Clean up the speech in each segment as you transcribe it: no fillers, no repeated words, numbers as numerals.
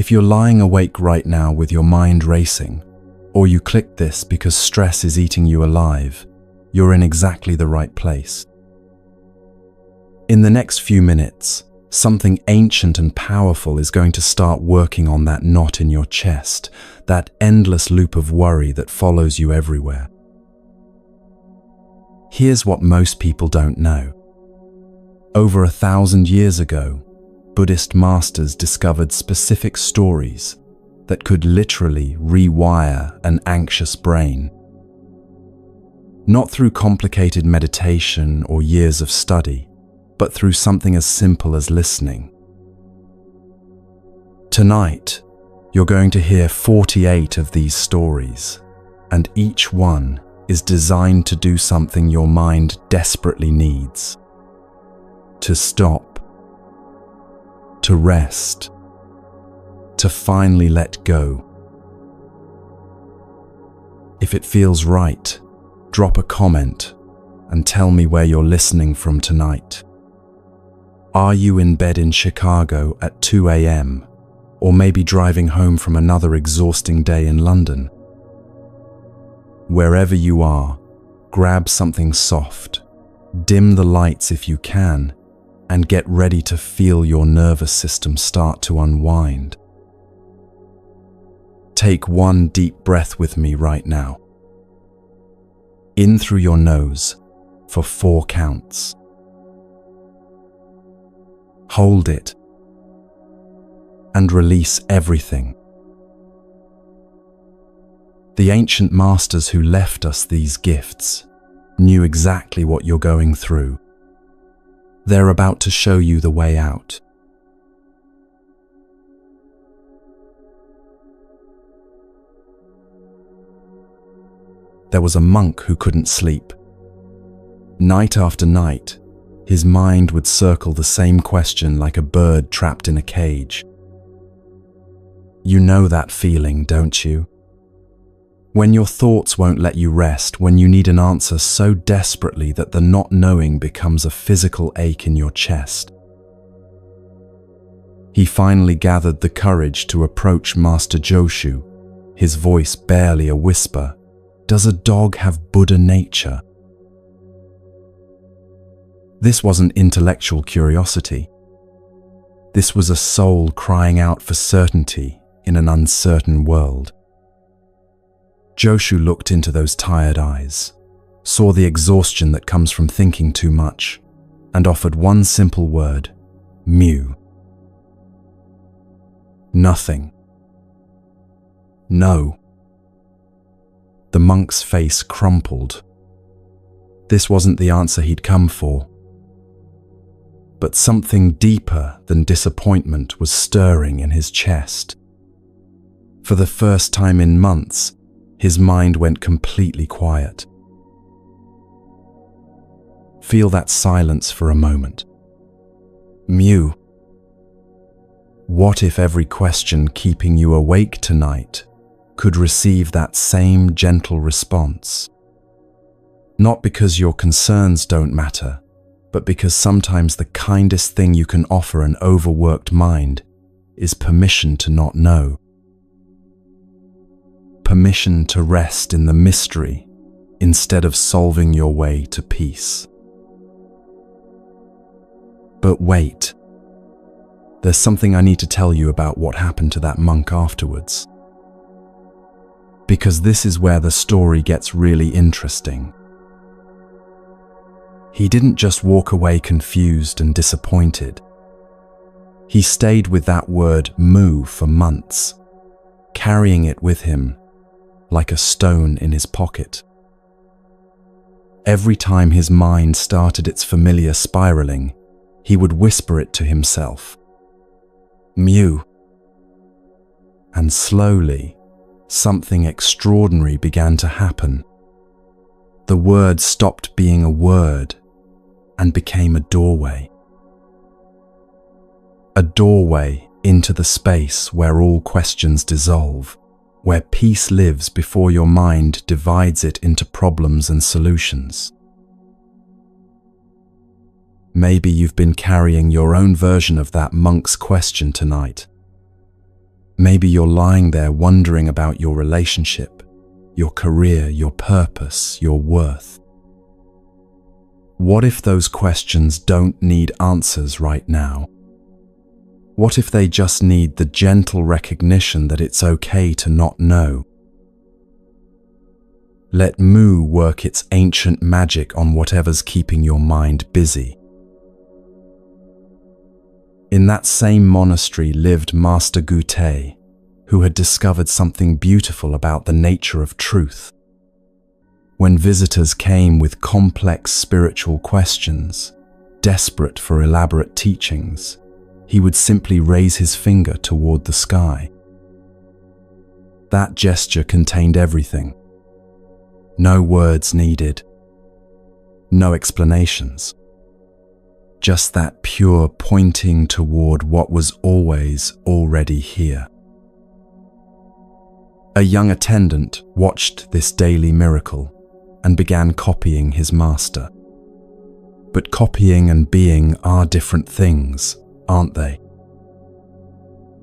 If you're lying awake right now with your mind racing, or you clicked this because stress is eating you alive, you're in exactly the right place. In the next few minutes, something ancient and powerful is going to start working on that knot in your chest, that endless loop of worry that follows you everywhere. Here's what most people don't know. Over 1,000 years ago, Buddhist masters discovered specific stories that could literally rewire an anxious brain. Not through complicated meditation or years of study, but through something as simple as listening. Tonight, you're going to hear 48 of these stories, and each one is designed to do something your mind desperately needs: to stop, to rest, to finally let go. If it feels right, drop a comment and tell me where you're listening from tonight. Are you in bed in Chicago at 2 a.m., or maybe driving home from another exhausting day in London? Wherever you are, grab something soft, dim the lights if you can, and get ready to feel your nervous system start to unwind. Take one deep breath with me right now. In through your nose for 4 counts. Hold it and release everything. The ancient masters who left us these gifts knew exactly what you're going through. They're about to show you the way out. There was a monk who couldn't sleep. Night after night, his mind would circle the same question like a bird trapped in a cage. You know that feeling, don't you? When your thoughts won't let you rest, when you need an answer so desperately that the not knowing becomes a physical ache in your chest. He finally gathered the courage to approach Master Joshu, his voice barely a whisper. Does a dog have Buddha nature? This wasn't intellectual curiosity. This was a soul crying out for certainty in an uncertain world. Joshu looked into those tired eyes, saw the exhaustion that comes from thinking too much, and offered one simple word: Mu. Nothing. No. The monk's face crumpled. This wasn't the answer he'd come for. But something deeper than disappointment was stirring in his chest. For the first time in months, his mind went completely quiet. Feel that silence for a moment. Mu. What if every question keeping you awake tonight could receive that same gentle response? Not because your concerns don't matter, but because sometimes the kindest thing you can offer an overworked mind is permission to not know. Permission to rest in the mystery instead of solving your way to peace. But wait, there's something I need to tell you about what happened to that monk afterwards. Because this is where the story gets really interesting. He didn't just walk away confused and disappointed. He stayed with that word mu for months, carrying it with him like a stone in his pocket. Every time his mind started its familiar spiraling, he would whisper it to himself. Mu. And slowly, something extraordinary began to happen. The word stopped being a word and became a doorway. A doorway into the space where all questions dissolve, where peace lives before your mind divides it into problems and solutions. Maybe you've been carrying your own version of that monk's question tonight. Maybe you're lying there wondering about your relationship, your career, your purpose, your worth. What if those questions don't need answers right now? What if they just need the gentle recognition that it's okay to not know? Let Mu work its ancient magic on whatever's keeping your mind busy. In that same monastery lived Master Gute, who had discovered something beautiful about the nature of truth. When visitors came with complex spiritual questions, desperate for elaborate teachings, he would simply raise his finger toward the sky. That gesture contained everything. No words needed. No explanations. Just that pure pointing toward what was always already here. A young attendant watched this daily miracle and began copying his master. But copying and being are different things, aren't they?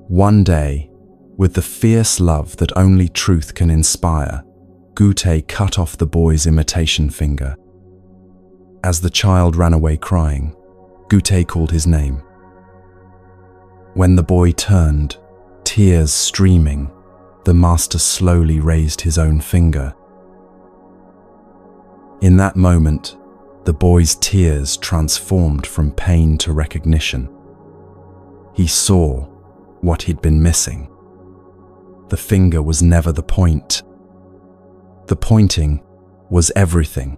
One day, with the fierce love that only truth can inspire, Gute cut off the boy's imitation finger. As the child ran away crying, Gute called his name. When the boy turned, tears streaming, the master slowly raised his own finger. In that moment, the boy's tears transformed from pain to recognition. He saw what he'd been missing. The finger was never the point. The pointing was everything.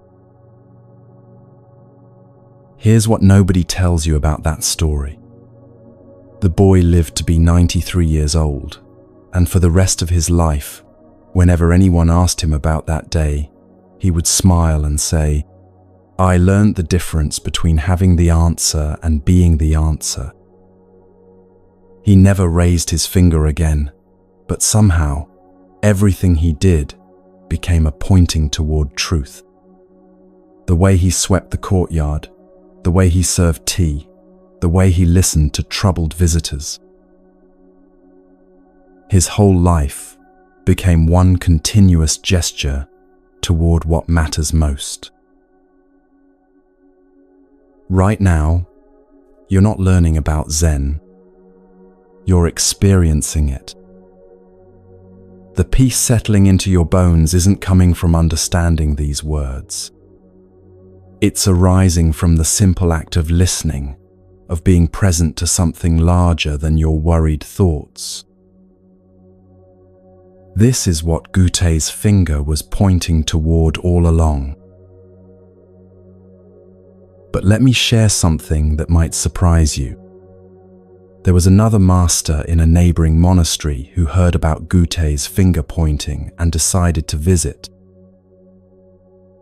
Here's what nobody tells you about that story. The boy lived to be 93 years old, and for the rest of his life, whenever anyone asked him about that day, he would smile and say, "I learned the difference between having the answer and being the answer." He never raised his finger again, but somehow, everything he did became a pointing toward truth. The way he swept the courtyard, the way he served tea, the way he listened to troubled visitors. His whole life became one continuous gesture toward what matters most. Right now, you're not learning about Zen. You're experiencing it. The peace settling into your bones isn't coming from understanding these words. It's arising from the simple act of listening, of being present to something larger than your worried thoughts. This is what Gute's finger was pointing toward all along. But let me share something that might surprise you. There was another master in a neighboring monastery who heard about Gute's finger pointing and decided to visit.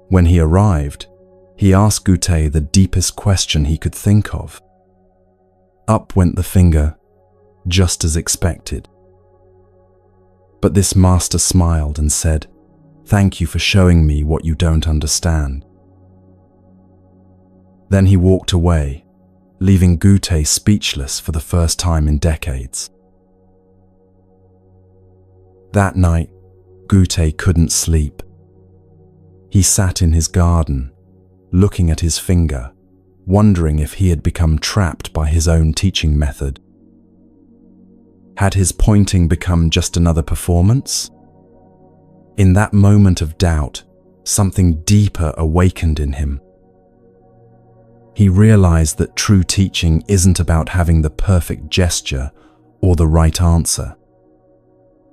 When he arrived, he asked Gute the deepest question he could think of. Up went the finger, just as expected. But this master smiled and said, "Thank you for showing me what you don't understand." Then he walked away, leaving Gute speechless for the first time in decades. That night, Gute couldn't sleep. He sat in his garden, looking at his finger, wondering if he had become trapped by his own teaching method. Had his pointing become just another performance? In that moment of doubt, something deeper awakened in him. He realized that true teaching isn't about having the perfect gesture or the right answer.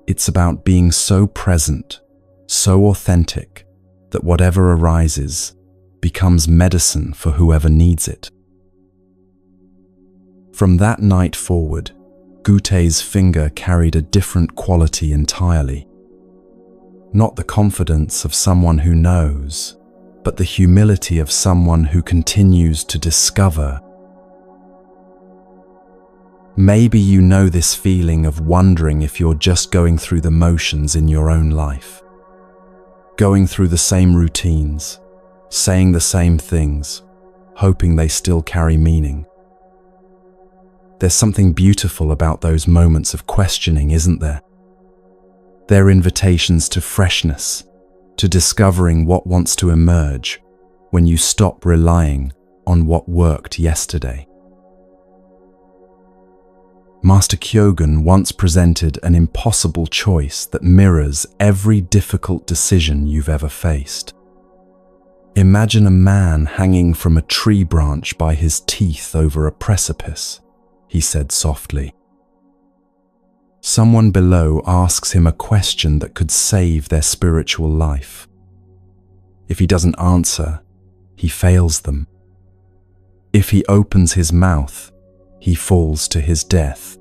It's about being so present, so authentic, that whatever arises becomes medicine for whoever needs it. From that night forward, Gute's finger carried a different quality entirely. Not the confidence of someone who knows, but the humility of someone who continues to discover. Maybe you know this feeling of wondering if you're just going through the motions in your own life. Going through the same routines, saying the same things, hoping they still carry meaning. There's something beautiful about those moments of questioning, isn't there? They're invitations to freshness, to discovering what wants to emerge when you stop relying on what worked yesterday. Master Kyogen once presented an impossible choice that mirrors every difficult decision you've ever faced. Imagine a man hanging from a tree branch by his teeth over a precipice, he said softly. Someone below asks him a question that could save their spiritual life. If he doesn't answer, he fails them. If he opens his mouth, he falls to his death.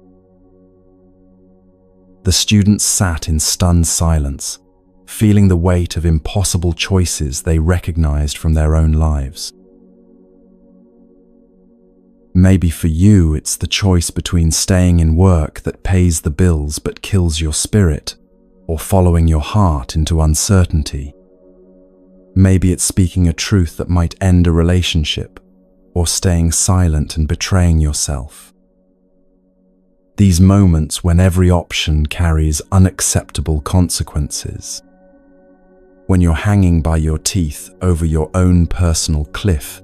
The students sat in stunned silence, feeling the weight of impossible choices they recognized from their own lives. Maybe for you, it's the choice between staying in work that pays the bills but kills your spirit, or following your heart into uncertainty. Maybe it's speaking a truth that might end a relationship, or staying silent and betraying yourself. These moments when every option carries unacceptable consequences. When you're hanging by your teeth over your own personal cliff.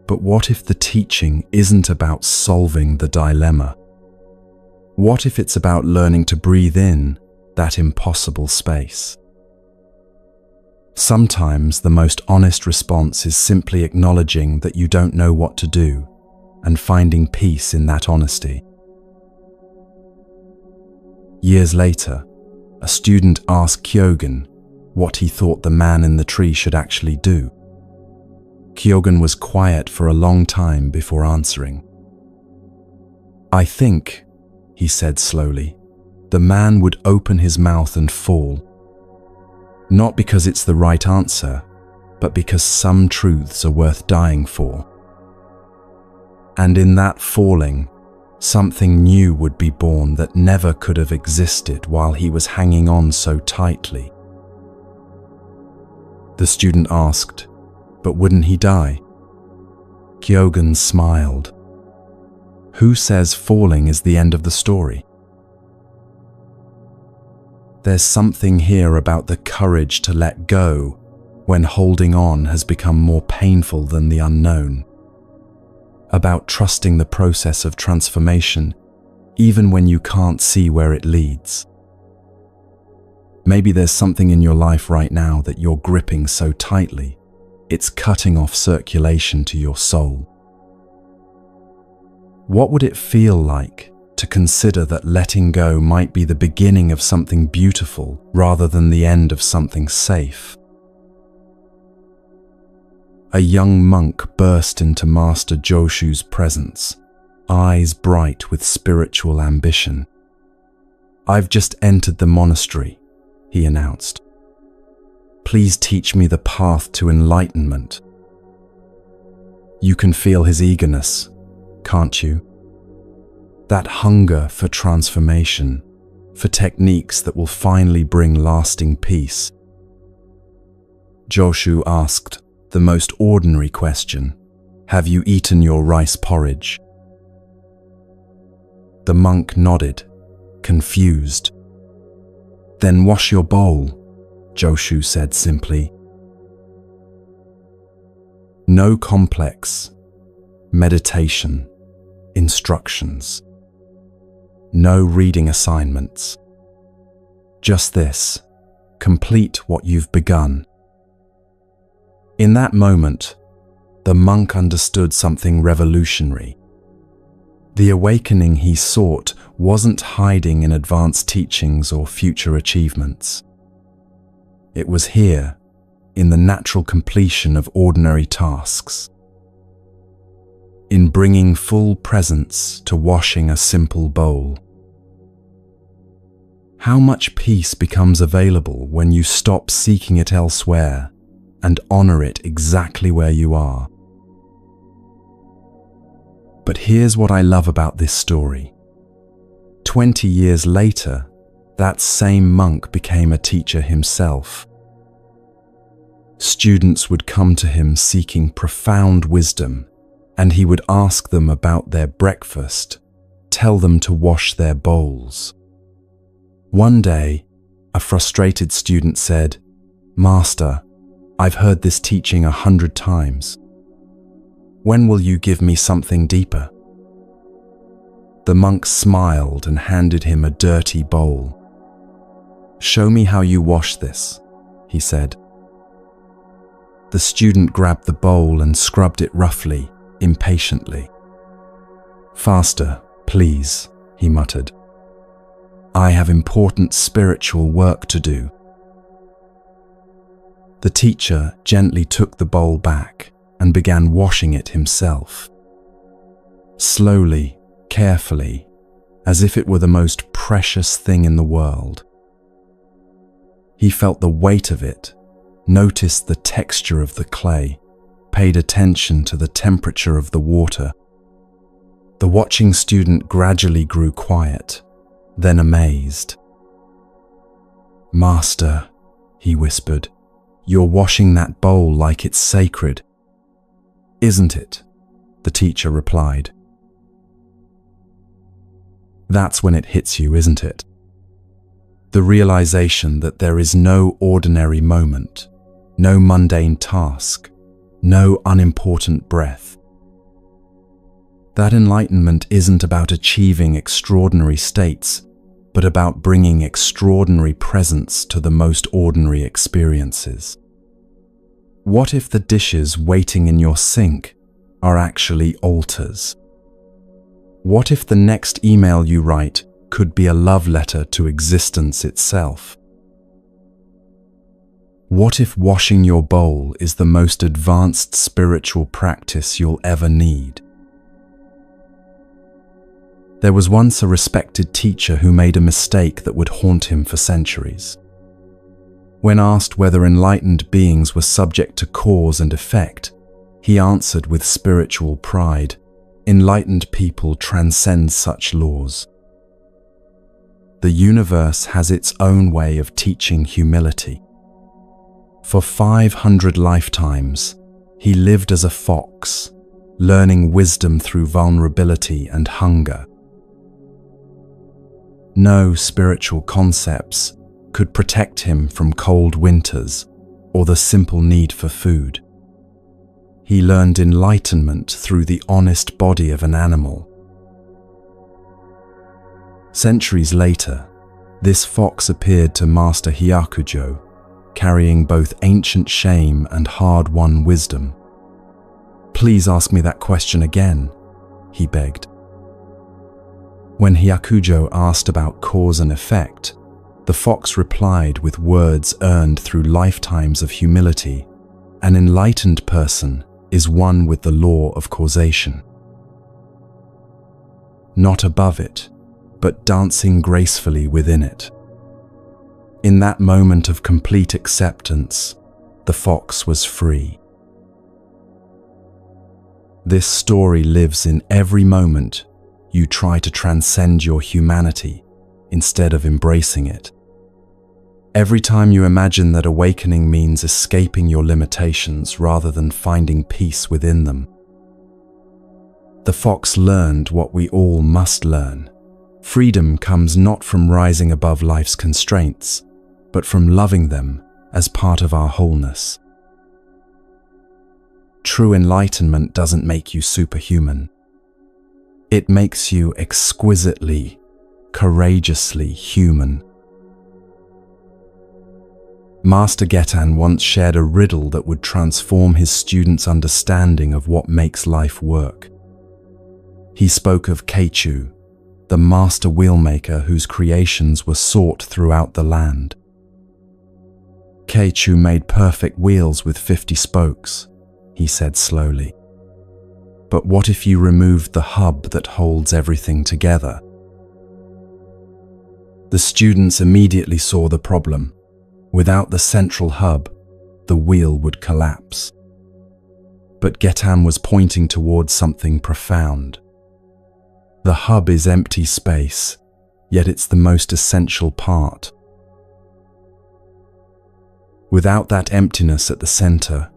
But what if the teaching isn't about solving the dilemma? What if it's about learning to breathe in that impossible space? Sometimes the most honest response is simply acknowledging that you don't know what to do and finding peace in that honesty. Years later, a student asked Kyogen what he thought the man in the tree should actually do. Kyogen was quiet for a long time before answering. "I think," he said slowly, "the man would open his mouth and fall. Not because it's the right answer, but because some truths are worth dying for. And in that falling, something new would be born that never could have existed while he was hanging on so tightly." The student asked, "But wouldn't he die?" Kyogen smiled. "Who says falling is the end of the story?" There's something here about the courage to let go when holding on has become more painful than the unknown. About trusting the process of transformation, even when you can't see where it leads. Maybe there's something in your life right now that you're gripping so tightly, it's cutting off circulation to your soul. What would it feel like to consider that letting go might be the beginning of something beautiful rather than the end of something safe? A young monk burst into Master Joshu's presence, eyes bright with spiritual ambition. "I've just entered the monastery," he announced. "Please teach me the path to enlightenment." You can feel his eagerness, can't you? That hunger for transformation, for techniques that will finally bring lasting peace. Joshu asked the most ordinary question, "Have you eaten your rice porridge?" The monk nodded, confused. "Then wash your bowl," Joshu said simply. No complex meditation instructions. No reading assignments. Just this, complete what you've begun. In that moment, the monk understood something revolutionary. The awakening he sought wasn't hiding in advanced teachings or future achievements. It was here, in the natural completion of ordinary tasks. In bringing full presence to washing a simple bowl. How much peace becomes available when you stop seeking it elsewhere and honor it exactly where you are. But here's what I love about this story. 20 years later, that same monk became a teacher himself. Students would come to him seeking profound wisdom and he would ask them about their breakfast, tell them to wash their bowls. One day, a frustrated student said, "Master, I've heard this teaching 100 times. When will you give me something deeper?" The monk smiled and handed him a dirty bowl. "Show me how you wash this," he said. The student grabbed the bowl and scrubbed it roughly, impatiently. "Faster, please," he muttered. "I have important spiritual work to do." The teacher gently took the bowl back and began washing it himself. Slowly, carefully, as if it were the most precious thing in the world. He felt the weight of it, noticed the texture of the clay, paid attention to the temperature of the water. The watching student gradually grew quiet, then amazed. "Master," he whispered, "you're washing that bowl like it's sacred." "Isn't it?" the teacher replied. That's when it hits you, isn't it? The realization that there is no ordinary moment, no mundane task, no unimportant breath. That enlightenment isn't about achieving extraordinary states, but about bringing extraordinary presence to the most ordinary experiences. What if the dishes waiting in your sink are actually altars? What if the next email you write could be a love letter to existence itself? What if washing your bowl is the most advanced spiritual practice you'll ever need? There was once a respected teacher who made a mistake that would haunt him for centuries. When asked whether enlightened beings were subject to cause and effect, he answered with spiritual pride, "Enlightened people transcend such laws." The universe has its own way of teaching humility. For 500 lifetimes, he lived as a fox, learning wisdom through vulnerability and hunger. No spiritual concepts could protect him from cold winters or the simple need for food. He learned enlightenment through the honest body of an animal. Centuries later, this fox appeared to Master Hyakujo, carrying both ancient shame and hard-won wisdom. "Please ask me that question again," he begged. When Hyakujo asked about cause and effect, the fox replied with words earned through lifetimes of humility. An enlightened person is one with the law of causation. Not above it, but dancing gracefully within it. In that moment of complete acceptance, the fox was free. This story lives in every moment you try to transcend your humanity instead of embracing it. Every time you imagine that awakening means escaping your limitations rather than finding peace within them. The fox learned what we all must learn. Freedom comes not from rising above life's constraints, but from loving them as part of our wholeness. True enlightenment doesn't make you superhuman. It makes you exquisitely, courageously human. Master Getan once shared a riddle that would transform his students' understanding of what makes life work. He spoke of Keichu, the master wheelmaker whose creations were sought throughout the land. Keichu made perfect wheels with 50 spokes, he said slowly. But what if you removed the hub that holds everything together? The students immediately saw the problem. Without the central hub, the wheel would collapse. But Getan was pointing towards something profound. The hub is empty space, yet it's the most essential part. Without that emptiness at the center,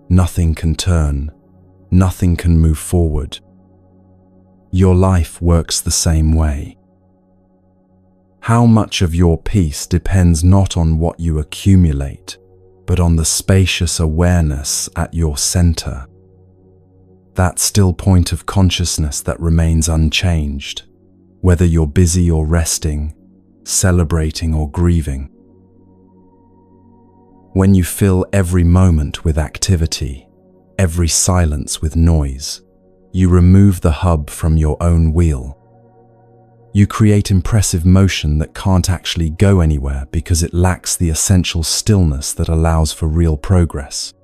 nothing can turn, nothing can move forward. Your life works the same way. How much of your peace depends not on what you accumulate, but on the spacious awareness at your center. That still point of consciousness that remains unchanged, whether you're busy or resting, celebrating or grieving. When you fill every moment with activity, every silence with noise, you remove the hub from your own wheel. You create impressive motion that can't actually go anywhere because it lacks the essential stillness that allows for real progress.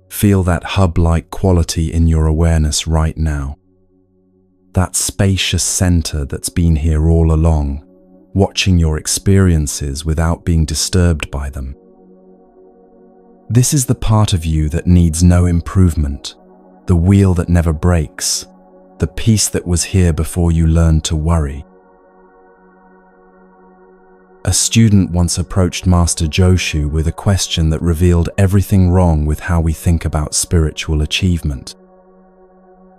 Feel that hub-like quality in your awareness right now. That spacious center that's been here all along, watching your experiences without being disturbed by them. This is the part of you that needs no improvement, the wheel that never breaks, the peace that was here before you learned to worry. A student once approached Master Joshu with a question that revealed everything wrong with how we think about spiritual achievement.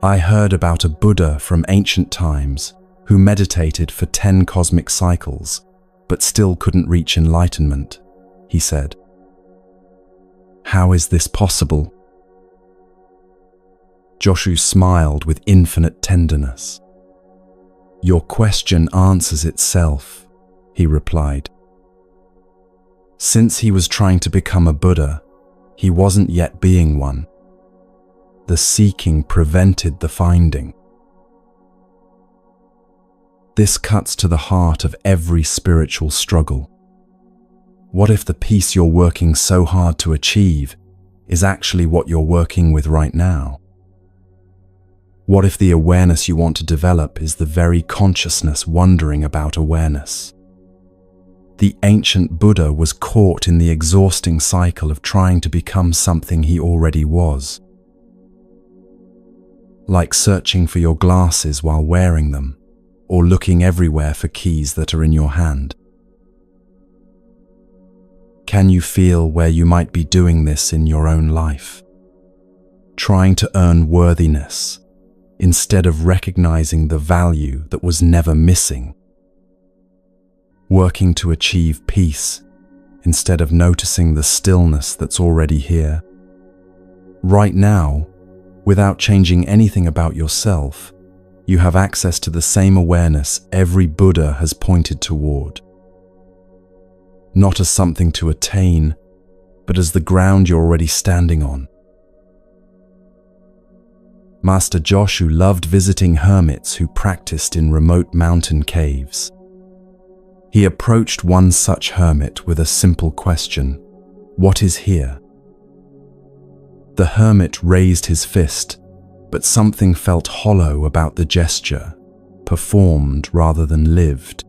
I heard about a Buddha from ancient times who meditated for 10 cosmic cycles, but still couldn't reach enlightenment, he said. How is this possible? Joshu smiled with infinite tenderness. Your question answers itself, he replied. Since he was trying to become a Buddha, he wasn't yet being one. The seeking prevented the finding. This cuts to the heart of every spiritual struggle. What if the peace you're working so hard to achieve is actually what you're working with right now? What if the awareness you want to develop is the very consciousness wondering about awareness? The ancient Buddha was caught in the exhausting cycle of trying to become something he already was. Like searching for your glasses while wearing them, or looking everywhere for keys that are in your hand. Can you feel where you might be doing this in your own life? Trying to earn worthiness, instead of recognizing the value that was never missing. Working to achieve peace, instead of noticing the stillness that's already here. Right now, without changing anything about yourself, you have access to the same awareness every Buddha has pointed toward. Not as something to attain, but as the ground you're already standing on. Master Joshu loved visiting hermits who practiced in remote mountain caves. He approached one such hermit with a simple question, "What is here?" The hermit raised his fist, but something felt hollow about the gesture, performed rather than lived.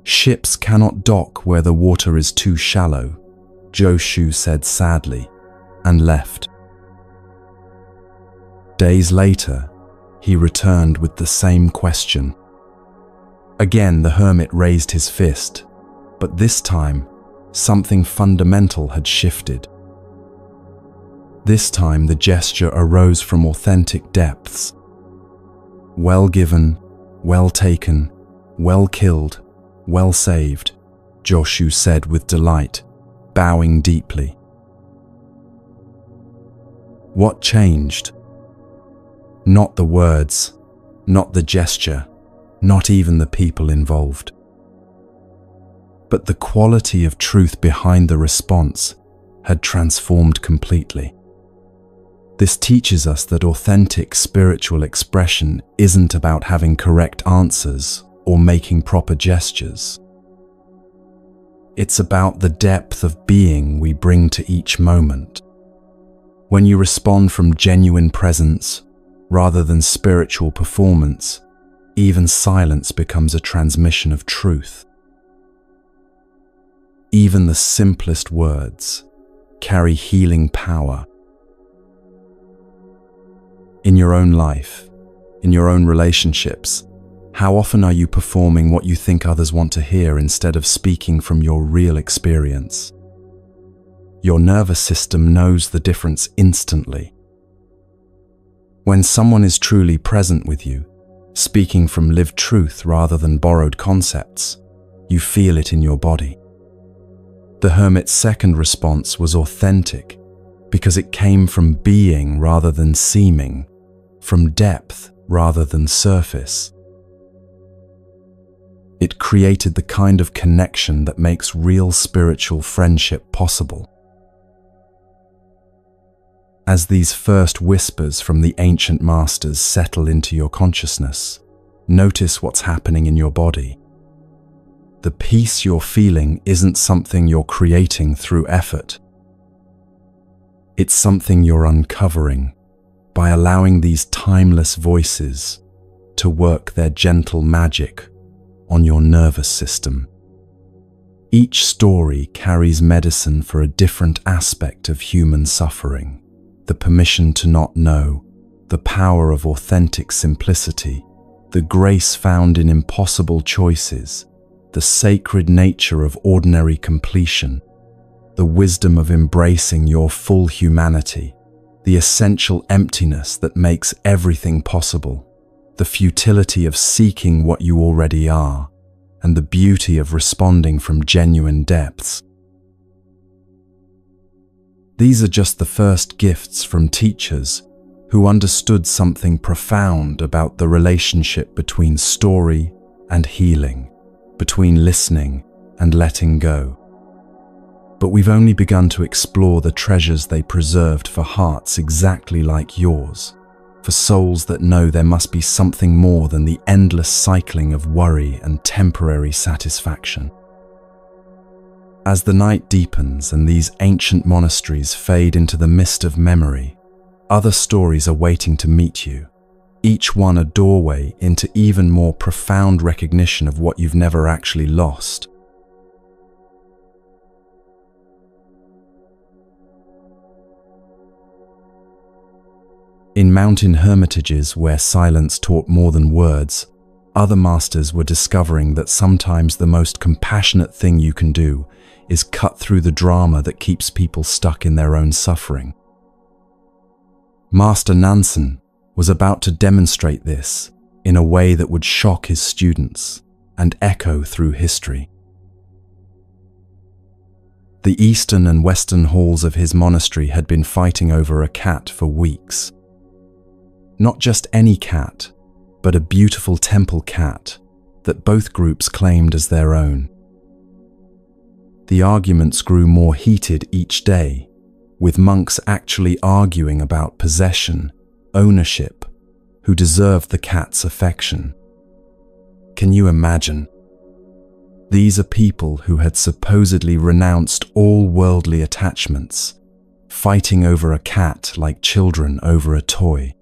Ships cannot dock where the water is too shallow, Joshu said sadly, and left. Days later, he returned with the same question. Again, the hermit raised his fist, but this time, something fundamental had shifted. This time, the gesture arose from authentic depths. Well given, well taken, well killed, well saved, Joshu said with delight, bowing deeply. What changed? Not the words, not the gesture, not even the people involved. But the quality of truth behind the response had transformed completely. This teaches us that authentic spiritual expression isn't about having correct answers or making proper gestures. It's about the depth of being we bring to each moment. When you respond from genuine presence, rather than spiritual performance, even silence becomes a transmission of truth. Even the simplest words carry healing power. In your own life, in your own relationships, how often are you performing what you think others want to hear instead of speaking from your real experience? Your nervous system knows the difference instantly. When someone is truly present with you, speaking from lived truth rather than borrowed concepts, you feel it in your body. The hermit's second response was authentic because it came from being rather than seeming, from depth rather than surface. It created the kind of connection that makes real spiritual friendship possible. As these first whispers from the ancient masters settle into your consciousness, notice what's happening in your body. The peace you're feeling isn't something you're creating through effort. It's something you're uncovering by allowing these timeless voices to work their gentle magic on your nervous system. Each story carries medicine for a different aspect of human suffering: the permission to not know, the power of authentic simplicity, the grace found in impossible choices, the sacred nature of ordinary completion, the wisdom of embracing your full humanity, the essential emptiness that makes everything possible, the futility of seeking what you already are, and the beauty of responding from genuine depths. These are just the first gifts from teachers who understood something profound about the relationship between story and healing, between listening and letting go. But we've only begun to explore the treasures they preserved for hearts exactly like yours, for souls that know there must be something more than the endless cycling of worry and temporary satisfaction. As the night deepens and these ancient monasteries fade into the mist of memory, other stories are waiting to meet you, each one a doorway into even more profound recognition of what you've never actually lost. In mountain hermitages where silence taught more than words, other masters were discovering that sometimes the most compassionate thing you can do is cut through the drama that keeps people stuck in their own suffering. Master Nansen was about to demonstrate this in a way that would shock his students and echo through history. The eastern and western halls of his monastery had been fighting over a cat for weeks. Not just any cat, but a beautiful temple cat that both groups claimed as their own. The arguments grew more heated each day, with monks actually arguing about possession, ownership, who deserved the cat's affection. Can you imagine? These are people who had supposedly renounced all worldly attachments, fighting over a cat like children over a toy.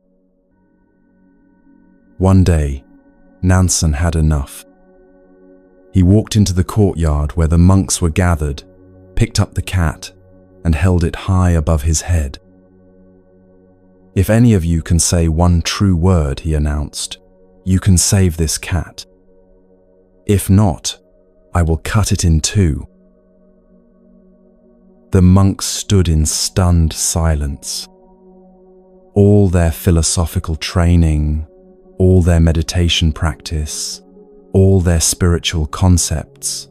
One day, Nansen had enough. He walked into the courtyard where the monks were gathered, picked up the cat, and held it high above his head. "If any of you can say one true word," he announced, "you can save this cat. If not, I will cut it in two." The monks stood in stunned silence. All their philosophical training, all their meditation practice, all their spiritual concepts,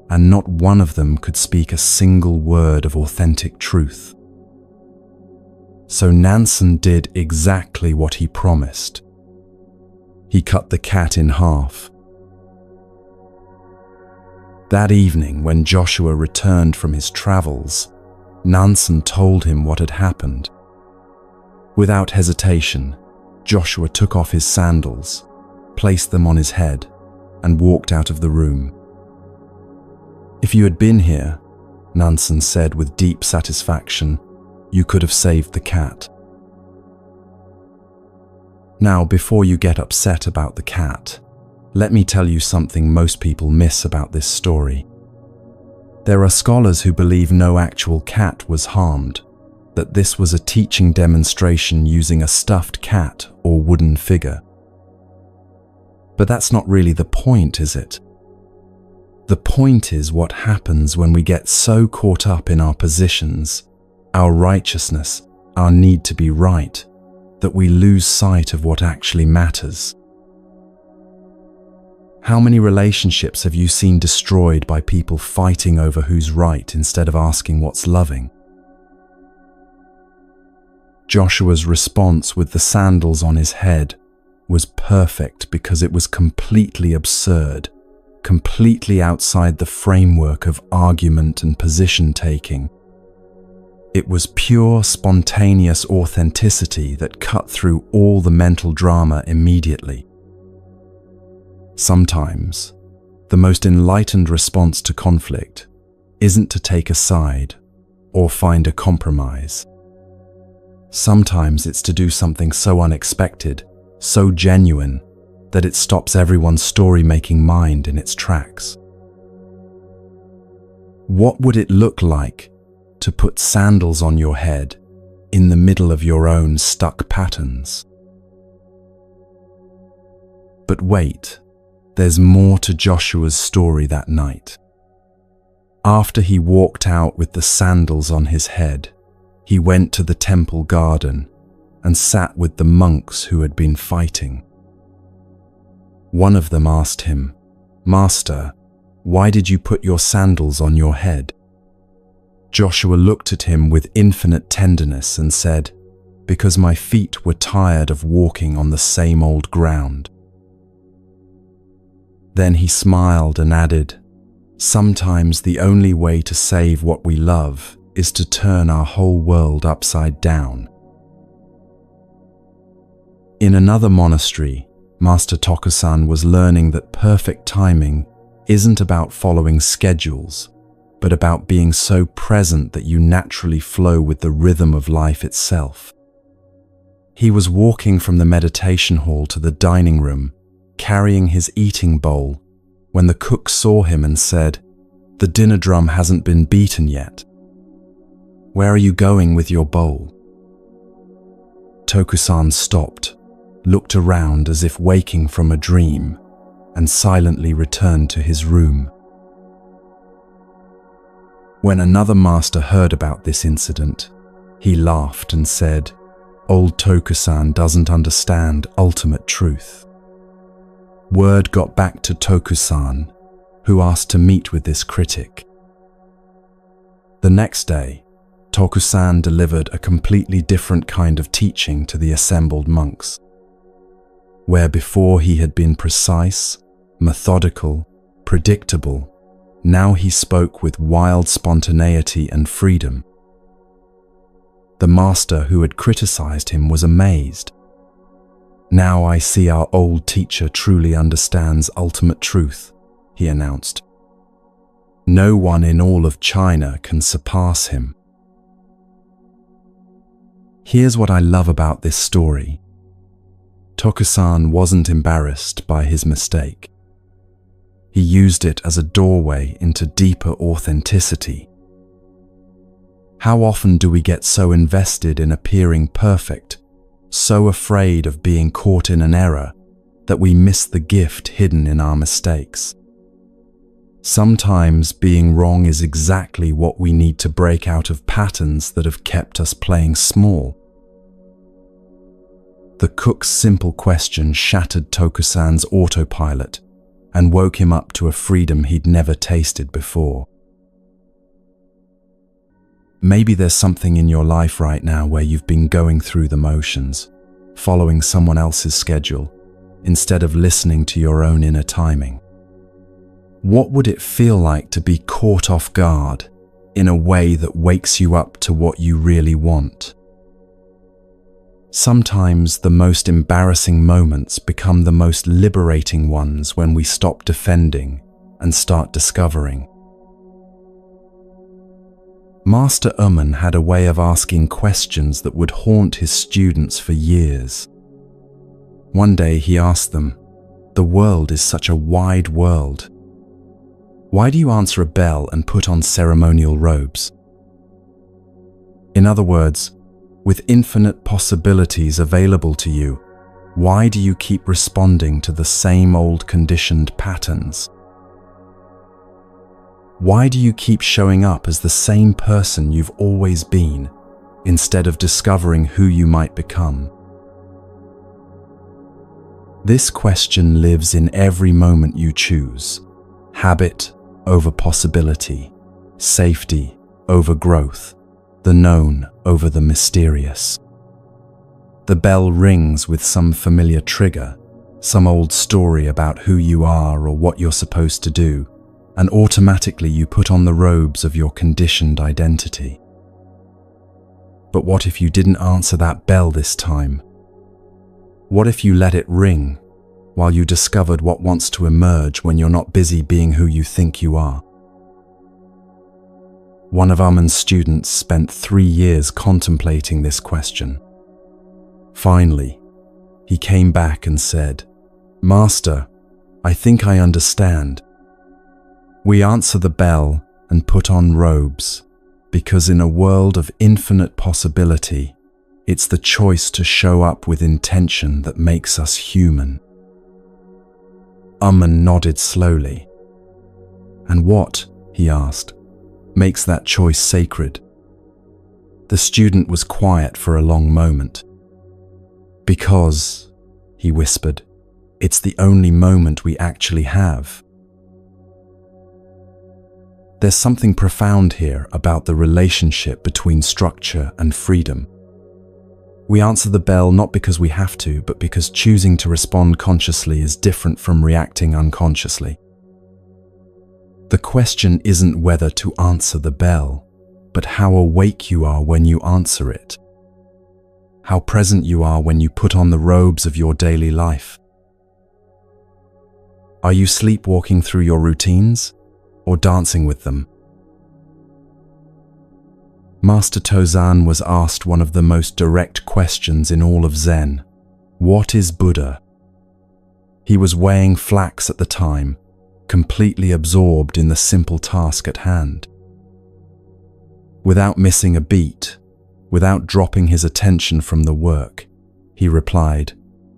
and not one of them could speak a single word of authentic truth. So Nansen did exactly what he promised. He cut the cat in half. That evening, when Joshua returned from his travels, Nansen told him what had happened. Without hesitation, Joshua took off his sandals, placed them on his head, and walked out of the room. "If you had been here," Nansen said with deep satisfaction, "you could have saved the cat." Now, before you get upset about the cat, let me tell you something most people miss about this story. There are scholars who believe no actual cat was harmed, that this was a teaching demonstration using a stuffed cat or wooden figure. But that's not really the point, is it? The point is what happens when we get so caught up in our positions, our righteousness, our need to be right, that we lose sight of what actually matters. How many relationships have you seen destroyed by people fighting over who's right instead of asking what's loving? Joshua's response with the sandals on his head was perfect because it was completely absurd, completely outside the framework of argument and position taking. It was pure, spontaneous authenticity that cut through all the mental drama immediately. Sometimes, the most enlightened response to conflict isn't to take a side or find a compromise. Sometimes it's to do something so unexpected, so genuine, that it stops everyone's story-making mind in its tracks. What would it look like to put sandals on your head in the middle of your own stuck patterns? But wait, there's more to Joshua's story that night. After he walked out with the sandals on his head, he went to the temple garden and sat with the monks who had been fighting. One of them asked him, "Master, why did you put your sandals on your head?" Joshua looked at him with infinite tenderness and said, "Because my feet were tired of walking on the same old ground." Then he smiled and added, "Sometimes the only way to save what we love is to turn our whole world upside down." In another monastery, Master Tokusan was learning that perfect timing isn't about following schedules, but about being so present that you naturally flow with the rhythm of life itself. He was walking from the meditation hall to the dining room, carrying his eating bowl, when the cook saw him and said, "The dinner drum hasn't been beaten yet. Where are you going with your bowl?" Tokusan stopped, looked around as if waking from a dream, and silently returned to his room. When another master heard about this incident, he laughed and said, "Old Tokusan doesn't understand ultimate truth." Word got back to Tokusan, who asked to meet with this critic. The next day, Tokusan delivered a completely different kind of teaching to the assembled monks. Where before he had been precise, methodical, predictable, now he spoke with wild spontaneity and freedom. The master who had criticized him was amazed. "Now I see our old teacher truly understands ultimate truth," he announced. "No one in all of China can surpass him." Here's what I love about this story. Tokusan wasn't embarrassed by his mistake. He used it as a doorway into deeper authenticity. How often do we get so invested in appearing perfect, so afraid of being caught in an error, that we miss the gift hidden in our mistakes? Sometimes being wrong is exactly what we need to break out of patterns that have kept us playing small. The cook's simple question shattered Tokusan's autopilot and woke him up to a freedom he'd never tasted before. Maybe there's something in your life right now where you've been going through the motions, following someone else's schedule, instead of listening to your own inner timing. What would it feel like to be caught off guard in a way that wakes you up to what you really want? Sometimes the most embarrassing moments become the most liberating ones when we stop defending and start discovering. Master Uman had a way of asking questions that would haunt his students for years. One day he asked them, "The world is such a wide world. Why do you answer a bell and put on ceremonial robes?" In other words, with infinite possibilities available to you, why do you keep responding to the same old conditioned patterns? Why do you keep showing up as the same person you've always been, instead of discovering who you might become? This question lives in every moment you choose. Habit over possibility, safety over growth, the known over the mysterious. The bell rings with some familiar trigger, some old story about who you are or what you're supposed to do, and automatically you put on the robes of your conditioned identity. But what if you didn't answer that bell this time? What if you let it ring while you discovered what wants to emerge when you're not busy being who you think you are? One of Amon's students spent 3 years contemplating this question. Finally, he came back and said, "Master, I think I understand. We answer the bell and put on robes, because in a world of infinite possibility, it's the choice to show up with intention that makes us human." Amon nodded slowly. "And what," he asked, "makes that choice sacred?" The student was quiet for a long moment. "Because," he whispered, "it's the only moment we actually have." There's something profound here about the relationship between structure and freedom. We answer the bell not because we have to, but because choosing to respond consciously is different from reacting unconsciously. The question isn't whether to answer the bell, but how awake you are when you answer it. How present you are when you put on the robes of your daily life. Are you sleepwalking through your routines, or dancing with them? Master Tozan was asked one of the most direct questions in all of Zen. What is Buddha? He was weighing flax at the time, completely absorbed in the simple task at hand. Without missing a beat, without dropping his attention from the work, he replied,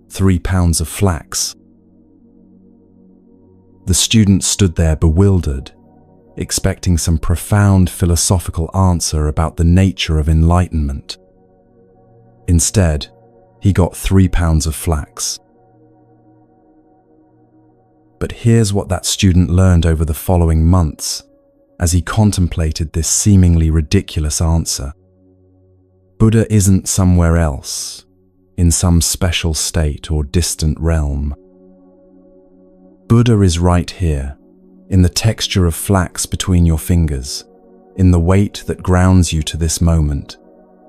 3 pounds of flax. The student stood there bewildered, expecting some profound philosophical answer about the nature of enlightenment. Instead, he got 3 pounds of flax. But here's what that student learned over the following months as he contemplated this seemingly ridiculous answer. Buddha isn't somewhere else, in some special state or distant realm. Buddha is right here, in the texture of flax between your fingers, in the weight that grounds you to this moment,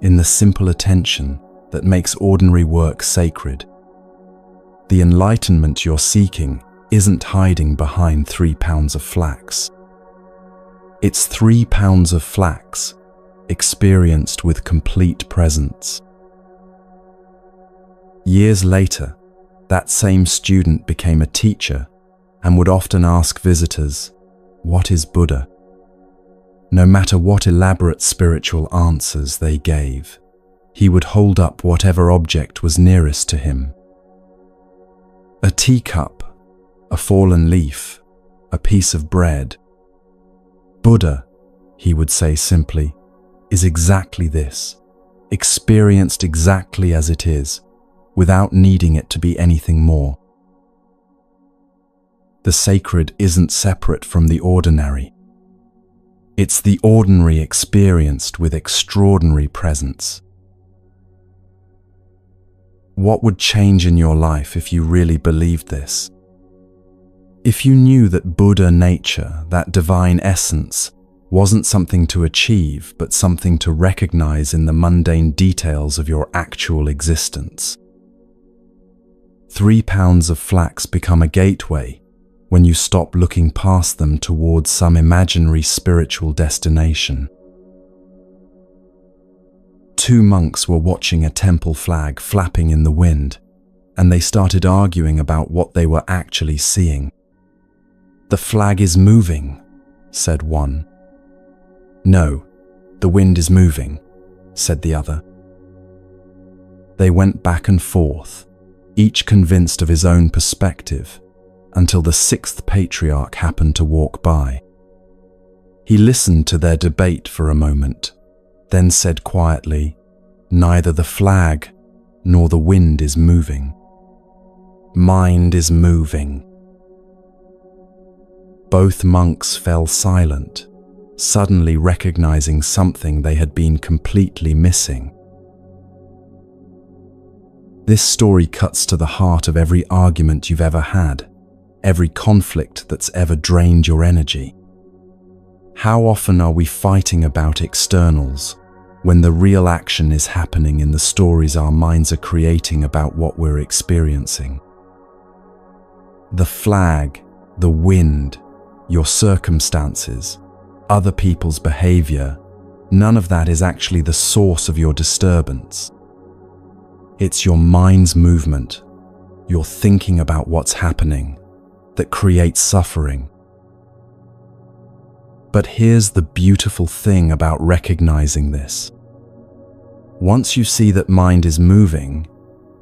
in the simple attention that makes ordinary work sacred. The enlightenment you're seeking isn't hiding behind 3 pounds of flax. It's 3 pounds of flax, experienced with complete presence. Years later, that same student became a teacher and would often ask visitors, "What is Buddha?" No matter what elaborate spiritual answers they gave, he would hold up whatever object was nearest to him. A teacup, a fallen leaf, a piece of bread. Buddha, he would say simply, is exactly this, experienced exactly as it is, without needing it to be anything more. The sacred isn't separate from the ordinary. It's the ordinary experienced with extraordinary presence. What would change in your life if you really believed this? If you knew that Buddha nature, that divine essence, wasn't something to achieve, but something to recognize in the mundane details of your actual existence. 3 pounds of flax become a gateway when you stop looking past them towards some imaginary spiritual destination. 2 monks were watching a temple flag flapping in the wind, and they started arguing about what they were actually seeing. "The flag is moving," said one. "No, the wind is moving," said the other. They went back and forth, each convinced of his own perspective, until the 6th patriarch happened to walk by. He listened to their debate for a moment, then said quietly, "Neither the flag nor the wind is moving. Mind is moving." Both monks fell silent, suddenly recognizing something they had been completely missing. This story cuts to the heart of every argument you've ever had, every conflict that's ever drained your energy. How often are we fighting about externals when the real action is happening in the stories our minds are creating about what we're experiencing? The flag, the wind, your circumstances, other people's behavior, none of that is actually the source of your disturbance. It's your mind's movement, your thinking about what's happening, that creates suffering. But here's the beautiful thing about recognizing this. Once you see that mind is moving,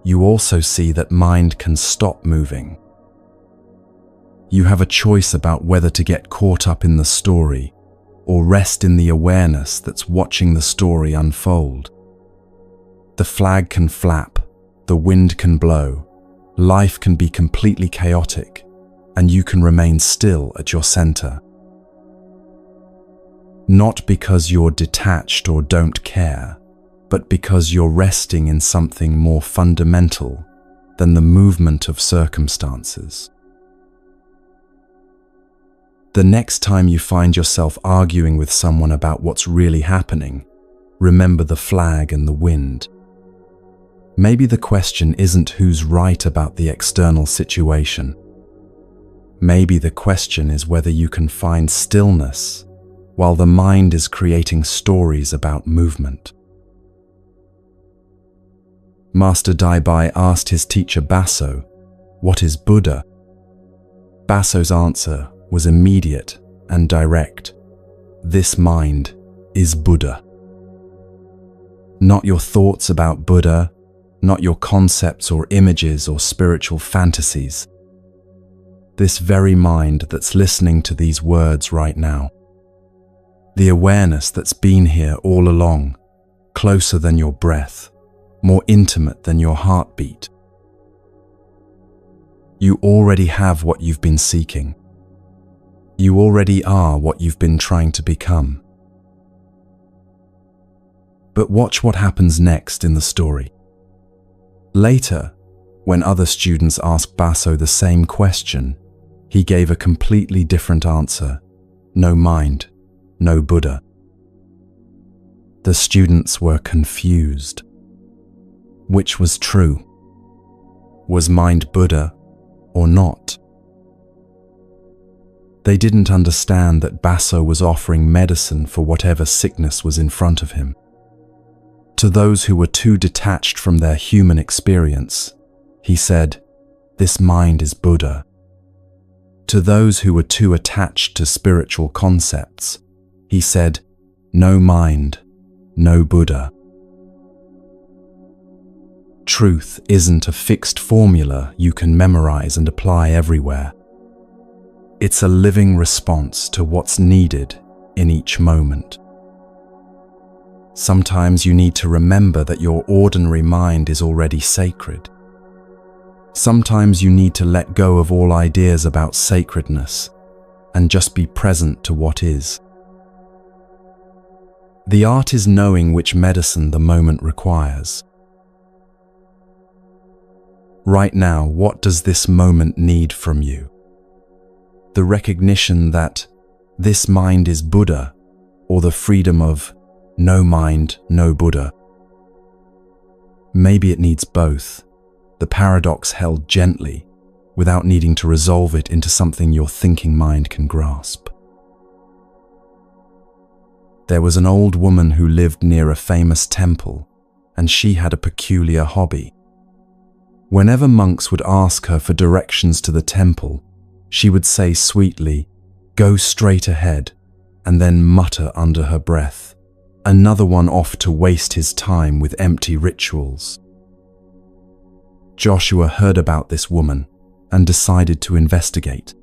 you also see that mind can stop moving. You have a choice about whether to get caught up in the story or rest in the awareness that's watching the story unfold. The flag can flap, the wind can blow, life can be completely chaotic, and you can remain still at your center. Not because you're detached or don't care, but because you're resting in something more fundamental than the movement of circumstances. The next time you find yourself arguing with someone about what's really happening, remember the flag and the wind. Maybe the question isn't who's right about the external situation. Maybe the question is whether you can find stillness while the mind is creating stories about movement. Master Daibai asked his teacher Baso, "What is Buddha?" Baso's answer was immediate and direct. "This mind is Buddha." Not your thoughts about Buddha, not your concepts or images or spiritual fantasies. This very mind that's listening to these words right now. The awareness that's been here all along, closer than your breath, more intimate than your heartbeat. You already have what you've been seeking. You already are what you've been trying to become. But watch what happens next in the story. Later, when other students asked Baso the same question, he gave a completely different answer. No mind, no Buddha. The students were confused. Which was true? Was mind Buddha or not? They didn't understand that Baso was offering medicine for whatever sickness was in front of him. To those who were too detached from their human experience, he said, "This mind is Buddha." To those who were too attached to spiritual concepts, he said, "No mind, no Buddha." Truth isn't a fixed formula you can memorize and apply everywhere. It's a living response to what's needed in each moment. Sometimes you need to remember that your ordinary mind is already sacred. Sometimes you need to let go of all ideas about sacredness and just be present to what is. The art is knowing which medicine the moment requires. Right now, what does this moment need from you? The recognition that this mind is Buddha, or the freedom of no mind, no Buddha? Maybe it needs both, the paradox held gently, without needing to resolve it into something your thinking mind can grasp. There was an old woman who lived near a famous temple, and she had a peculiar hobby. Whenever monks would ask her for directions to the temple, she would say sweetly, "Go straight ahead," and then mutter under her breath, "Another one off to waste his time with empty rituals." Joshua heard about this woman and decided to investigate.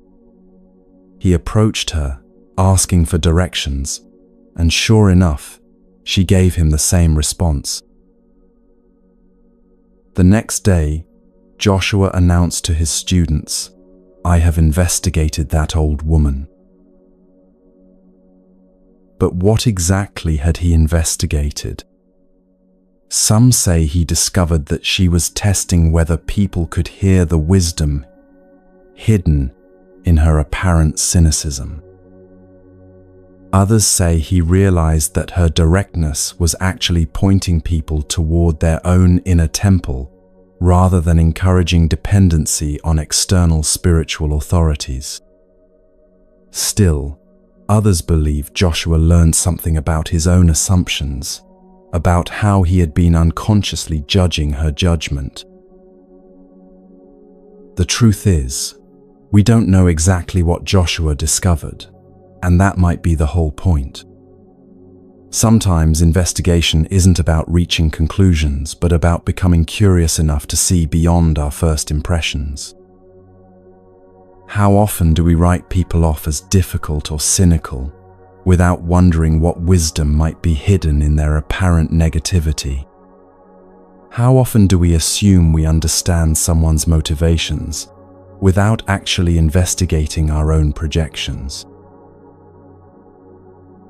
He approached her asking for directions, and sure enough, she gave him the same response. The next day, Joshua announced to his students, "I have investigated that old woman." But what exactly had he investigated? Some say he discovered that she was testing whether people could hear the wisdom hidden in her apparent cynicism. Others say he realized that her directness was actually pointing people toward their own inner temple rather than encouraging dependency on external spiritual authorities. Still, others believe Joshua learned something about his own assumptions, about how he had been unconsciously judging her judgment. The truth is, we don't know exactly what Joshua discovered, and that might be the whole point. Sometimes investigation isn't about reaching conclusions, but about becoming curious enough to see beyond our first impressions. How often do we write people off as difficult or cynical, without wondering what wisdom might be hidden in their apparent negativity? How often do we assume we understand someone's motivations, without actually investigating our own projections?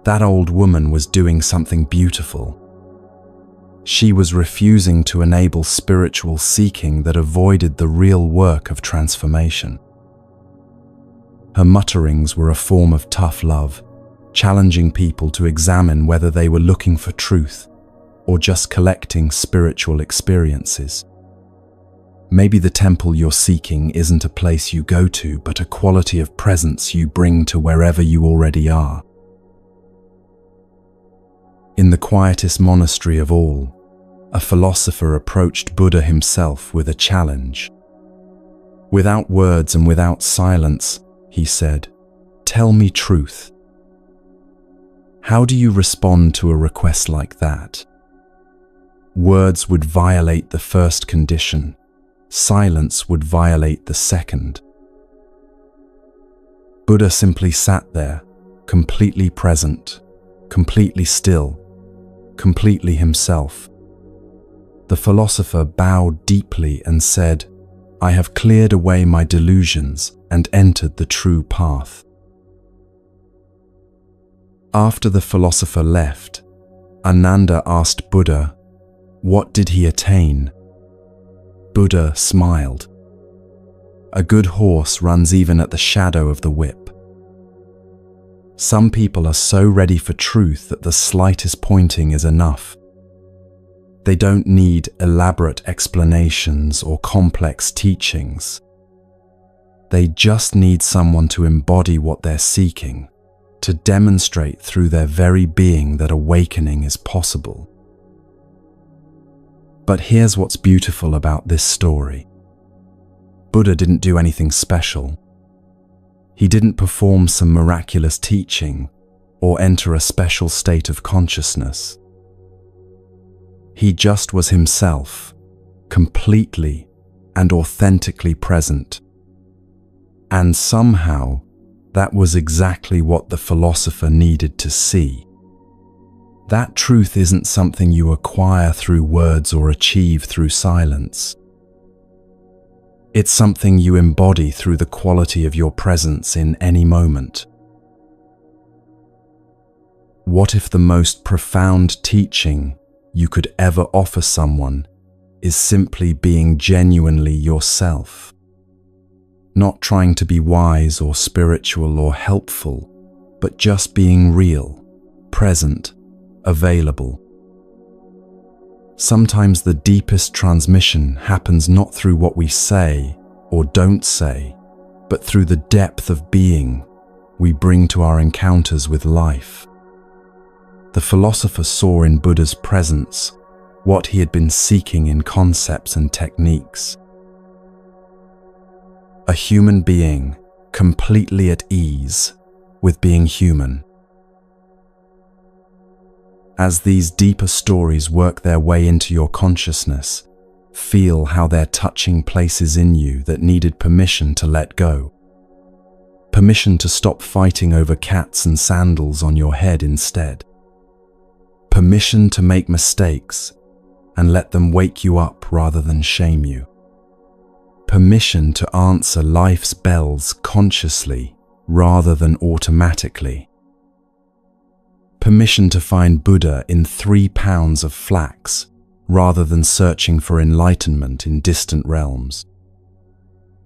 That old woman was doing something beautiful. She was refusing to enable spiritual seeking that avoided the real work of transformation. Her mutterings were a form of tough love, challenging people to examine whether they were looking for truth or just collecting spiritual experiences. Maybe the temple you're seeking isn't a place you go to, but a quality of presence you bring to wherever you already are. In the quietest monastery of all, a philosopher approached Buddha himself with a challenge. Without words and without silence, he said, "Tell me truth." How do you respond to a request like that? Words would violate the first condition. Silence would violate the second. Buddha simply sat there, completely present, completely still, completely himself. The philosopher bowed deeply and said, "I have cleared away my delusions and entered the true path." After the philosopher left, Ananda asked Buddha, what did he attain? Buddha smiled. A good horse runs even at the shadow of the whip. Some people are so ready for truth that the slightest pointing is enough. They don't need elaborate explanations or complex teachings. They just need someone to embody what they're seeking, to demonstrate through their very being that awakening is possible. But here's what's beautiful about this story. Buddha didn't do anything special. He didn't perform some miraculous teaching or enter a special state of consciousness. He just was himself, completely and authentically present. And somehow, that was exactly what the philosopher needed to see. That truth isn't something you acquire through words or achieve through silence. It's something you embody through the quality of your presence in any moment. What if the most profound teaching you could ever offer someone is simply being genuinely yourself? Not trying to be wise or spiritual or helpful, but just being real, present, available. Sometimes the deepest transmission happens not through what we say or don't say, but through the depth of being we bring to our encounters with life. The philosopher saw in Buddha's presence what he had been seeking in concepts and techniques. A human being completely at ease with being human. As these deeper stories work their way into your consciousness, feel how they're touching places in you that needed permission to let go. Permission to stop fighting over cats and sandals on your head instead. Permission to make mistakes and let them wake you up rather than shame you. Permission to answer life's bells consciously rather than automatically. Permission to find Buddha in 3 pounds of flax rather than searching for enlightenment in distant realms.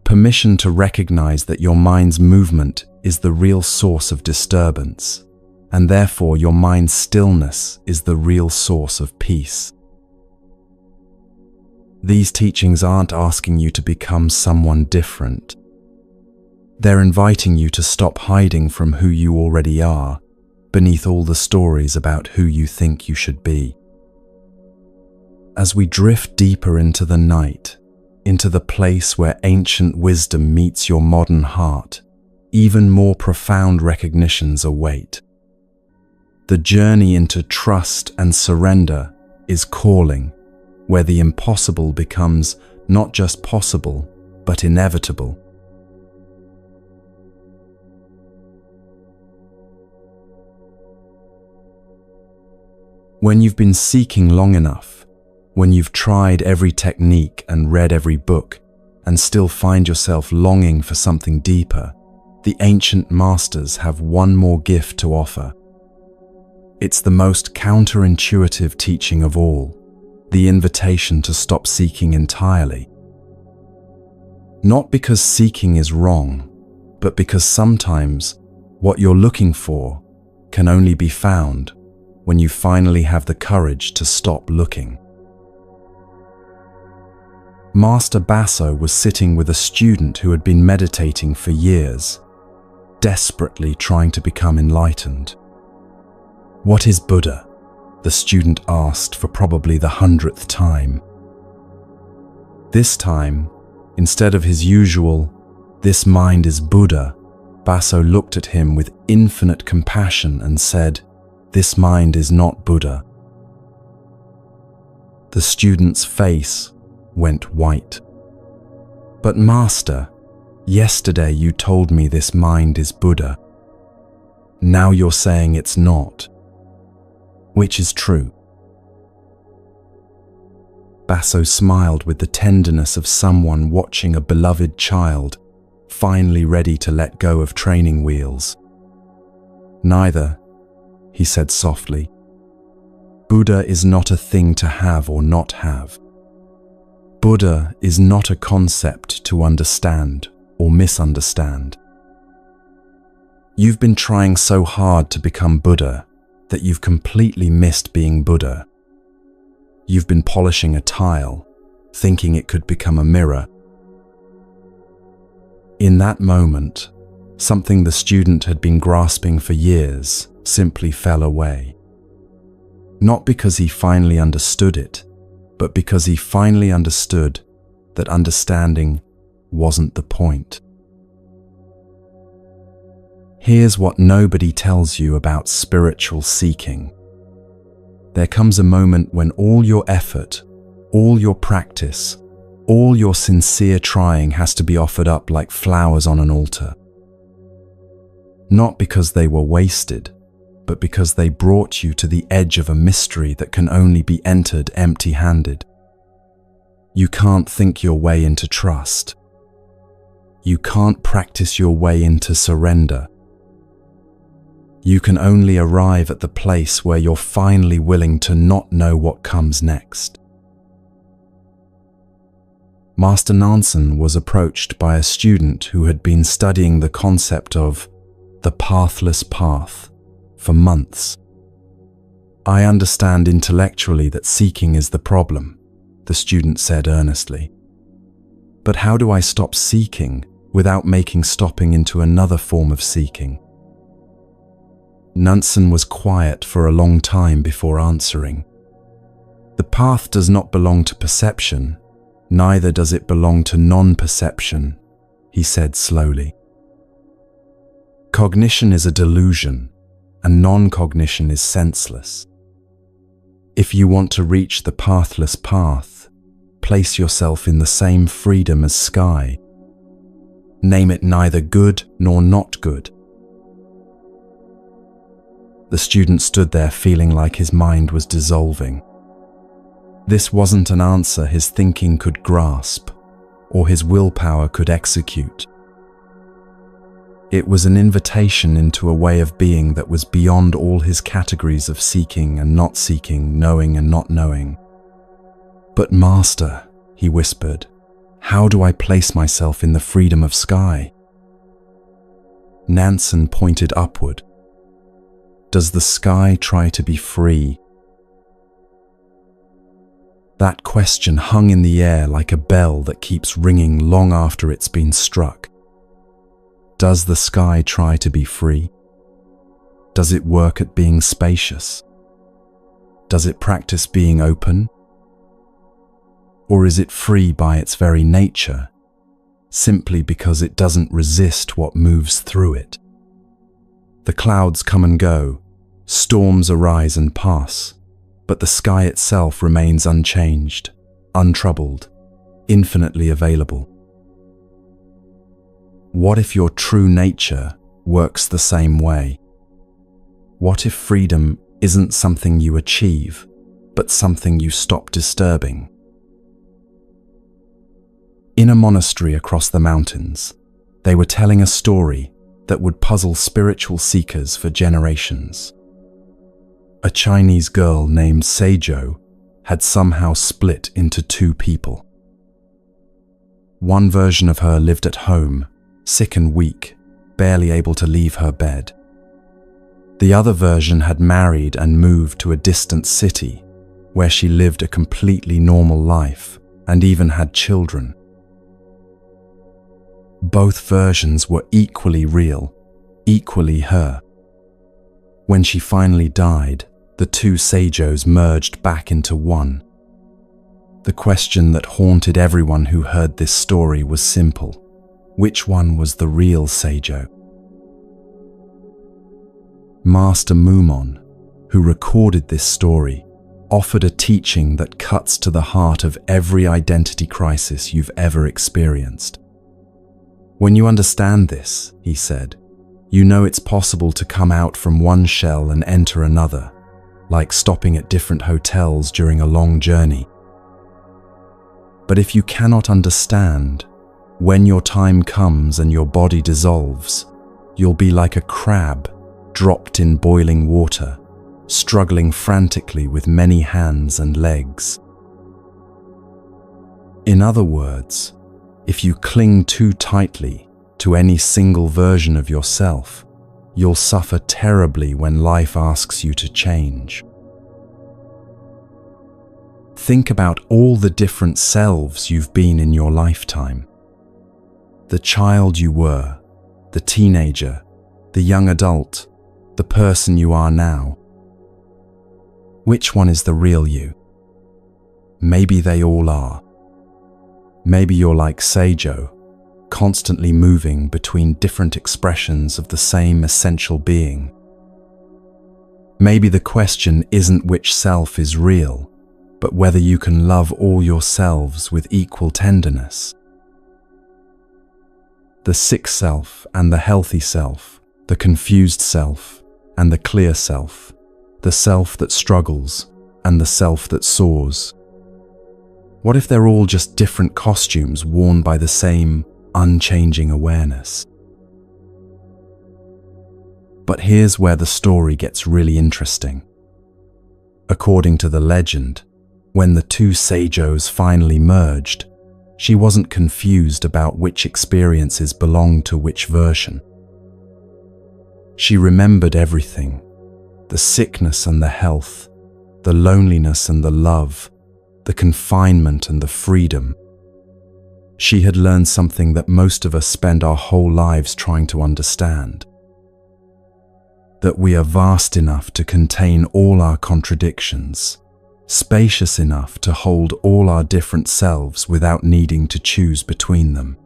Permission to recognize that your mind's movement is the real source of disturbance, and therefore your mind's stillness is the real source of peace. These teachings aren't asking you to become someone different. They're inviting you to stop hiding from who you already are, beneath all the stories about who you think you should be. As we drift deeper into the night, into the place where ancient wisdom meets your modern heart, even more profound recognitions await. The journey into trust and surrender is calling, where the impossible becomes not just possible, but inevitable. When you've been seeking long enough, when you've tried every technique and read every book, and still find yourself longing for something deeper, the ancient masters have one more gift to offer. It's the most counterintuitive teaching of all, the invitation to stop seeking entirely. Not because seeking is wrong, but because sometimes what you're looking for can only be found when you finally have the courage to stop looking. Master Basso was sitting with a student who had been meditating for years, desperately trying to become enlightened. "What is Buddha?" the student asked for probably the 100th time. This time, instead of his usual, "This mind is Buddha," Basso looked at him with infinite compassion and said, "This mind is not Buddha." The student's face went white. "But Master, yesterday you told me this mind is Buddha. Now you're saying it's not. Which is true?" Basso smiled with the tenderness of someone watching a beloved child, finally ready to let go of training wheels. "Neither," he said softly. "Buddha is not a thing to have or not have. Buddha is not a concept to understand or misunderstand. You've been trying so hard to become Buddha that you've completely missed being Buddha. You've been polishing a tile, thinking it could become a mirror." In that moment, something the student had been grasping for years simply fell away. Not because he finally understood it, but because he finally understood that understanding wasn't the point. Here's what nobody tells you about spiritual seeking. There comes a moment when all your effort, all your practice, all your sincere trying has to be offered up like flowers on an altar. Not because they were wasted, but because they brought you to the edge of a mystery that can only be entered empty-handed. You can't think your way into trust. You can't practice your way into surrender. You can only arrive at the place where you're finally willing to not know what comes next. Master Nansen was approached by a student who had been studying the concept of the pathless path for months. "I understand intellectually that seeking is the problem," the student said earnestly. "But how do I stop seeking without making stopping into another form of seeking?" Nansen was quiet for a long time before answering. "The path does not belong to perception, neither does it belong to non-perception," he said slowly. "Cognition is a delusion, and non-cognition is senseless. If you want to reach the pathless path, place yourself in the same freedom as sky. Name it neither good nor not good. The student stood there feeling like his mind was dissolving. This wasn't an answer his thinking could grasp, or his willpower could execute. It was an invitation into a way of being that was beyond all his categories of seeking and not seeking, knowing and not knowing. "But Master," he whispered, "how do I place myself in the freedom of sky?" Nansen pointed upward. "Does the sky try to be free?" That question hung in the air like a bell that keeps ringing long after it's been struck. Does the sky try to be free? Does it work at being spacious? Does it practice being open? Or is it free by its very nature, simply because it doesn't resist what moves through it? The clouds come and go, storms arise and pass, but the sky itself remains unchanged, untroubled, infinitely available. What if your true nature works the same way? What if freedom isn't something you achieve, but something you stop disturbing? In a monastery across the mountains, they were telling a story that would puzzle spiritual seekers for generations. A Chinese girl named Seijo had somehow split into two people. One version of her lived at home, sick and weak, barely able to leave her bed. The other version had married and moved to a distant city, where she lived a completely normal life and even had children. Both versions were equally real, equally her. When she finally died, the two Seijos merged back into one. The question that haunted everyone who heard this story was simple. Which one was the real Seijo? Master Mumon, who recorded this story, offered a teaching that cuts to the heart of every identity crisis you've ever experienced. When you understand this, he said, you know it's possible to come out from one shell and enter another, like stopping at different hotels during a long journey. But if you cannot understand, when your time comes and your body dissolves, you'll be like a crab dropped in boiling water, struggling frantically with many hands and legs. In other words, if you cling too tightly to any single version of yourself, you'll suffer terribly when life asks you to change. Think about all the different selves you've been in your lifetime. The child you were, the teenager, the young adult, the person you are now. Which one is the real you? Maybe they all are. Maybe you're like Seijo, constantly moving between different expressions of the same essential being. Maybe the question isn't which self is real, but whether you can love all yourselves with equal tenderness. The sick self and the healthy self, the confused self and the clear self, the self that struggles and the self that soars. What if they're all just different costumes worn by the same unchanging awareness? But here's where the story gets really interesting. According to the legend, when the two Seijos finally merged, she wasn't confused about which experiences belonged to which version. She remembered everything, the sickness and the health, the loneliness and the love, the confinement and the freedom. She had learned something that most of us spend our whole lives trying to understand. That we are vast enough to contain all our contradictions, spacious enough to hold all our different selves without needing to choose between them.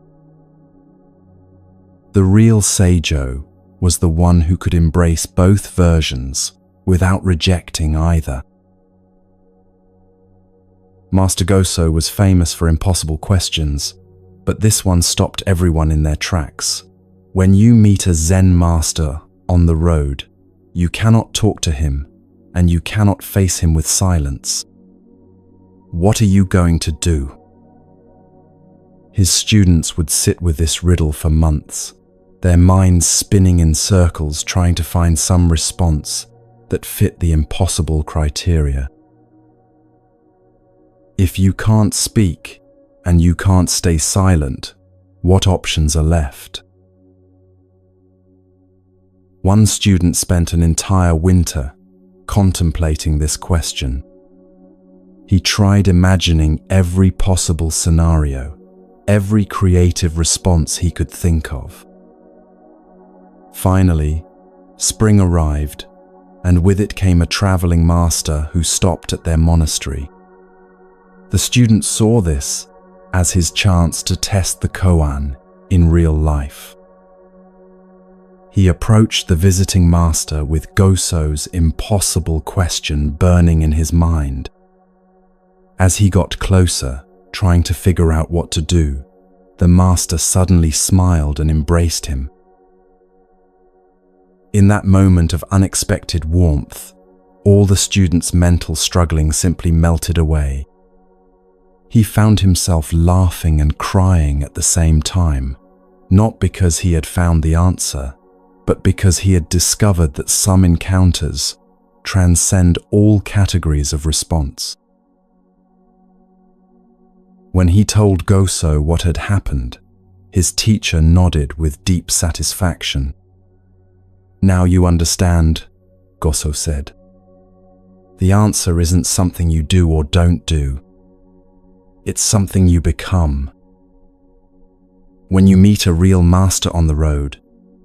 The real Seijo was the one who could embrace both versions without rejecting either. Master Goso was famous for impossible questions, But this one stopped everyone in their tracks. When you meet a Zen master on the road, you cannot talk to him, and you cannot face him with silence. What are you going to do? His students would sit with this riddle for months, their minds spinning in circles trying to find some response that fit the impossible criteria. If you can't speak and you can't stay silent, what options are left? One student spent an entire winter contemplating this question. He tried imagining every possible scenario, every creative response he could think of. Finally, spring arrived, and with it came a traveling master who stopped at their monastery. The student saw this as his chance to test the koan in real life. He approached the visiting master with Goso's impossible question burning in his mind. As he got closer, trying to figure out what to do, the master suddenly smiled and embraced him. In that moment of unexpected warmth, all the student's mental struggling simply melted away. He found himself laughing and crying at the same time, not because he had found the answer, but because he had discovered that some encounters transcend all categories of response. When he told Goso what had happened, his teacher nodded with deep satisfaction. "Now you understand," Goso said. "The answer isn't something you do or don't do. It's something you become. When you meet a real master on the road,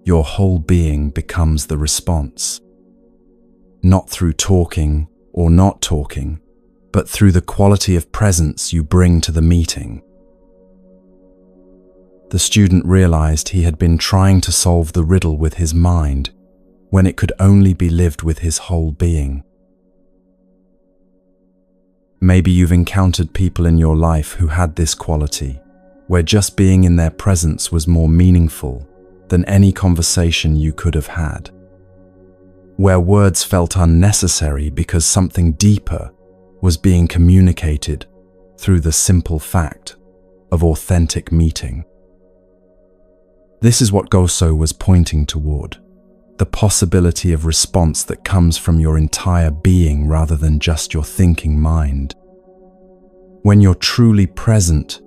your whole being becomes the response. Not through talking or not talking, but through the quality of presence you bring to the meeting." The student realized he had been trying to solve the riddle with his mind, when it could only be lived with his whole being. Maybe you've encountered people in your life who had this quality, where just being in their presence was more meaningful than any conversation you could have had. Where words felt unnecessary because something deeper was being communicated through the simple fact of authentic meeting. This is what Goso was pointing toward, the possibility of response that comes from your entire being rather than just your thinking mind. When you're truly present,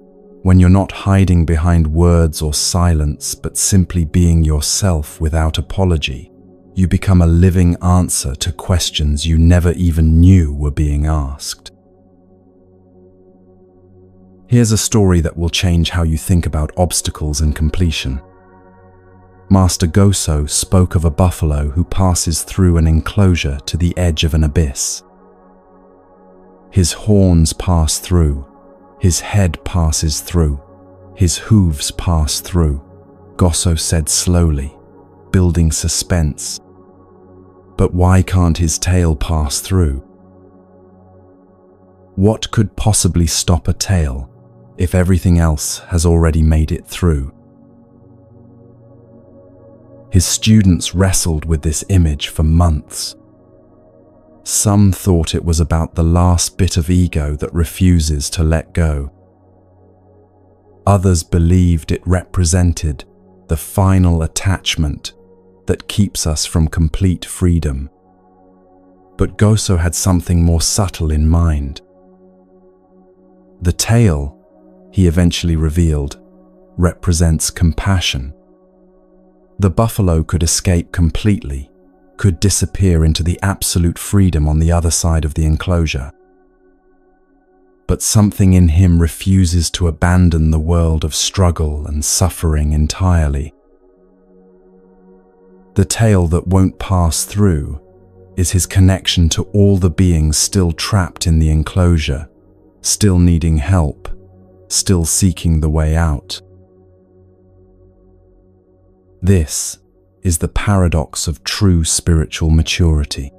when you're not hiding behind words or silence, but simply being yourself without apology, you become a living answer to questions you never even knew were being asked. Here's a story that will change how you think about obstacles and completion. Master Goso spoke of a buffalo who passes through an enclosure to the edge of an abyss. His horns pass through, his head passes through, his hooves pass through, Goso said slowly, building suspense. But why can't his tail pass through? What could possibly stop a tail if everything else has already made it through? His students wrestled with this image for months. Some thought it was about the last bit of ego that refuses to let go. Others believed it represented the final attachment that keeps us from complete freedom. But Goso had something more subtle in mind. The tail, he eventually revealed, represents compassion. The buffalo could escape completely, could disappear into the absolute freedom on the other side of the enclosure. But something in him refuses to abandon the world of struggle and suffering entirely. The tail that won't pass through is his connection to all the beings still trapped in the enclosure, still needing help, still seeking the way out. This is the paradox of true spiritual maturity.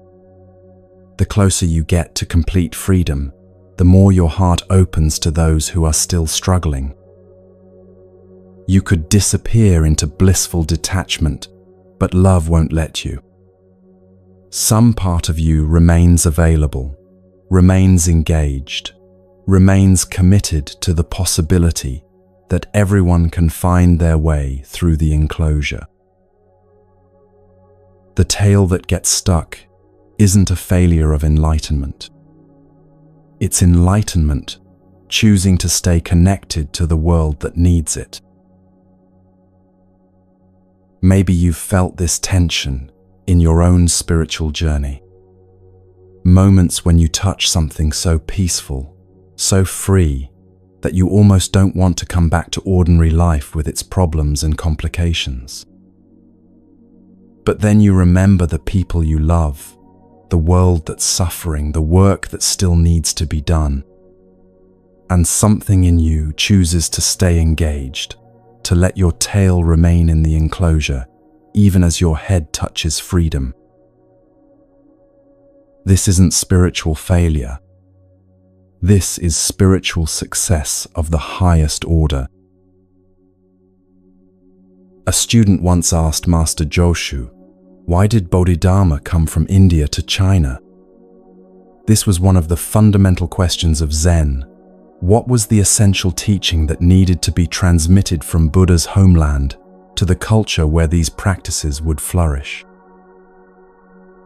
The closer you get to complete freedom, the more your heart opens to those who are still struggling. You could disappear into blissful detachment, but love won't let you. Some part of you remains available, remains engaged, remains committed to the possibility that everyone can find their way through the enclosure. The tail that gets stuck isn't a failure of enlightenment. It's enlightenment choosing to stay connected to the world that needs it. Maybe you've felt this tension in your own spiritual journey. Moments when you touch something so peaceful, so free, that you almost don't want to come back to ordinary life with its problems and complications. But then you remember the people you love, the world that's suffering, the work that still needs to be done. And something in you chooses to stay engaged, to let your tail remain in the enclosure, even as your head touches freedom. This isn't spiritual failure. This is spiritual success of the highest order. A student once asked Master Joshu, why did Bodhidharma come from India to China? This was one of the fundamental questions of Zen. What was the essential teaching that needed to be transmitted from Buddha's homeland to the culture where these practices would flourish?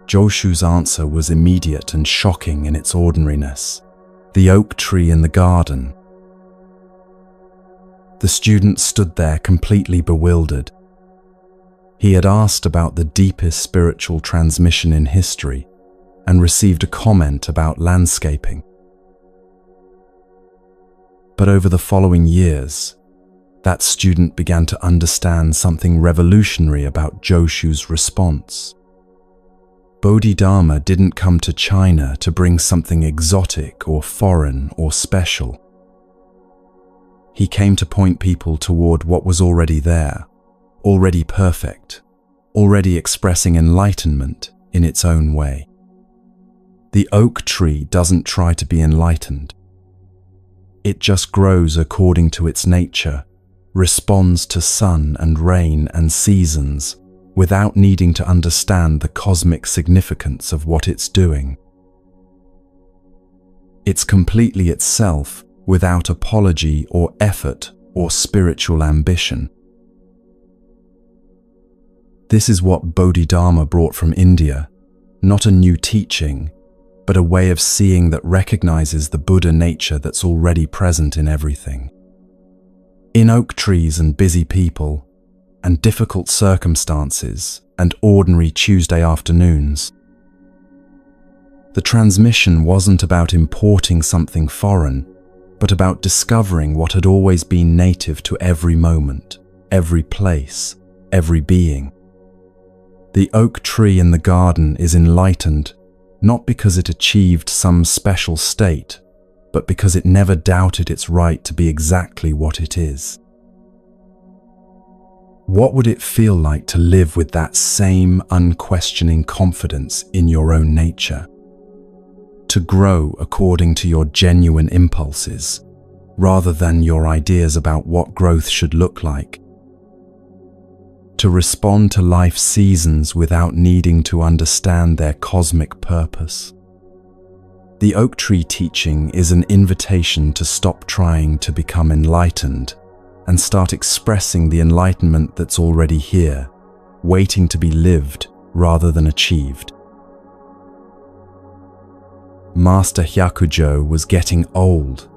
Joshu's answer was immediate and shocking in its ordinariness. The oak tree in the garden. The student stood there completely bewildered. He had asked about the deepest spiritual transmission in history and received a comment about landscaping. But over the following years, that student began to understand something revolutionary about Joshu's response. Bodhidharma didn't come to China to bring something exotic or foreign or special. He came to point people toward what was already there, already perfect, already expressing enlightenment in its own way. The oak tree doesn't try to be enlightened. It just grows according to its nature, responds to sun and rain and seasons without needing to understand the cosmic significance of what it's doing. It's completely itself without apology or effort or spiritual ambition. This is what Bodhidharma brought from India, not a new teaching, but a way of seeing that recognizes the Buddha nature that's already present in everything. In oak trees and busy people, and difficult circumstances, and ordinary Tuesday afternoons, the transmission wasn't about importing something foreign, but about discovering what had always been native to every moment, every place, every being. The oak tree in the garden is enlightened not because it achieved some special state, but because it never doubted its right to be exactly what it is. What would it feel like to live with that same unquestioning confidence in your own nature? To grow according to your genuine impulses, rather than your ideas about what growth should look like. To respond to life's seasons without needing to understand their cosmic purpose. The oak tree teaching is an invitation to stop trying to become enlightened and start expressing the enlightenment that's already here, waiting to be lived rather than achieved. Master Hyakujo was getting old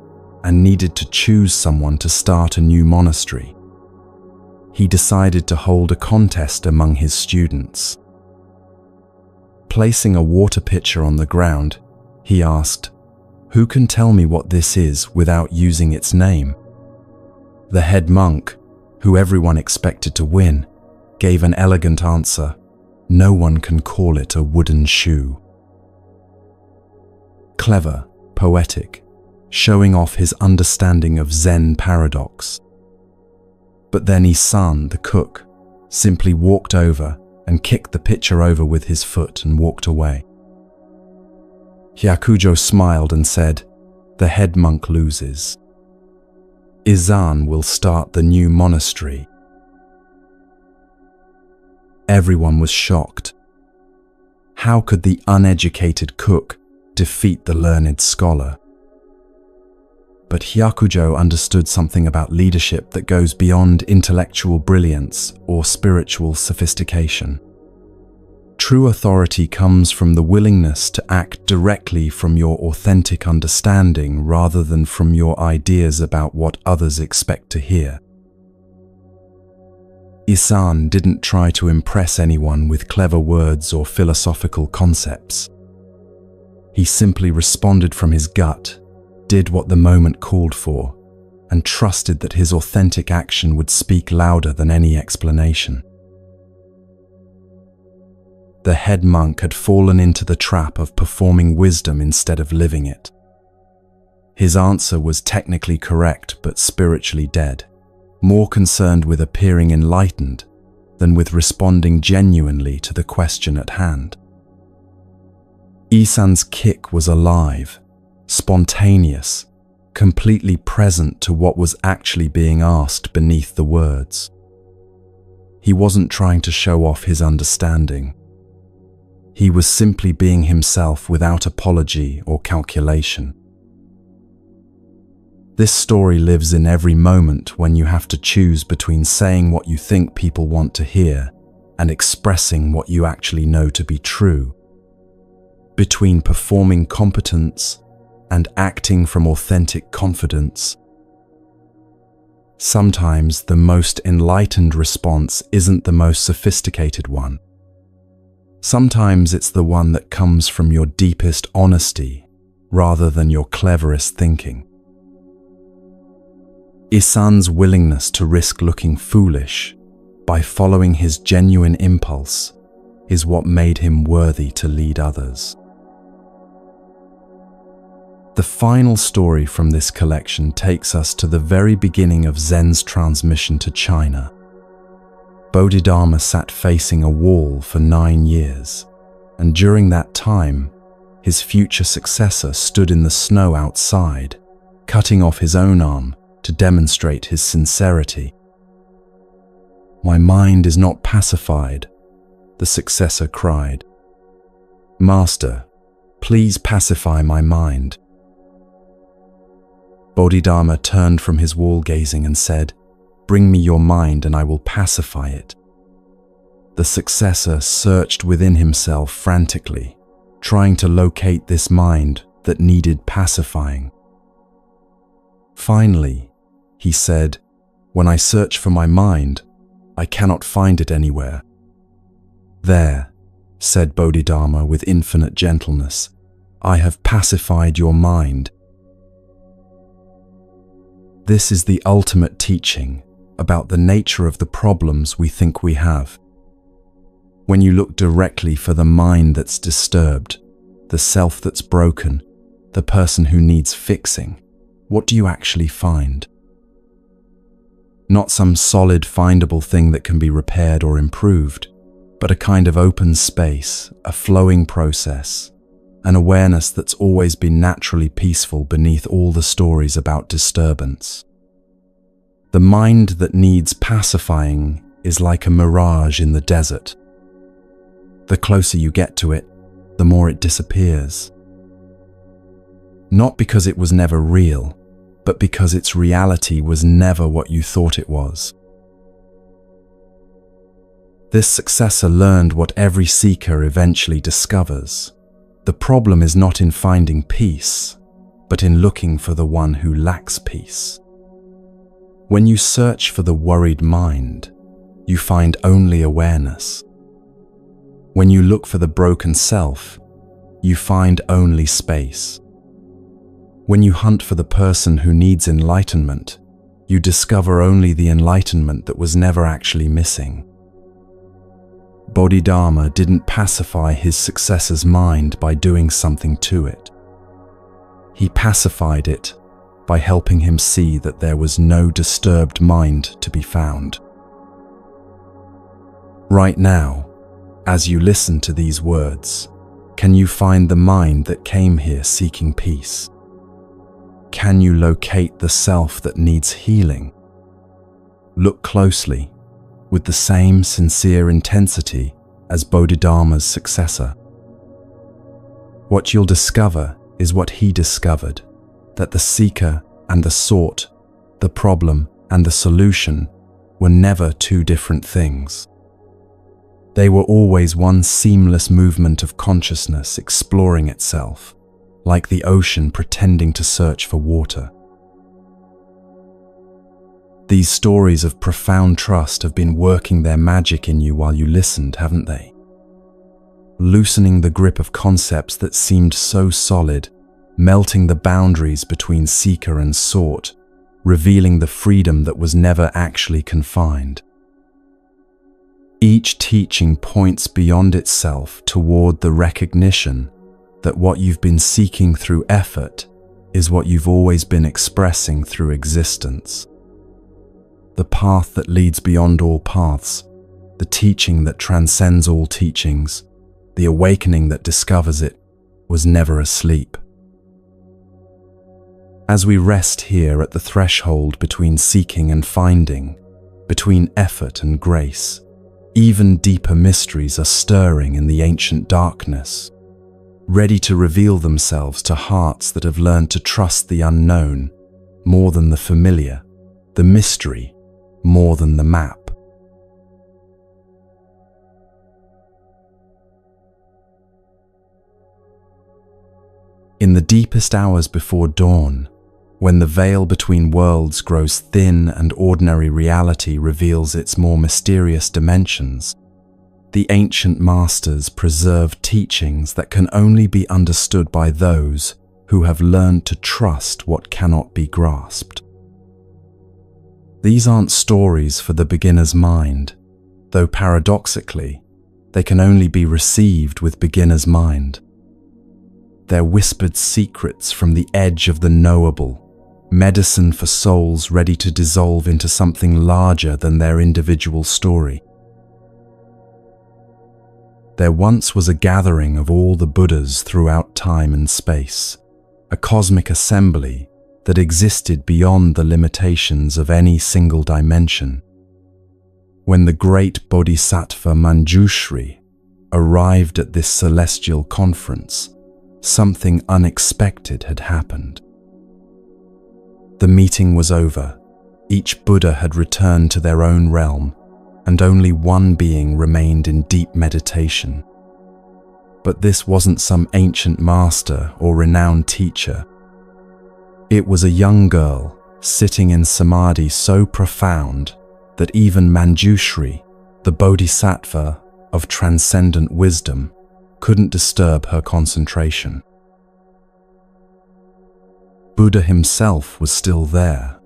and needed to choose someone to start a new monastery. He decided to hold a contest among his students. Placing a water pitcher on the ground, he asked, "Who can tell me what this is without using its name?" The head monk, who everyone expected to win, gave an elegant answer, "No one can call it a wooden shoe." Clever, poetic, showing off his understanding of Zen paradox. But then Isan, the cook, simply walked over and kicked the pitcher over with his foot and walked away. Hyakujo smiled and said, "The head monk loses." Izan will start the new monastery. Everyone was shocked. How could the uneducated cook defeat the learned scholar? But Hyakujo understood something about leadership that goes beyond intellectual brilliance or spiritual sophistication. True authority comes from the willingness to act directly from your authentic understanding rather than from your ideas about what others expect to hear. Izan didn't try to impress anyone with clever words or philosophical concepts. He simply responded from his gut, did what the moment called for, and trusted that his authentic action would speak louder than any explanation. The head monk had fallen into the trap of performing wisdom instead of living it. His answer was technically correct but spiritually dead, more concerned with appearing enlightened than with responding genuinely to the question at hand. Izan's kick was alive, spontaneous, completely present to what was actually being asked beneath the words. He wasn't trying to show off his understanding. He was simply being himself without apology or calculation. This story lives in every moment when you have to choose between saying what you think people want to hear and expressing what you actually know to be true, between performing competence and acting from authentic confidence. Sometimes the most enlightened response isn't the most sophisticated one. Sometimes it's the one that comes from your deepest honesty rather than your cleverest thinking. Izan's willingness to risk looking foolish by following his genuine impulse is what made him worthy to lead others. The final story from this collection takes us to the very beginning of Zen's transmission to China. Bodhidharma sat facing a wall for 9 years, and during that time, his future successor stood in the snow outside, cutting off his own arm to demonstrate his sincerity. "My mind is not pacified," the successor cried. "Master, please pacify my mind." Bodhidharma turned from his wall gazing and said, "Bring me your mind and I will pacify it." The successor searched within himself frantically, trying to locate this mind that needed pacifying. Finally, he said, "When I search for my mind, I cannot find it anywhere." "There," said Bodhidharma with infinite gentleness, "I have pacified your mind." This is the ultimate teaching about the nature of the problems we think we have. When you look directly for the mind that's disturbed, the self that's broken, the person who needs fixing, what do you actually find? Not some solid, findable thing that can be repaired or improved, but a kind of open space, a flowing process, an awareness that's always been naturally peaceful beneath all the stories about disturbance. The mind that needs pacifying is like a mirage in the desert. The closer you get to it, the more it disappears. Not because it was never real, but because its reality was never what you thought it was. This successor learned what every seeker eventually discovers. The problem is not in finding peace, but in looking for the one who lacks peace. When you search for the worried mind, you find only awareness. When you look for the broken self, you find only space. When you hunt for the person who needs enlightenment, you discover only the enlightenment that was never actually missing. Bodhidharma didn't pacify his successor's mind by doing something to it. He pacified it by helping him see that there was no disturbed mind to be found. Right now, as you listen to these words, can you find the mind that came here seeking peace? Can you locate the self that needs healing? Look closely, with the same sincere intensity as Bodhidharma's successor. What you'll discover is what he discovered, that the seeker and the sought, the problem and the solution were never two different things. They were always one seamless movement of consciousness exploring itself, like the ocean pretending to search for water. These stories of profound trust have been working their magic in you while you listened, haven't they? Loosening the grip of concepts that seemed so solid, melting the boundaries between seeker and sought, revealing the freedom that was never actually confined. Each teaching points beyond itself toward the recognition that what you've been seeking through effort is what you've always been expressing through existence. The path that leads beyond all paths, the teaching that transcends all teachings, the awakening that discovers it, was never asleep. As we rest here at the threshold between seeking and finding, between effort and grace, even deeper mysteries are stirring in the ancient darkness, ready to reveal themselves to hearts that have learned to trust the unknown more than the familiar, the mystery more than the map. In the deepest hours before dawn, when the veil between worlds grows thin and ordinary reality reveals its more mysterious dimensions, the ancient masters preserve teachings that can only be understood by those who have learned to trust what cannot be grasped. These aren't stories for the beginner's mind, though paradoxically, they can only be received with beginner's mind. They're whispered secrets from the edge of the knowable, medicine for souls ready to dissolve into something larger than their individual story. There once was a gathering of all the Buddhas throughout time and space, a cosmic assembly that existed beyond the limitations of any single dimension. When the great Bodhisattva Manjushri arrived at this celestial conference, something unexpected had happened. The meeting was over. Each Buddha had returned to their own realm, and only one being remained in deep meditation. But this wasn't some ancient master or renowned teacher. It was a young girl sitting in samadhi so profound that even Manjushri, the Bodhisattva of transcendent wisdom, couldn't disturb her concentration. Buddha himself was still there,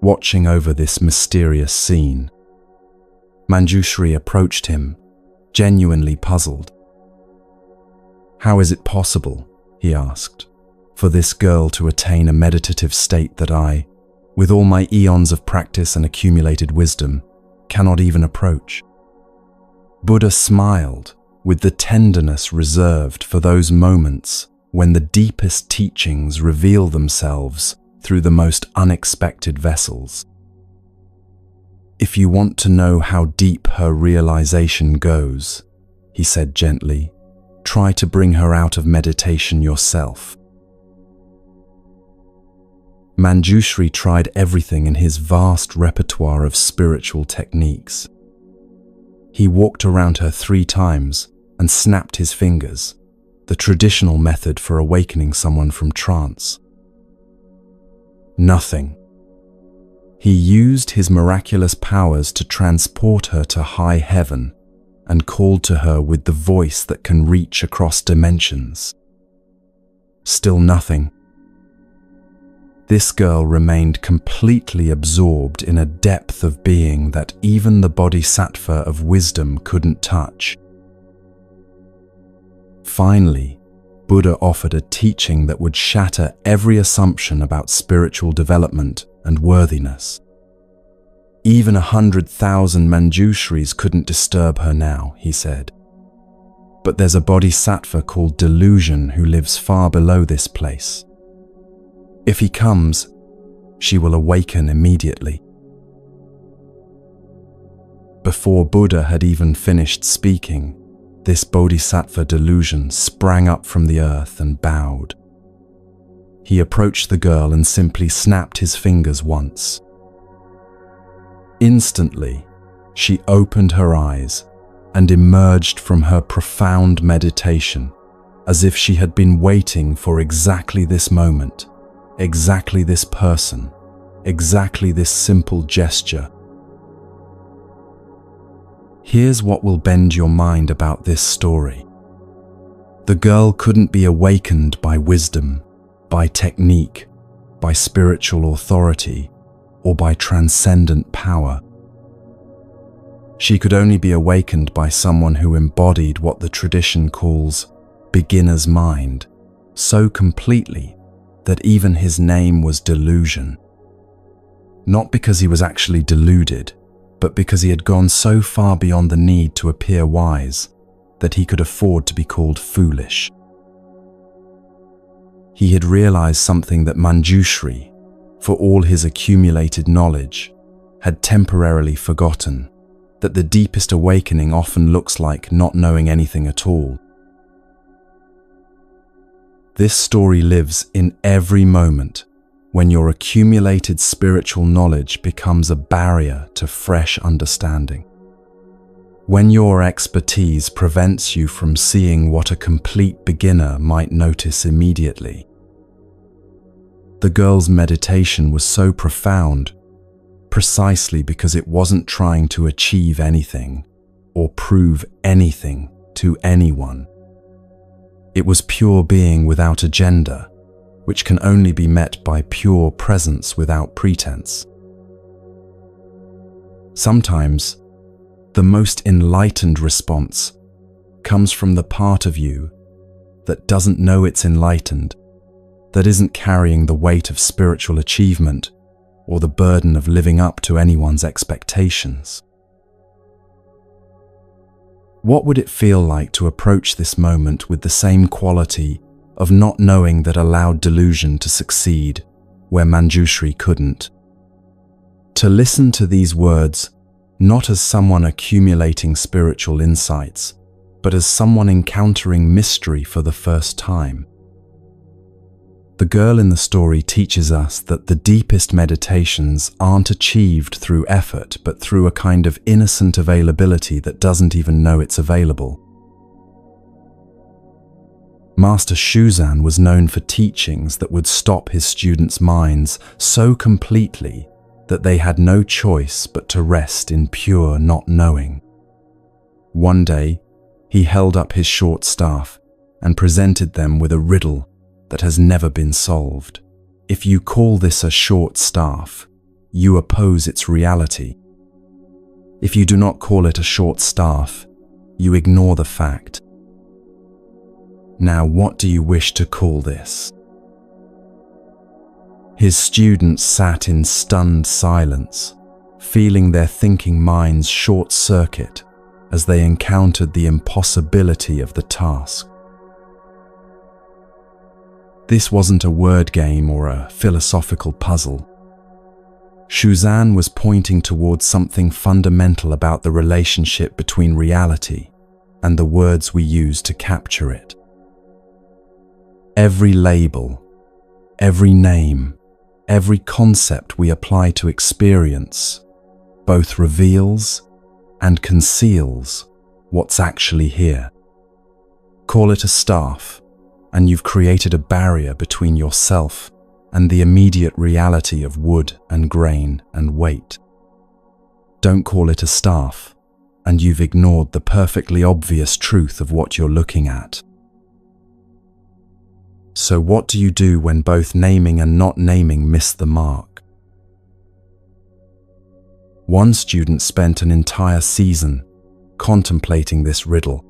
watching over this mysterious scene. Manjushri approached him, genuinely puzzled. "How is it possible," he asked, "for this girl to attain a meditative state that I, with all my eons of practice and accumulated wisdom, cannot even approach?" Buddha smiled with the tenderness reserved for those moments when the deepest teachings reveal themselves through the most unexpected vessels. "If you want to know how deep her realization goes," he said gently, "try to bring her out of meditation yourself." Manjushri tried everything in his vast repertoire of spiritual techniques. He walked around her 3 times and snapped his fingers, the traditional method for awakening someone from trance. Nothing. He used his miraculous powers to transport her to high heaven and called to her with the voice that can reach across dimensions. Still nothing. This girl remained completely absorbed in a depth of being that even the Bodhisattva of wisdom couldn't touch. Finally, Buddha offered a teaching that would shatter every assumption about spiritual development and worthiness. Even 100,000 Manjushris couldn't disturb her now, he said. But there's a Bodhisattva called delusion who lives far below this place. If he comes, she will awaken immediately. Before Buddha had even finished speaking, this bodhisattva delusion sprang up from the earth and bowed. He approached the girl and simply snapped his fingers once. Instantly, she opened her eyes and emerged from her profound meditation, as if she had been waiting for exactly this moment, exactly this person, exactly this simple gesture. Here's what will bend your mind about this story. The girl couldn't be awakened by wisdom, by technique, by spiritual authority, or by transcendent power. She could only be awakened by someone who embodied what the tradition calls beginner's mind so completely that even his name was delusion. Not because he was actually deluded, but because he had gone so far beyond the need to appear wise that he could afford to be called foolish. He had realized something that Manjushri, for all his accumulated knowledge, had temporarily forgotten, that the deepest awakening often looks like not knowing anything at all. This story lives in every moment when your accumulated spiritual knowledge becomes a barrier to fresh understanding. When your expertise prevents you from seeing what a complete beginner might notice immediately. The girl's meditation was so profound precisely because it wasn't trying to achieve anything or prove anything to anyone. It was pure being without agenda, which can only be met by pure presence without pretense. Sometimes, the most enlightened response comes from the part of you that doesn't know it's enlightened, that isn't carrying the weight of spiritual achievement or the burden of living up to anyone's expectations. What would it feel like to approach this moment with the same quality of not knowing that allowed delusion to succeed where Manjushri couldn't? To listen to these words not as someone accumulating spiritual insights, but as someone encountering mystery for the first time. The girl in the story teaches us that the deepest meditations aren't achieved through effort, but through a kind of innocent availability that doesn't even know it's available. Master Shuzan was known for teachings that would stop his students' minds so completely that they had no choice but to rest in pure not knowing. One day, he held up his short staff and presented them with a riddle that has never been solved. If you call this a short staff, you oppose its reality. If you do not call it a short staff, you ignore the fact. Now, what do you wish to call this? His students sat in stunned silence, feeling their thinking minds short-circuit as they encountered the impossibility of the task. This wasn't a word game or a philosophical puzzle. Shuzan was pointing towards something fundamental about the relationship between reality and the words we use to capture it. Every label, every name, every concept we apply to experience both reveals and conceals what's actually here. Call it a staff, and you've created a barrier between yourself and the immediate reality of wood and grain and weight. Don't call it a staff, and you've ignored the perfectly obvious truth of what you're looking at. So what do you do when both naming and not naming miss the mark? One student spent an entire season contemplating this riddle.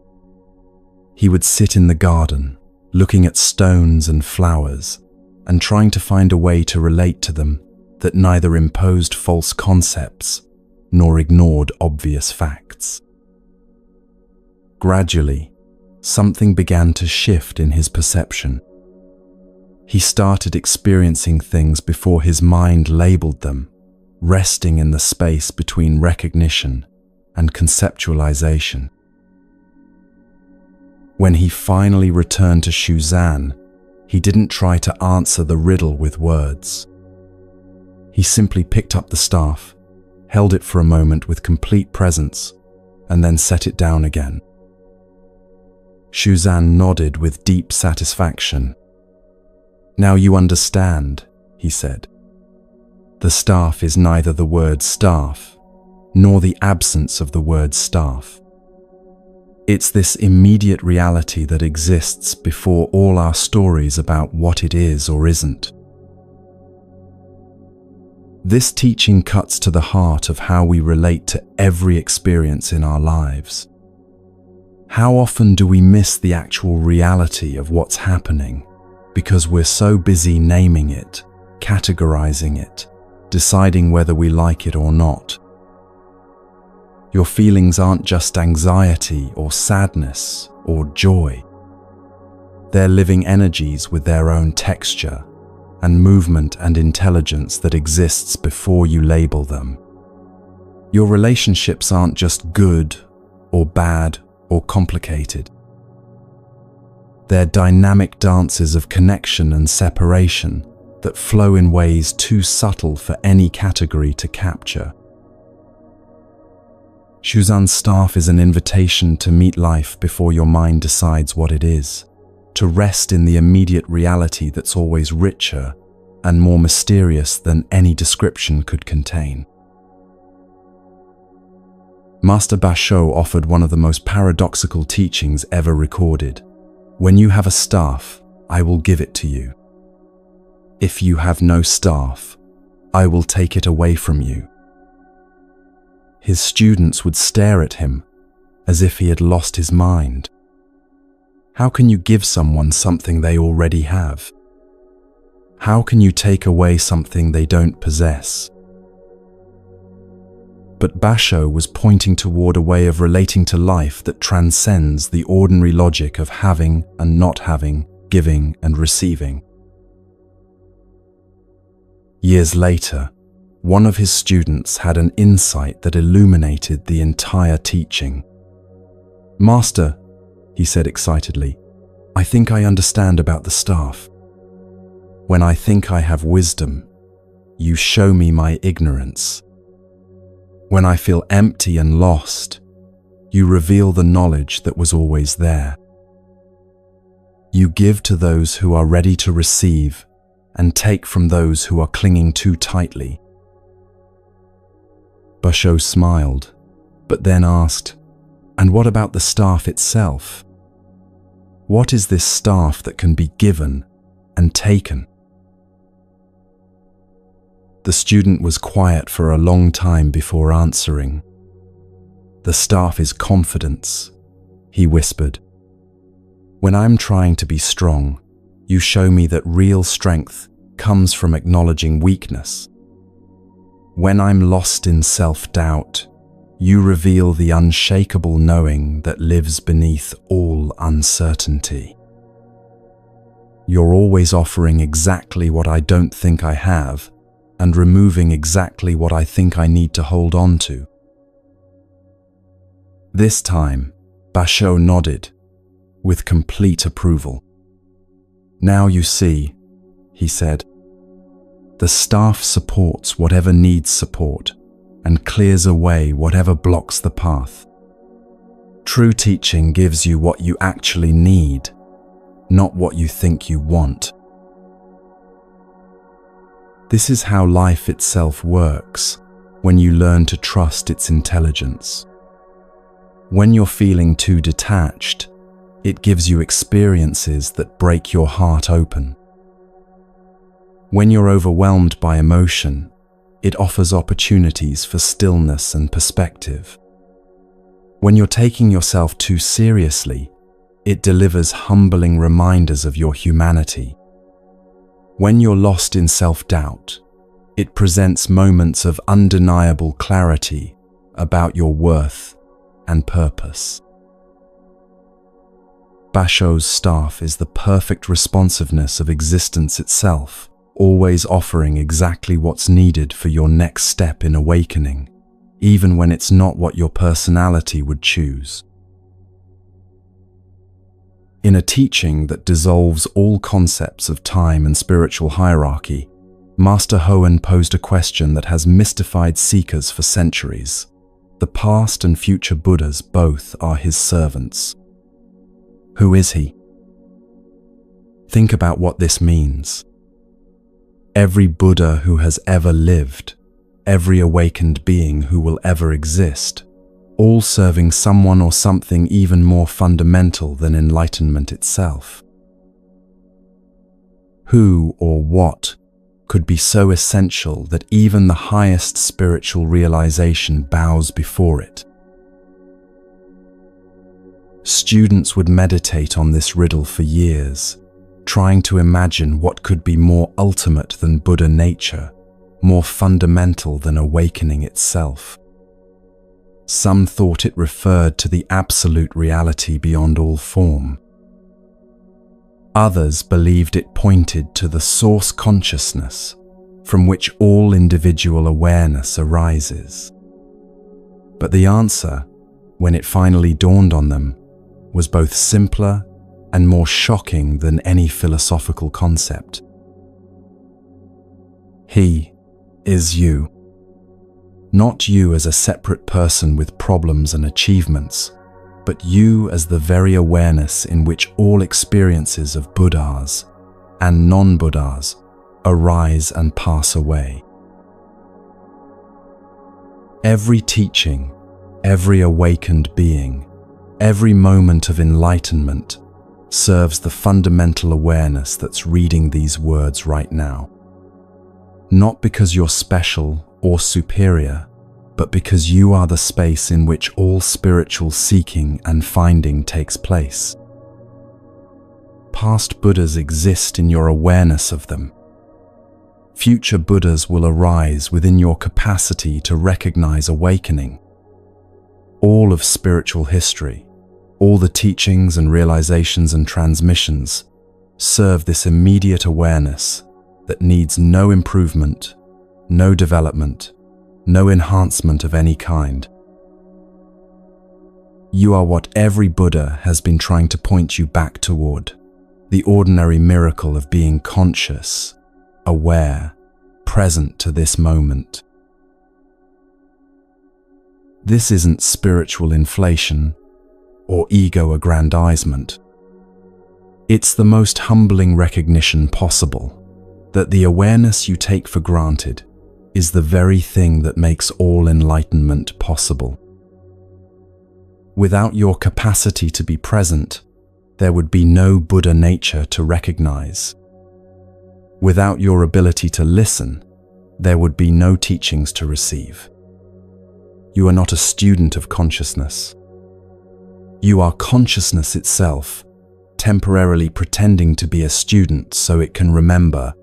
He would sit in the garden, looking at stones and flowers, and trying to find a way to relate to them that neither imposed false concepts nor ignored obvious facts. Gradually, something began to shift in his perception. He started experiencing things before his mind labeled them, resting in the space between recognition and conceptualization. When he finally returned to Shuzan, he didn't try to answer the riddle with words. He simply picked up the staff, held it for a moment with complete presence, and then set it down again. Shuzan nodded with deep satisfaction. "Now you understand," he said. "The staff is neither the word staff, nor the absence of the word staff. It's this immediate reality that exists before all our stories about what it is or isn't." This teaching cuts to the heart of how we relate to every experience in our lives. How often do we miss the actual reality of what's happening because we're so busy naming it, categorizing it, deciding whether we like it or not? Your feelings aren't just anxiety or sadness or joy. They're living energies with their own texture and movement and intelligence that exists before you label them. Your relationships aren't just good or bad or complicated. They're dynamic dances of connection and separation that flow in ways too subtle for any category to capture. Shuzan's staff is an invitation to meet life before your mind decides what it is, to rest in the immediate reality that's always richer and more mysterious than any description could contain. Master Basho offered one of the most paradoxical teachings ever recorded. "When you have a staff, I will give it to you. If you have no staff, I will take it away from you." His students would stare at him as if he had lost his mind. How can you give someone something they already have? How can you take away something they don't possess? But Basho was pointing toward a way of relating to life that transcends the ordinary logic of having and not having, giving and receiving. Years later, one of his students had an insight that illuminated the entire teaching. "Master," he said excitedly, "I think I understand about the staff. When I think I have wisdom, you show me my ignorance. When I feel empty and lost, you reveal the knowledge that was always there. You give to those who are ready to receive and take from those who are clinging too tightly." Basho smiled, but then asked, "And what about the staff itself? What is this staff that can be given and taken?" The student was quiet for a long time before answering. "The staff is confidence," he whispered. "When I'm trying to be strong, you show me that real strength comes from acknowledging weakness. When I'm lost in self-doubt, you reveal the unshakable knowing that lives beneath all uncertainty. You're always offering exactly what I don't think I have and removing exactly what I think I need to hold on to." This time, Basho nodded, with complete approval. "Now you see," he said, "the staff supports whatever needs support and clears away whatever blocks the path. True teaching gives you what you actually need, not what you think you want." This is how life itself works when you learn to trust its intelligence. When you're feeling too detached, it gives you experiences that break your heart open. When you're overwhelmed by emotion, it offers opportunities for stillness and perspective. When you're taking yourself too seriously, it delivers humbling reminders of your humanity. When you're lost in self-doubt, it presents moments of undeniable clarity about your worth and purpose. Basho's staff is the perfect responsiveness of existence itself, always offering exactly what's needed for your next step in awakening, even when it's not what your personality would choose. In a teaching that dissolves all concepts of time and spiritual hierarchy, Master Hoan posed a question that has mystified seekers for centuries. The past and future Buddhas both are his servants. Who is he? Think about what this means. Every Buddha who has ever lived, every awakened being who will ever exist, all serving someone or something even more fundamental than enlightenment itself. Who or what could be so essential that even the highest spiritual realization bows before it? Students would meditate on this riddle for years, trying to imagine what could be more ultimate than Buddha nature, more fundamental than awakening itself. Some thought it referred to the absolute reality beyond all form. Others believed it pointed to the source consciousness from which all individual awareness arises. But the answer, when it finally dawned on them, was both simpler and more shocking than any philosophical concept. He is you. Not you as a separate person with problems and achievements, but you as the very awareness in which all experiences of Buddhas and non-Buddhas arise and pass away. Every teaching, every awakened being, every moment of enlightenment serves the fundamental awareness that's reading these words right now. Not because you're special or superior, but because you are the space in which all spiritual seeking and finding takes place. Past Buddhas exist in your awareness of them. Future Buddhas will arise within your capacity to recognize awakening. All of spiritual history, all the teachings and realizations and transmissions serve this immediate awareness that needs no improvement, no development, no enhancement of any kind. You are what every Buddha has been trying to point you back toward, the ordinary miracle of being conscious, aware, present to this moment. This isn't spiritual inflation or ego aggrandizement. It's the most humbling recognition possible that the awareness you take for granted is the very thing that makes all enlightenment possible. Without your capacity to be present, there would be no Buddha nature to recognize. Without your ability to listen, there would be no teachings to receive. You are not a student of consciousness. You are consciousness itself, temporarily pretending to be a student so it can remember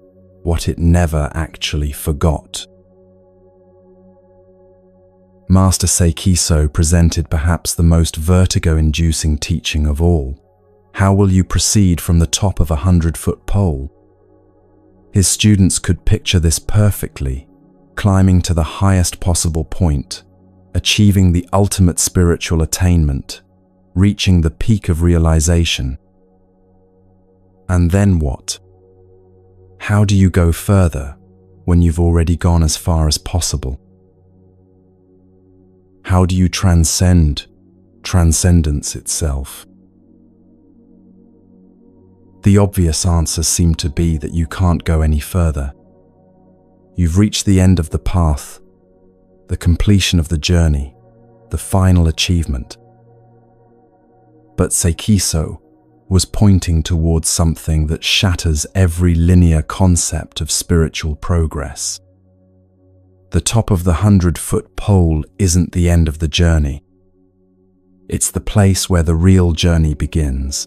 what it never actually forgot. Master Seikiso presented perhaps the most vertigo-inducing teaching of all. How will you proceed from the top of a 100-foot pole? His students could picture this perfectly, climbing to the highest possible point, achieving the ultimate spiritual attainment, reaching the peak of realization. And then what? How do you go further when you've already gone as far as possible? How do you transcend transcendence itself? The obvious answer seemed to be that you can't go any further. You've reached the end of the path, the completion of the journey, the final achievement. But Seikiso was pointing towards something that shatters every linear concept of spiritual progress. The top of the 100-foot pole isn't the end of the journey. It's the place where the real journey begins.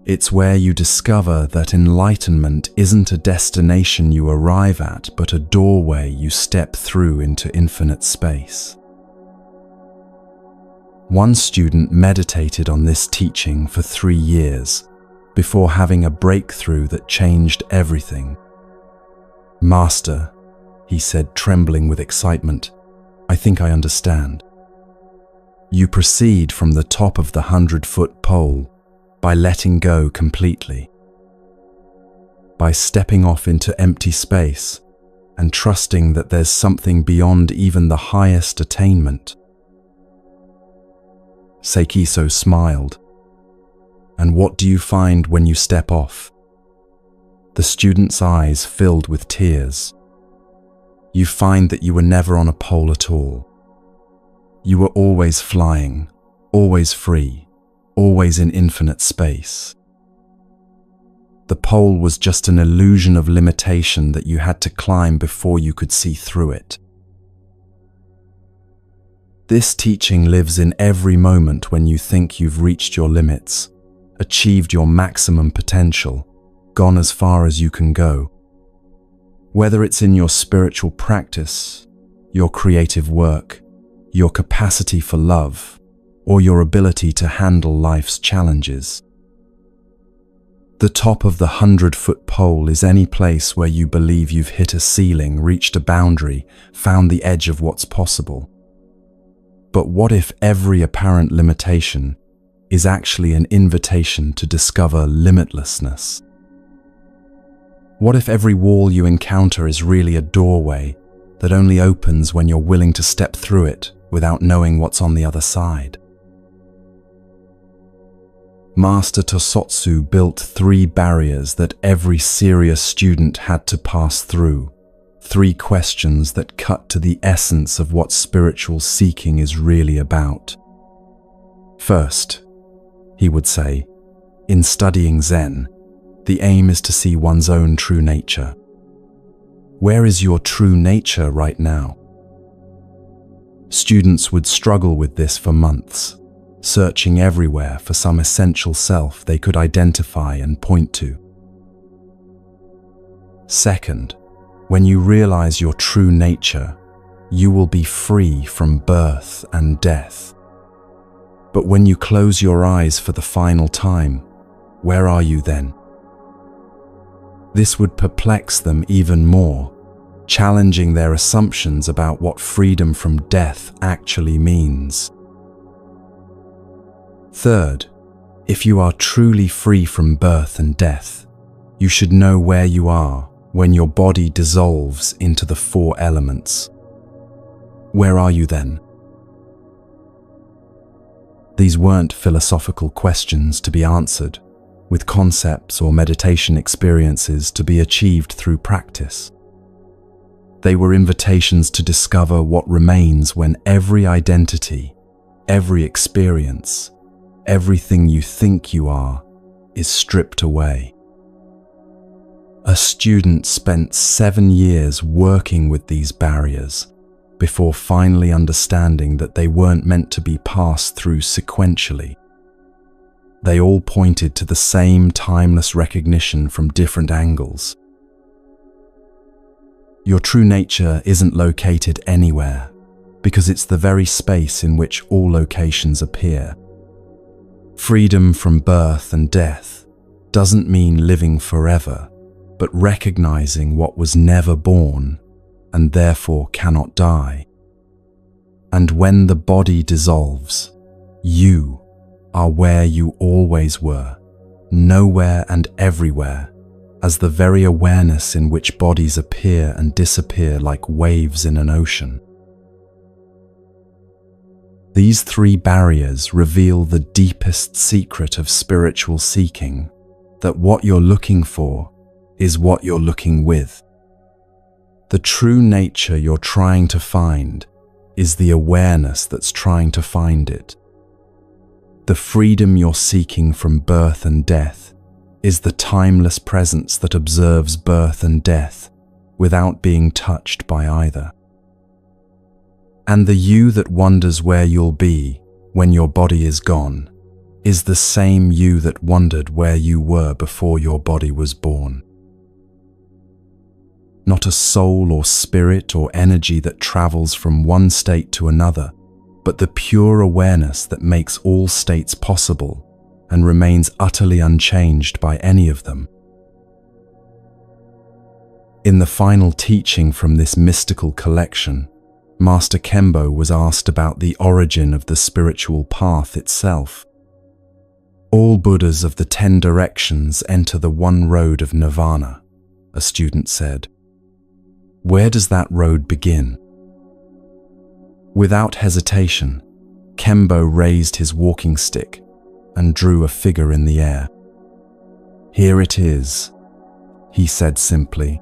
It's where you discover that enlightenment isn't a destination you arrive at, but a doorway you step through into infinite space. One student meditated on this teaching for 3 years before having a breakthrough that changed everything. "Master," he said, trembling with excitement, "I think I understand. You proceed from the top of the 100-foot pole by letting go completely, by stepping off into empty space and trusting that there's something beyond even the highest attainment." Seikiso smiled. "And what do you find when you step off?" The student's eyes filled with tears. "You find that you were never on a pole at all. You were always flying, always free, always in infinite space. The pole was just an illusion of limitation that you had to climb before you could see through it." This teaching lives in every moment when you think you've reached your limits, achieved your maximum potential, gone as far as you can go. Whether it's in your spiritual practice, your creative work, your capacity for love, or your ability to handle life's challenges. The top of the 100-foot pole is any place where you believe you've hit a ceiling, reached a boundary, found the edge of what's possible. But what if every apparent limitation is actually an invitation to discover limitlessness? What if every wall you encounter is really a doorway that only opens when you're willing to step through it without knowing what's on the other side? Master Tosotsu built 3 barriers that every serious student had to pass through. 3 questions that cut to the essence of what spiritual seeking is really about. First, he would say, in studying Zen, the aim is to see one's own true nature. Where is your true nature right now? Students would struggle with this for months, searching everywhere for some essential self they could identify and point to. Second, when you realize your true nature, you will be free from birth and death. But when you close your eyes for the final time, where are you then? This would perplex them even more, challenging their assumptions about what freedom from death actually means. Third, if you are truly free from birth and death, you should know where you are when your body dissolves into the 4 elements. Where are you then? These weren't philosophical questions to be answered, with concepts or meditation experiences to be achieved through practice. They were invitations to discover what remains when every identity, every experience, everything you think you are, is stripped away. A student spent 7 years working with these barriers before finally understanding that they weren't meant to be passed through sequentially. They all pointed to the same timeless recognition from different angles. Your true nature isn't located anywhere because it's the very space in which all locations appear. Freedom from birth and death doesn't mean living forever, but recognizing what was never born and therefore cannot die. And when the body dissolves, you are where you always were, nowhere and everywhere, as the very awareness in which bodies appear and disappear like waves in an ocean. These 3 barriers reveal the deepest secret of spiritual seeking, that what you're looking for is what you're looking with. The true nature you're trying to find is the awareness that's trying to find it. The freedom you're seeking from birth and death is the timeless presence that observes birth and death without being touched by either. And the you that wonders where you'll be when your body is gone is the same you that wondered where you were before your body was born. Not a soul or spirit or energy that travels from one state to another, but the pure awareness that makes all states possible and remains utterly unchanged by any of them. In the final teaching from this mystical collection, Master Kembo was asked about the origin of the spiritual path itself. All Buddhas of the 10 directions enter the one road of nirvana, a student said. Where does that road begin? Without hesitation, Kembo raised his walking stick and drew a figure in the air. Here it is, he said simply.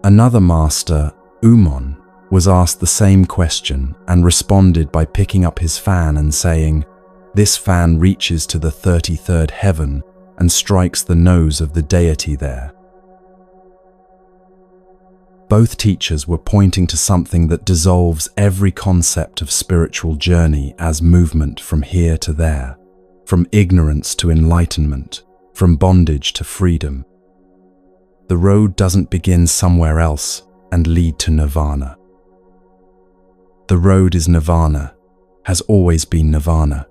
Another master, Umon, was asked the same question and responded by picking up his fan and saying, "This fan reaches to the 33rd heaven and strikes the nose of the deity there." Both teachers were pointing to something that dissolves every concept of spiritual journey as movement from here to there, from ignorance to enlightenment, from bondage to freedom. The road doesn't begin somewhere else and lead to nirvana. The road is nirvana, has always been nirvana,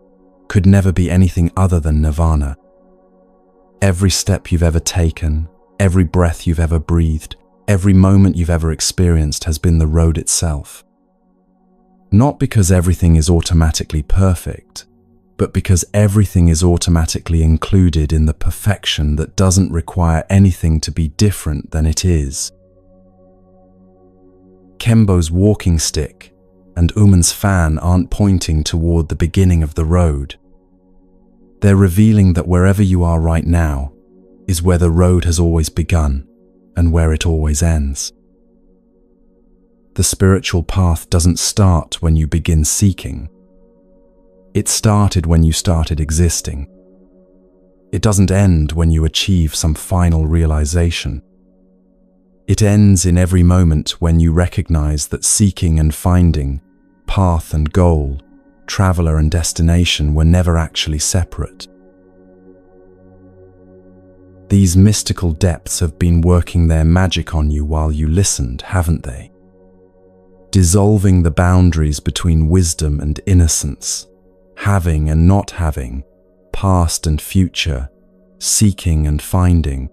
could never be anything other than nirvana. Every step you've ever taken, every breath you've ever breathed, every moment you've ever experienced has been the road itself. Not because everything is automatically perfect, but because everything is automatically included in the perfection that doesn't require anything to be different than it is. Kembo's walking stick and Uman's fan aren't pointing toward the beginning of the road. They're revealing that wherever you are right now is where the road has always begun and where it always ends. The spiritual path doesn't start when you begin seeking. It started when you started existing. It doesn't end when you achieve some final realization. It ends in every moment when you recognize that seeking and finding, path and goal, traveler and destination were never actually separate. These mystical depths have been working their magic on you while you listened, haven't they? Dissolving the boundaries between wisdom and innocence, having and not having, past and future, seeking and finding.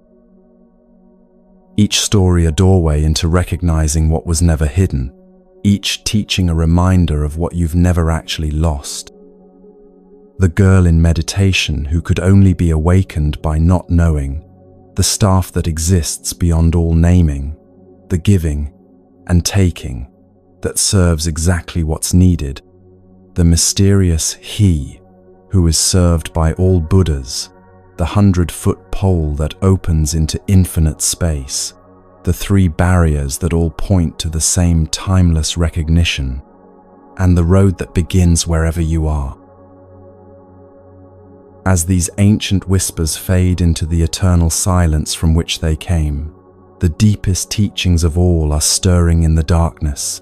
Each story a doorway into recognizing what was never hidden, each teaching a reminder of what you've never actually lost. The girl in meditation who could only be awakened by not knowing, the staff that exists beyond all naming, the giving and taking that serves exactly what's needed, the mysterious He who is served by all Buddhas, the 100-foot pole that opens into infinite space, the 3 barriers that all point to the same timeless recognition, and the road that begins wherever you are. As these ancient whispers fade into the eternal silence from which they came, the deepest teachings of all are stirring in the darkness,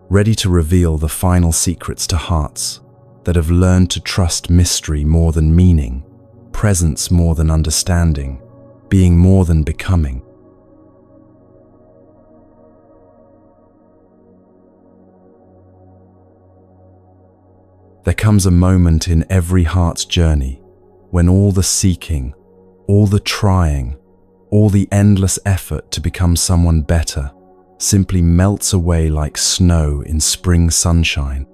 ready to reveal the final secrets to hearts that have learned to trust mystery more than meaning, presence more than understanding, being more than becoming. There comes a moment in every heart's journey when all the seeking, all the trying, all the endless effort to become someone better simply melts away like snow in spring sunshine.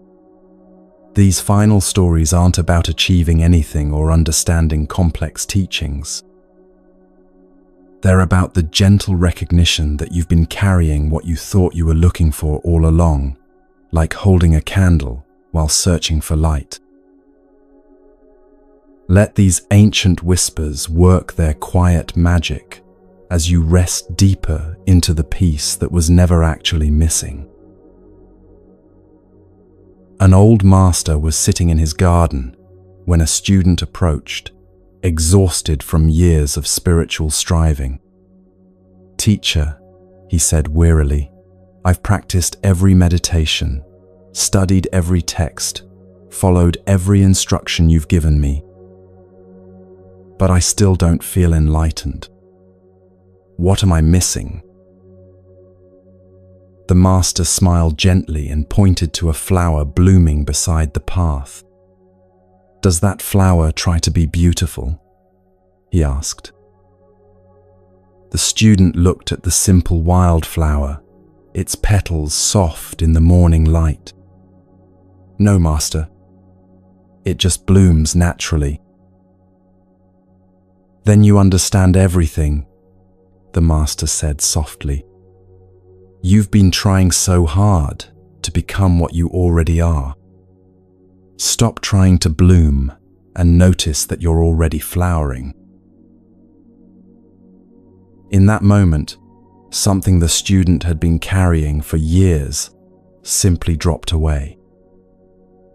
These final stories aren't about achieving anything or understanding complex teachings. They're about the gentle recognition that you've been carrying what you thought you were looking for all along, like holding a candle while searching for light. Let these ancient whispers work their quiet magic as you rest deeper into the peace that was never actually missing. An old master was sitting in his garden when a student approached, exhausted from years of spiritual striving. "Teacher," he said wearily, "I've practiced every meditation, studied every text, followed every instruction you've given me, but I still don't feel enlightened. What am I missing?" The master smiled gently and pointed to a flower blooming beside the path. "Does that flower try to be beautiful?" he asked. The student looked at the simple wildflower, its petals soft in the morning light. "No, master. It just blooms naturally." "Then you understand everything," the master said softly. "You've been trying so hard to become what you already are. Stop trying to bloom and notice that you're already flowering." In that moment, something the student had been carrying for years simply dropped away.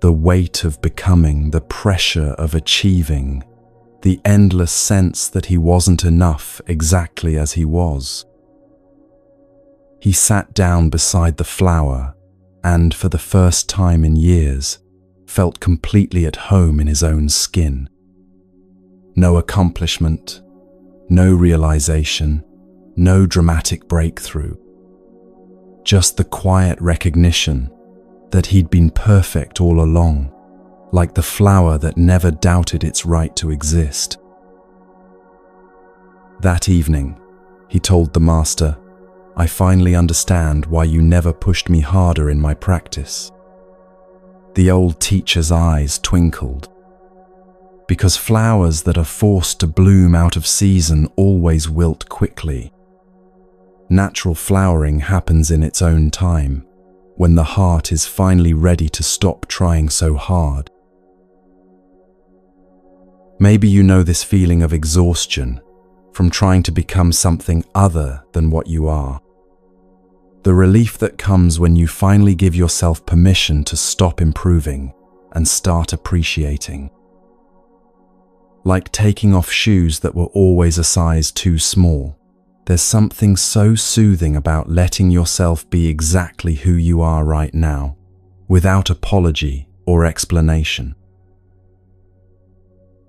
The weight of becoming, the pressure of achieving, the endless sense that he wasn't enough exactly as he was. He sat down beside the flower and, for the first time in years, felt completely at home in his own skin. No accomplishment, no realization, no dramatic breakthrough. Just the quiet recognition that he'd been perfect all along, like the flower that never doubted its right to exist. That evening, he told the master, "I finally understand why you never pushed me harder in my practice." The old teacher's eyes twinkled. Because flowers that are forced to bloom out of season always wilt quickly. Natural flowering happens in its own time, when the heart is finally ready to stop trying so hard. Maybe you know this feeling of exhaustion from trying to become something other than what you are. The relief that comes when you finally give yourself permission to stop improving and start appreciating. Like taking off shoes that were always a size too small. There's something so soothing about letting yourself be exactly who you are right now, without apology or explanation.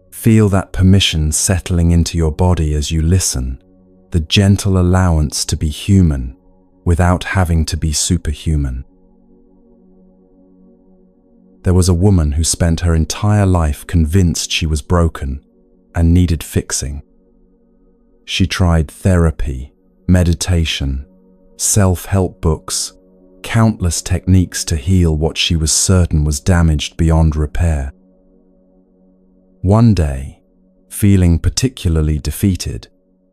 Feel that permission settling into your body as you listen, the gentle allowance to be human without having to be superhuman. There was a woman who spent her entire life convinced she was broken and needed fixing. She tried therapy, meditation, self-help books, countless techniques to heal what she was certain was damaged beyond repair. One day, feeling particularly defeated,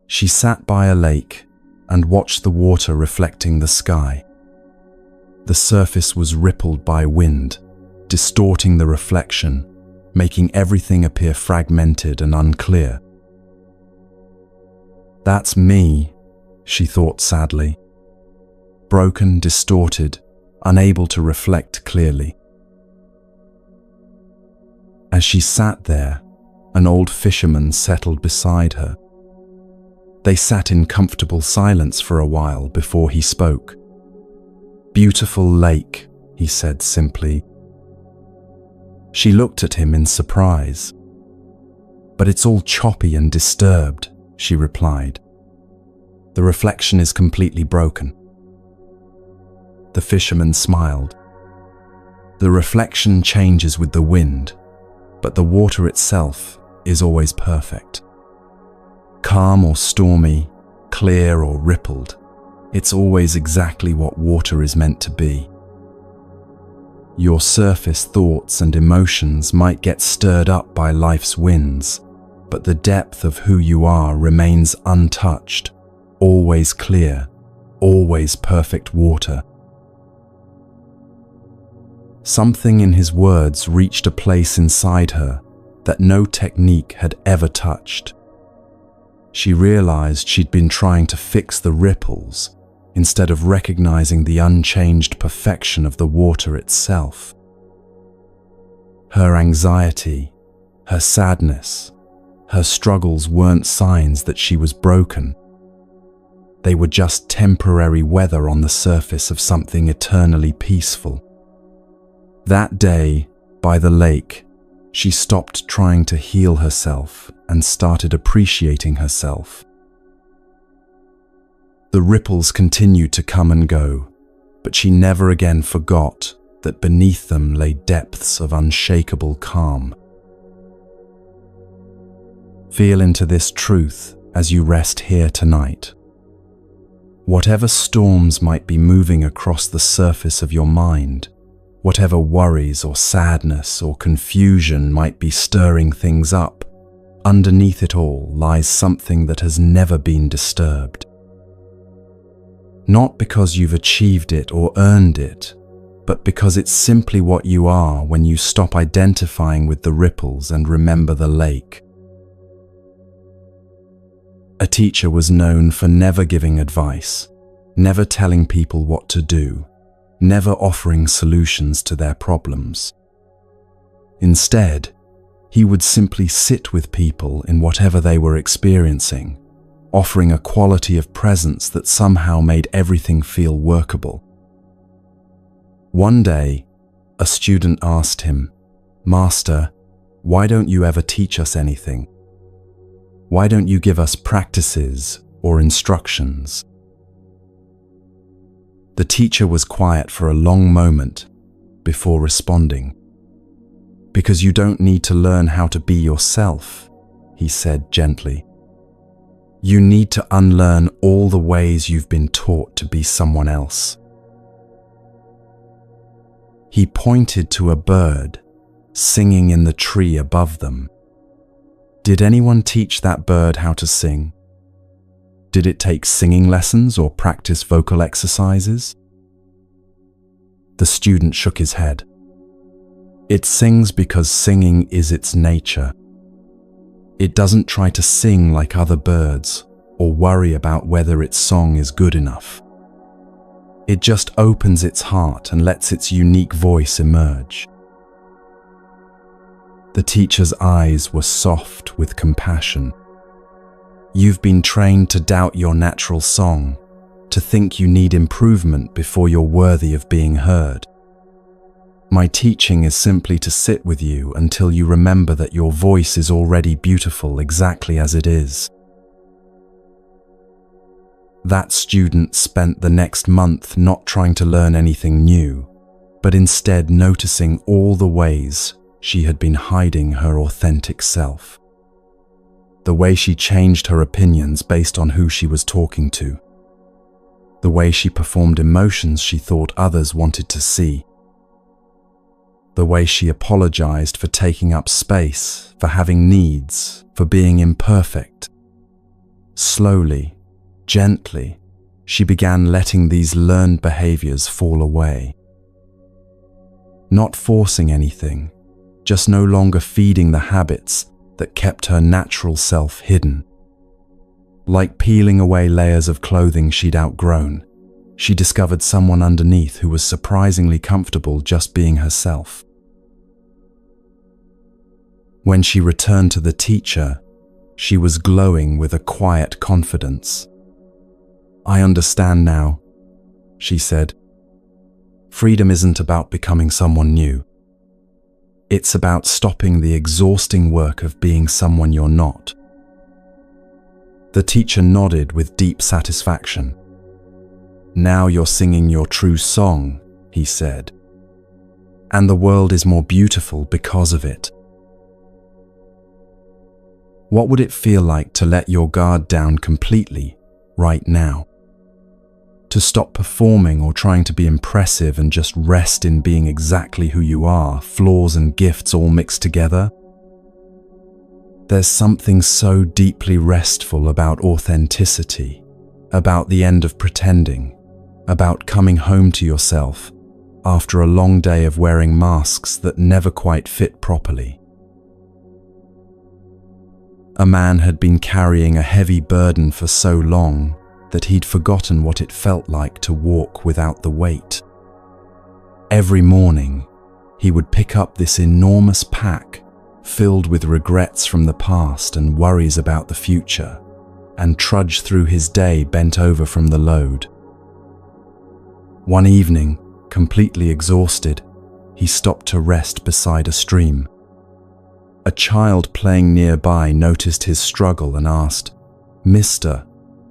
she sat by a lake and watched the water reflecting the sky. The surface was rippled by wind, distorting the reflection, making everything appear fragmented and unclear. "That's me," she thought sadly. Broken, distorted, unable to reflect clearly. As she sat there, an old fisherman settled beside her. They sat in comfortable silence for a while before he spoke. "Beautiful lake," he said simply. She looked at him in surprise. "But it's all choppy and disturbed," she replied. "The reflection is completely broken." The fisherman smiled. "The reflection changes with the wind, but the water itself is always perfect. Calm or stormy, clear or rippled, it's always exactly what water is meant to be. Your surface thoughts and emotions might get stirred up by life's winds, but the depth of who you are remains untouched, always clear, always perfect water." Something in his words reached a place inside her that no technique had ever touched. She realized she'd been trying to fix the ripples instead of recognizing the unchanged perfection of the water itself. Her anxiety, her sadness, her struggles weren't signs that she was broken. They were just temporary weather on the surface of something eternally peaceful. That day, by the lake, she stopped trying to heal herself and started appreciating herself. The ripples continued to come and go, but she never again forgot that beneath them lay depths of unshakable calm. Feel into this truth as you rest here tonight. Whatever storms might be moving across the surface of your mind, whatever worries or sadness or confusion might be stirring things up, underneath it all lies something that has never been disturbed. Not because you've achieved it or earned it, but because it's simply what you are when you stop identifying with the ripples and remember the lake. A teacher was known for never giving advice, never telling people what to do, never offering solutions to their problems. Instead, he would simply sit with people in whatever they were experiencing, offering a quality of presence that somehow made everything feel workable. One day, a student asked him, "Master, why don't you ever teach us anything? Why don't you give us practices or instructions?" The teacher was quiet for a long moment before responding. "Because you don't need to learn how to be yourself," he said gently. "You need to unlearn all the ways you've been taught to be someone else." He pointed to a bird singing in the tree above them. Did anyone teach that bird how to sing? Did it take singing lessons or practice vocal exercises? The student shook his head. It sings because singing is its nature. It doesn't try to sing like other birds or worry about whether its song is good enough. It just opens its heart and lets its unique voice emerge. The teacher's eyes were soft with compassion. "You've been trained to doubt your natural song, to think you need improvement before you're worthy of being heard. My teaching is simply to sit with you until you remember that your voice is already beautiful exactly as it is." That student spent the next month not trying to learn anything new, but instead noticing all the ways she had been hiding her authentic self. The way she changed her opinions based on who she was talking to. The way she performed emotions she thought others wanted to see. The way she apologized for taking up space, for having needs, for being imperfect. Slowly, gently, she began letting these learned behaviors fall away. Not forcing anything, just no longer feeding the habits that kept her natural self hidden. Like peeling away layers of clothing she'd outgrown, she discovered someone underneath who was surprisingly comfortable just being herself. When she returned to the teacher, she was glowing with a quiet confidence. "I understand now," she said. "Freedom isn't about becoming someone new. It's about stopping the exhausting work of being someone you're not." The teacher nodded with deep satisfaction. "Now you're singing your true song," he said. "And the world is more beautiful because of it." What would it feel like to let your guard down completely right now? To stop performing or trying to be impressive and just rest in being exactly who you are, flaws and gifts all mixed together? There's something so deeply restful about authenticity, about the end of pretending, about coming home to yourself after a long day of wearing masks that never quite fit properly. A man had been carrying a heavy burden for so long that he'd forgotten what it felt like to walk without the weight. Every morning, he would pick up this enormous pack filled with regrets from the past and worries about the future, and trudge through his day bent over from the load. One evening, completely exhausted, he stopped to rest beside a stream. A child playing nearby noticed his struggle and asked, "Mister,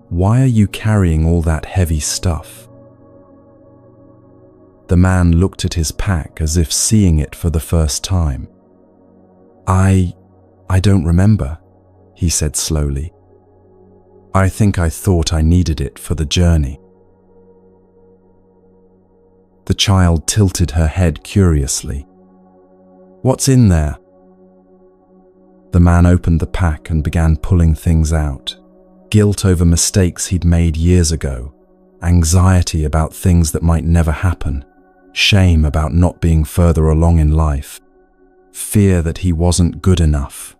why are you carrying all that heavy stuff?" The man looked at his pack as if seeing it for the first time. I don't remember," he said slowly. "I think I thought I needed it for the journey." The child tilted her head curiously. "What's in there?" The man opened the pack and began pulling things out. Guilt over mistakes he'd made years ago, anxiety about things that might never happen, shame about not being further along in life, fear that he wasn't good enough,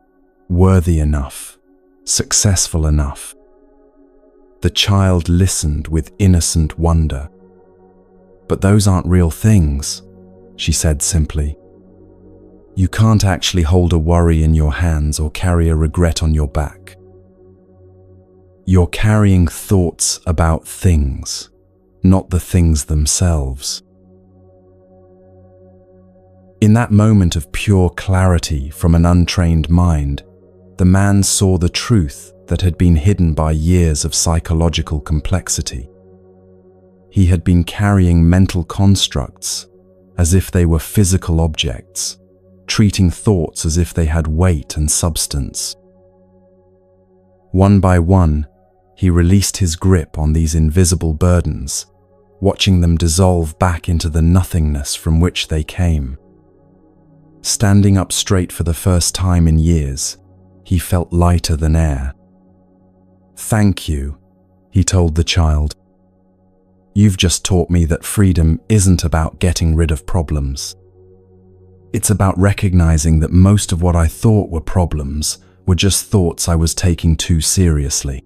worthy enough, successful enough. The child listened with innocent wonder. "But those aren't real things," she said simply. "You can't actually hold a worry in your hands or carry a regret on your back. You're carrying thoughts about things, not the things themselves." In that moment of pure clarity from an untrained mind, the man saw the truth that had been hidden by years of psychological complexity. He had been carrying mental constructs as if they were physical objects, treating thoughts as if they had weight and substance. One by one, he released his grip on these invisible burdens, watching them dissolve back into the nothingness from which they came. Standing up straight for the first time in years, he felt lighter than air. "Thank you," he told the child. "You've just taught me that freedom isn't about getting rid of problems. It's about recognizing that most of what I thought were problems were just thoughts I was taking too seriously."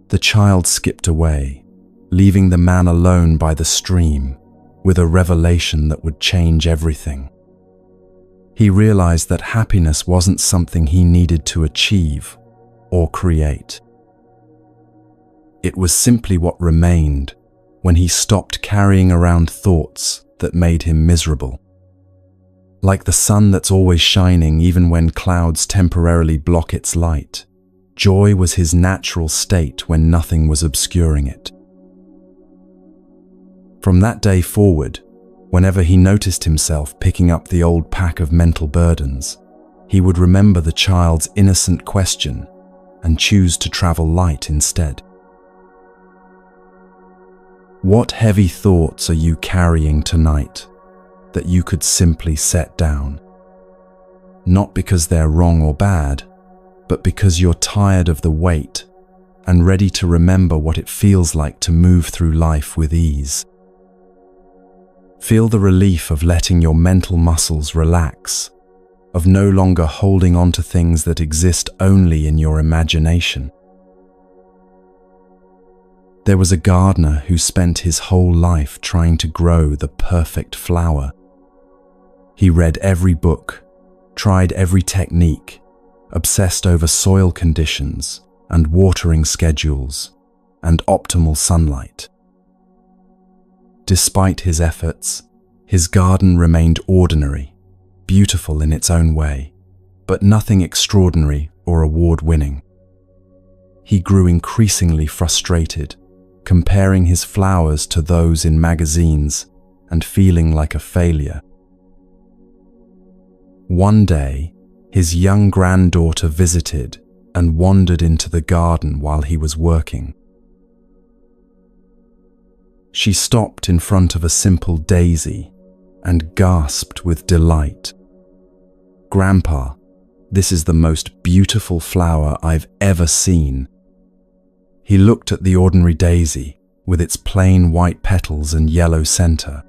The child skipped away, leaving the man alone by the stream, with a revelation that would change everything. He realized that happiness wasn't something he needed to achieve or create. It was simply what remained when he stopped carrying around thoughts that made him miserable. Like the sun that's always shining even when clouds temporarily block its light, joy was his natural state when nothing was obscuring it. From that day forward, whenever he noticed himself picking up the old pack of mental burdens, he would remember the child's innocent question and choose to travel light instead. What heavy thoughts are you carrying tonight that you could simply set down? Not because they're wrong or bad, but because you're tired of the weight and ready to remember what it feels like to move through life with ease. Feel the relief of letting your mental muscles relax, of no longer holding on to things that exist only in your imagination. There was a gardener who spent his whole life trying to grow the perfect flower. He read every book, tried every technique, obsessed over soil conditions and watering schedules and optimal sunlight. Despite his efforts, his garden remained ordinary, beautiful in its own way, but nothing extraordinary or award-winning. He grew increasingly frustrated, comparing his flowers to those in magazines and feeling like a failure. One day, his young granddaughter visited and wandered into the garden while he was working. She stopped in front of a simple daisy and gasped with delight. "Grandpa, this is the most beautiful flower I've ever seen." He looked at the ordinary daisy with its plain white petals and yellow center.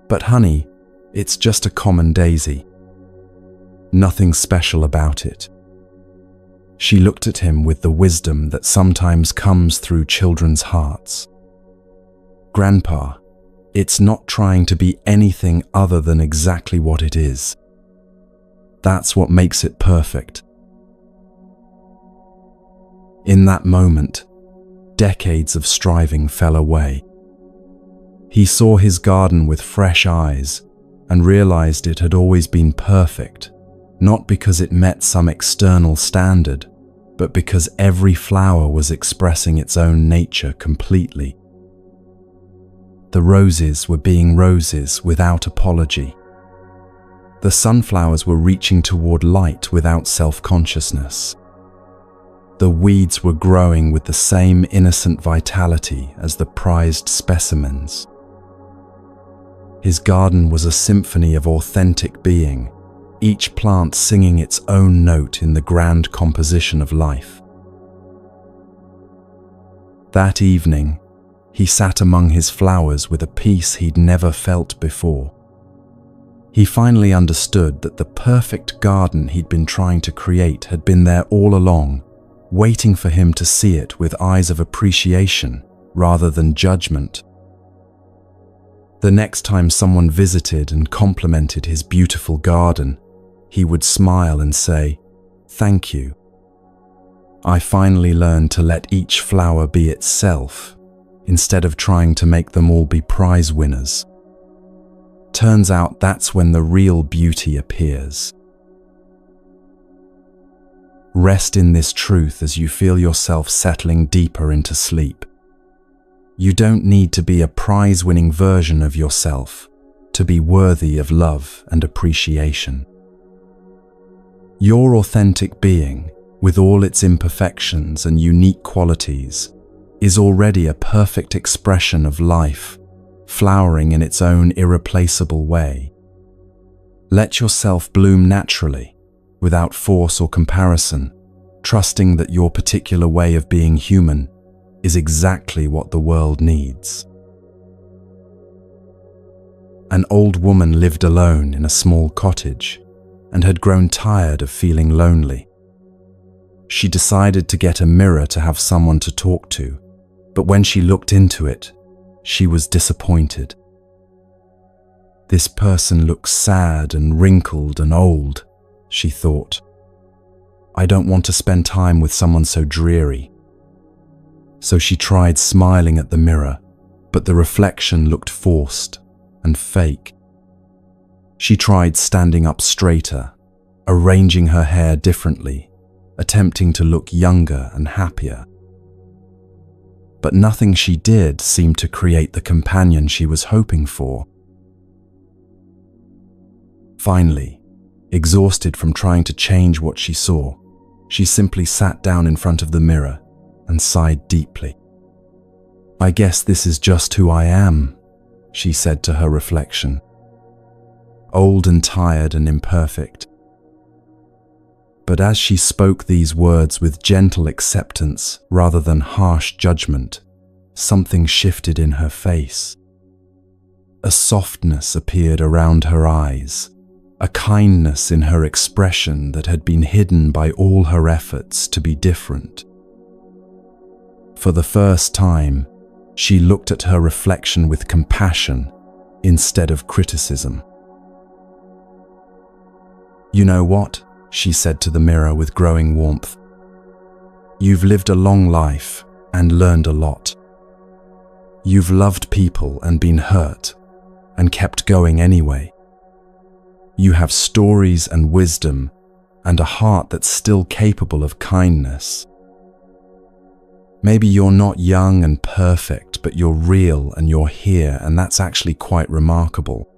"But honey, it's just a common daisy. Nothing special about it." She looked at him with the wisdom that sometimes comes through children's hearts. "Grandpa, it's not trying to be anything other than exactly what it is. That's what makes it perfect." In that moment, decades of striving fell away. He saw his garden with fresh eyes and realized it had always been perfect, not because it met some external standard, but because every flower was expressing its own nature completely. the roses were being roses without apology. The sunflowers were reaching toward light without self-consciousness. The weeds were growing with the same innocent vitality as the prized specimens. His garden was a symphony of authentic being, each plant singing its own note in the grand composition of life. That evening, he sat among his flowers with a peace he'd never felt before. He finally understood that the perfect garden he'd been trying to create had been there all along, waiting for him to see it with eyes of appreciation rather than judgment. The next time someone visited and complimented his beautiful garden, he would smile and say, "Thank you. I finally learned to let each flower be itself, instead of trying to make them all be prize winners." Turns out that's when the real beauty appears. Rest in this truth as you feel yourself settling deeper into sleep. You don't need to be a prize-winning version of yourself to be worthy of love and appreciation. Your authentic being, with all its imperfections and unique qualities, is already a perfect expression of life, flowering in its own irreplaceable way. Let yourself bloom naturally, without force or comparison, trusting that your particular way of being human is exactly what the world needs. An old woman lived alone in a small cottage and had grown tired of feeling lonely. She decided to get a mirror to have someone to talk to, but when she looked into it, she was disappointed. "This person looks sad and wrinkled and old," she thought. "I don't want to spend time with someone so dreary." So she tried smiling at the mirror, but the reflection looked forced and fake. She tried standing up straighter, arranging her hair differently, attempting to look younger and happier. But nothing she did seemed to create the companion she was hoping for. Finally, exhausted from trying to change what she saw, she simply sat down in front of the mirror and sighed deeply. "I guess this is just who I am," she said to her reflection. "Old and tired and imperfect." But as she spoke these words with gentle acceptance rather than harsh judgment, something shifted in her face. A softness appeared around her eyes, a kindness in her expression that had been hidden by all her efforts to be different. For the first time, she looked at her reflection with compassion instead of criticism. "You know what?" she said to the mirror with growing warmth. "You've lived a long life and learned a lot. You've loved people and been hurt and kept going anyway. You have stories and wisdom and a heart that's still capable of kindness. Maybe you're not young and perfect, but you're real and you're here, and that's actually quite remarkable."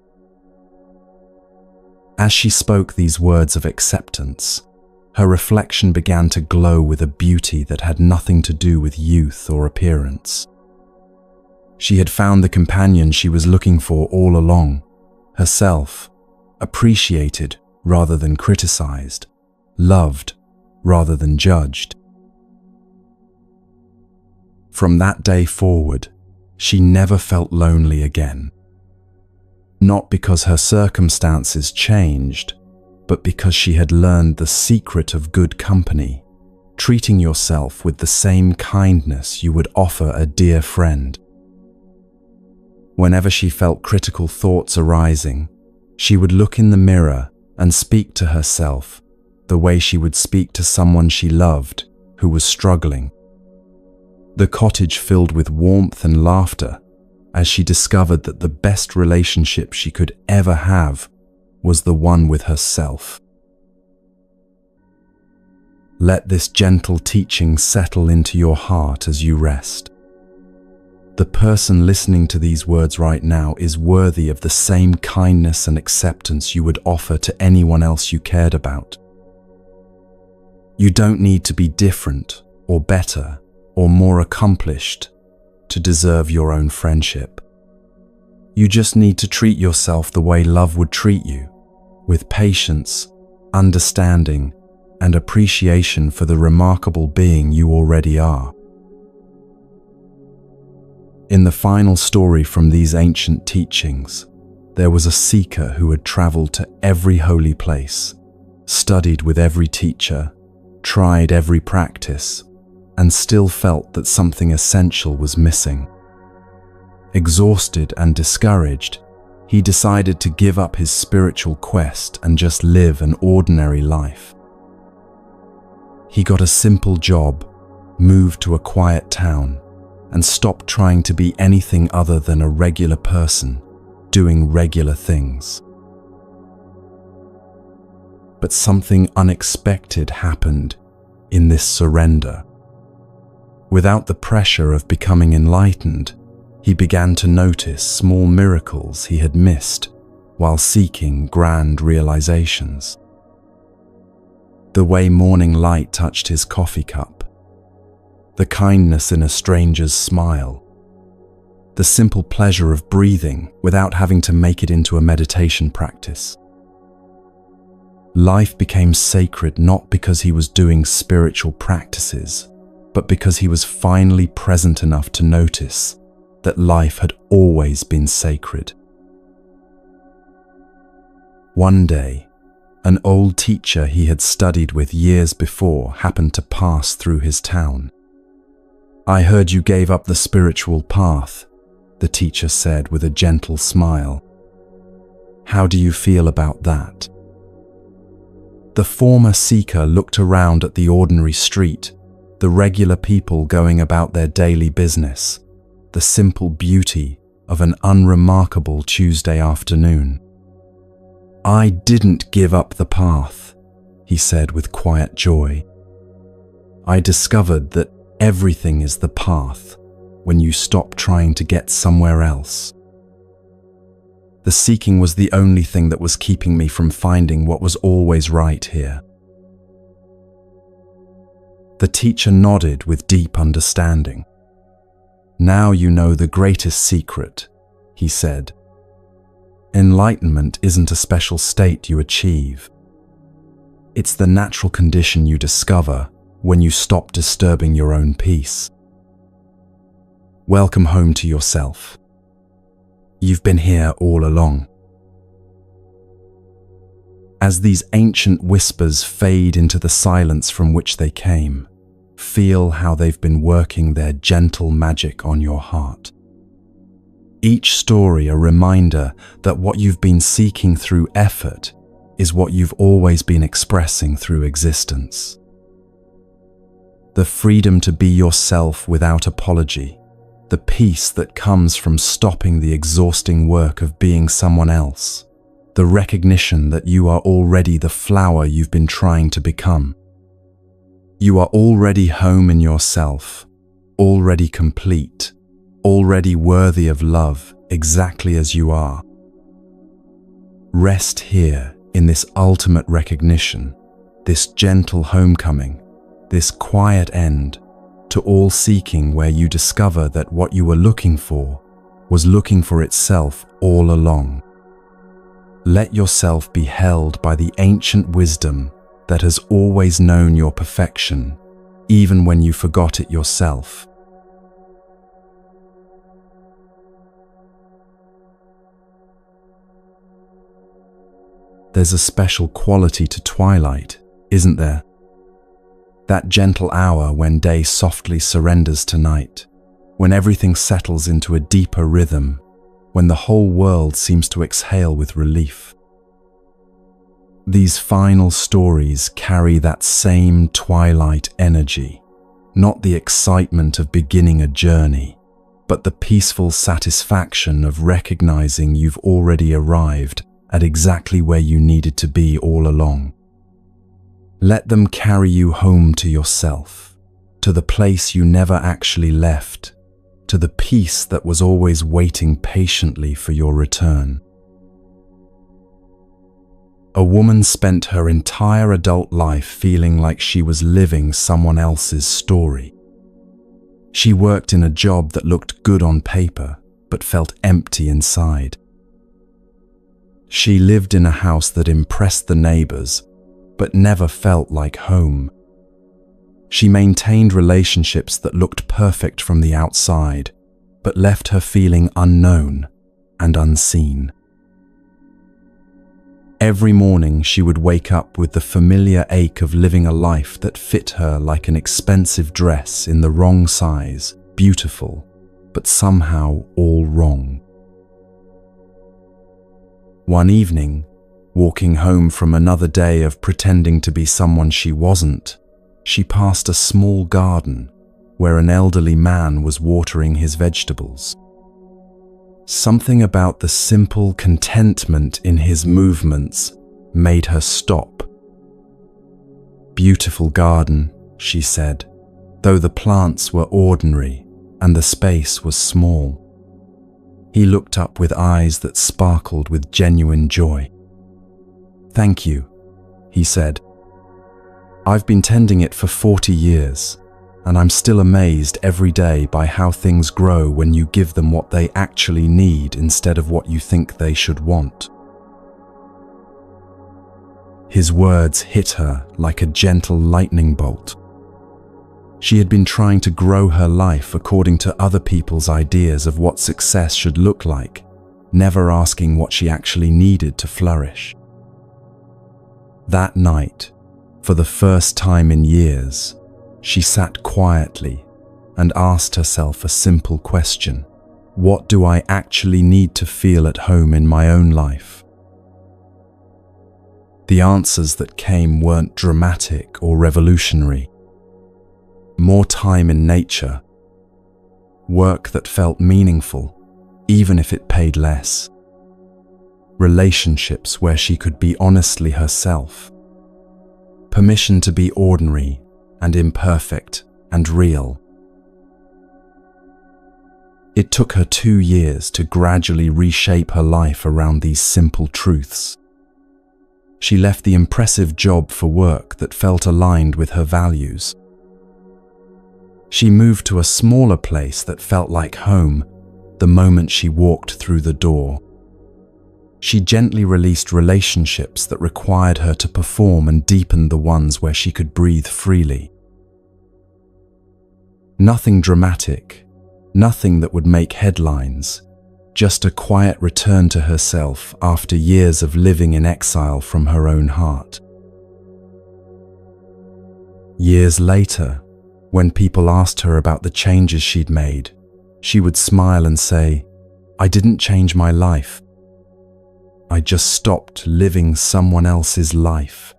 As she spoke these words of acceptance, her reflection began to glow with a beauty that had nothing to do with youth or appearance. She had found the companion she was looking for all along, herself, appreciated rather than criticized, loved rather than judged. From that day forward, she never felt lonely again. Not because her circumstances changed, but because she had learned the secret of good company, treating yourself with the same kindness you would offer a dear friend. Whenever she felt critical thoughts arising, she would look in the mirror and speak to herself the way she would speak to someone she loved who was struggling. The cottage filled with warmth and laughter as she discovered that the best relationship she could ever have was the one with herself. Let this gentle teaching settle into your heart as you rest. The person listening to these words right now is worthy of the same kindness and acceptance you would offer to anyone else you cared about. You don't need to be different or better or more accomplished to deserve your own friendship. You just need to treat yourself the way love would treat you, with patience, understanding, and appreciation for the remarkable being you already are. In the final story from these ancient teachings, there was a seeker who had traveled to every holy place, studied with every teacher, tried every practice, and still felt that something essential was missing. Exhausted and discouraged, he decided to give up his spiritual quest and just live an ordinary life. He got a simple job, moved to a quiet town, and stopped trying to be anything other than a regular person, doing regular things. But something unexpected happened in this surrender. Without the pressure of becoming enlightened, he began to notice small miracles he had missed while seeking grand realizations. The way morning light touched his coffee cup, the kindness in a stranger's smile, the simple pleasure of breathing without having to make it into a meditation practice. Life became sacred not because he was doing spiritual practices, but because he was finally present enough to notice that life had always been sacred. One day, an old teacher he had studied with years before happened to pass through his town. "I heard you gave up the spiritual path," the teacher said with a gentle smile. "How do you feel about that?" The former seeker looked around at the ordinary street, the regular people going about their daily business, the simple beauty of an unremarkable Tuesday afternoon. "I didn't give up the path," he said with quiet joy. "I discovered that everything is the path when you stop trying to get somewhere else. The seeking was the only thing that was keeping me from finding what was always right here." The teacher nodded with deep understanding. "Now you know the greatest secret," he said. "Enlightenment isn't a special state you achieve. It's the natural condition you discover when you stop disturbing your own peace. Welcome home to yourself. You've been here all along." As these ancient whispers fade into the silence from which they came, feel how they've been working their gentle magic on your heart. Each story a reminder that what you've been seeking through effort is what you've always been expressing through existence. The freedom to be yourself without apology, the peace that comes from stopping the exhausting work of being someone else, the recognition that you are already the flower you've been trying to become. You are already home in yourself, already complete, already worthy of love exactly as you are. Rest here in this ultimate recognition, this gentle homecoming, this quiet end to all seeking, where you discover that what you were looking for was looking for itself all along. Let yourself be held by the ancient wisdom that has always known your perfection, even when you forgot it yourself. There's a special quality to twilight, isn't there? That gentle hour when day softly surrenders to night, when everything settles into a deeper rhythm, when the whole world seems to exhale with relief. These final stories carry that same twilight energy, not the excitement of beginning a journey, but the peaceful satisfaction of recognizing you've already arrived at exactly where you needed to be all along. Let them carry you home to yourself, to the place you never actually left, to the peace that was always waiting patiently for your return. A woman spent her entire adult life feeling like she was living someone else's story. She worked in a job that looked good on paper, but felt empty inside. She lived in a house that impressed the neighbors, but never felt like home. She maintained relationships that looked perfect from the outside, but left her feeling unknown and unseen. Every morning she would wake up with the familiar ache of living a life that fit her like an expensive dress in the wrong size, beautiful, but somehow all wrong. One evening, walking home from another day of pretending to be someone she wasn't, she passed a small garden where an elderly man was watering his vegetables. Something about the simple contentment in his movements made her stop. "Beautiful garden," she said, though the plants were ordinary and the space was small. He looked up with eyes that sparkled with genuine joy. "Thank you," he said. "I've been tending it for 40 years. And I'm still amazed every day by how things grow when you give them what they actually need instead of what you think they should want." His words hit her like a gentle lightning bolt. She had been trying to grow her life according to other people's ideas of what success should look like, never asking what she actually needed to flourish. That night, for the first time in years, she sat quietly and asked herself a simple question: what do I actually need to feel at home in my own life? The answers that came weren't dramatic or revolutionary. More time in nature, work that felt meaningful, even if it paid less, relationships where she could be honestly herself, permission to be ordinary and imperfect and real. It took her 2 years to gradually reshape her life around these simple truths. She left the impressive job for work that felt aligned with her values. She moved to a smaller place that felt like home the moment she walked through the door. She gently released relationships that required her to perform and deepened the ones where she could breathe freely. Nothing dramatic, nothing that would make headlines, just a quiet return to herself after years of living in exile from her own heart. Years later, when people asked her about the changes she'd made, she would smile and say, "I didn't change my life. I just stopped living someone else's life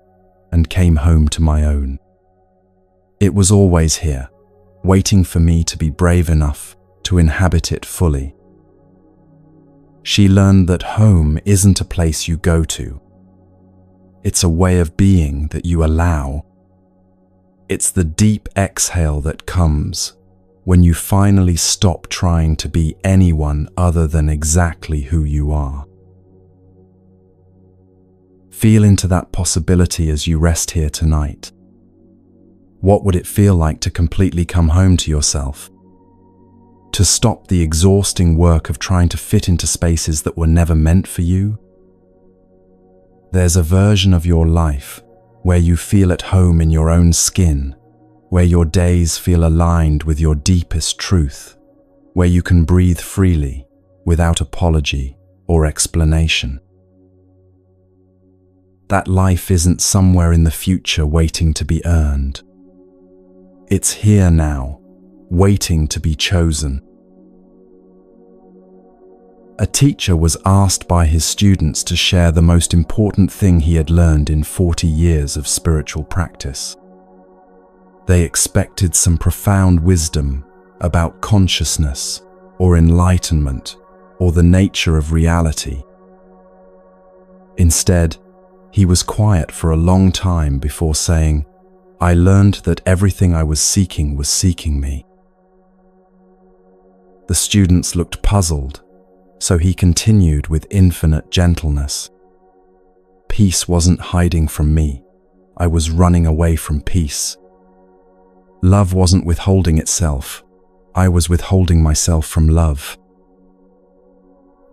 and came home to my own. It was always here, waiting for me to be brave enough to inhabit it fully." She learned that home isn't a place you go to. It's a way of being that you allow. It's the deep exhale that comes when you finally stop trying to be anyone other than exactly who you are. Feel into that possibility as you rest here tonight. What would it feel like to completely come home to yourself? To stop the exhausting work of trying to fit into spaces that were never meant for you? There's a version of your life where you feel at home in your own skin, where your days feel aligned with your deepest truth, where you can breathe freely without apology or explanation. That life isn't somewhere in the future waiting to be earned. It's here now, waiting to be chosen. A teacher was asked by his students to share the most important thing he had learned in 40 years of spiritual practice. They expected some profound wisdom about consciousness or enlightenment or the nature of reality. Instead, he was quiet for a long time before saying, "I learned that everything I was seeking me." The students looked puzzled, so he continued with infinite gentleness. Peace wasn't hiding from me. I was running away from peace. Love wasn't withholding itself. I was withholding myself from love.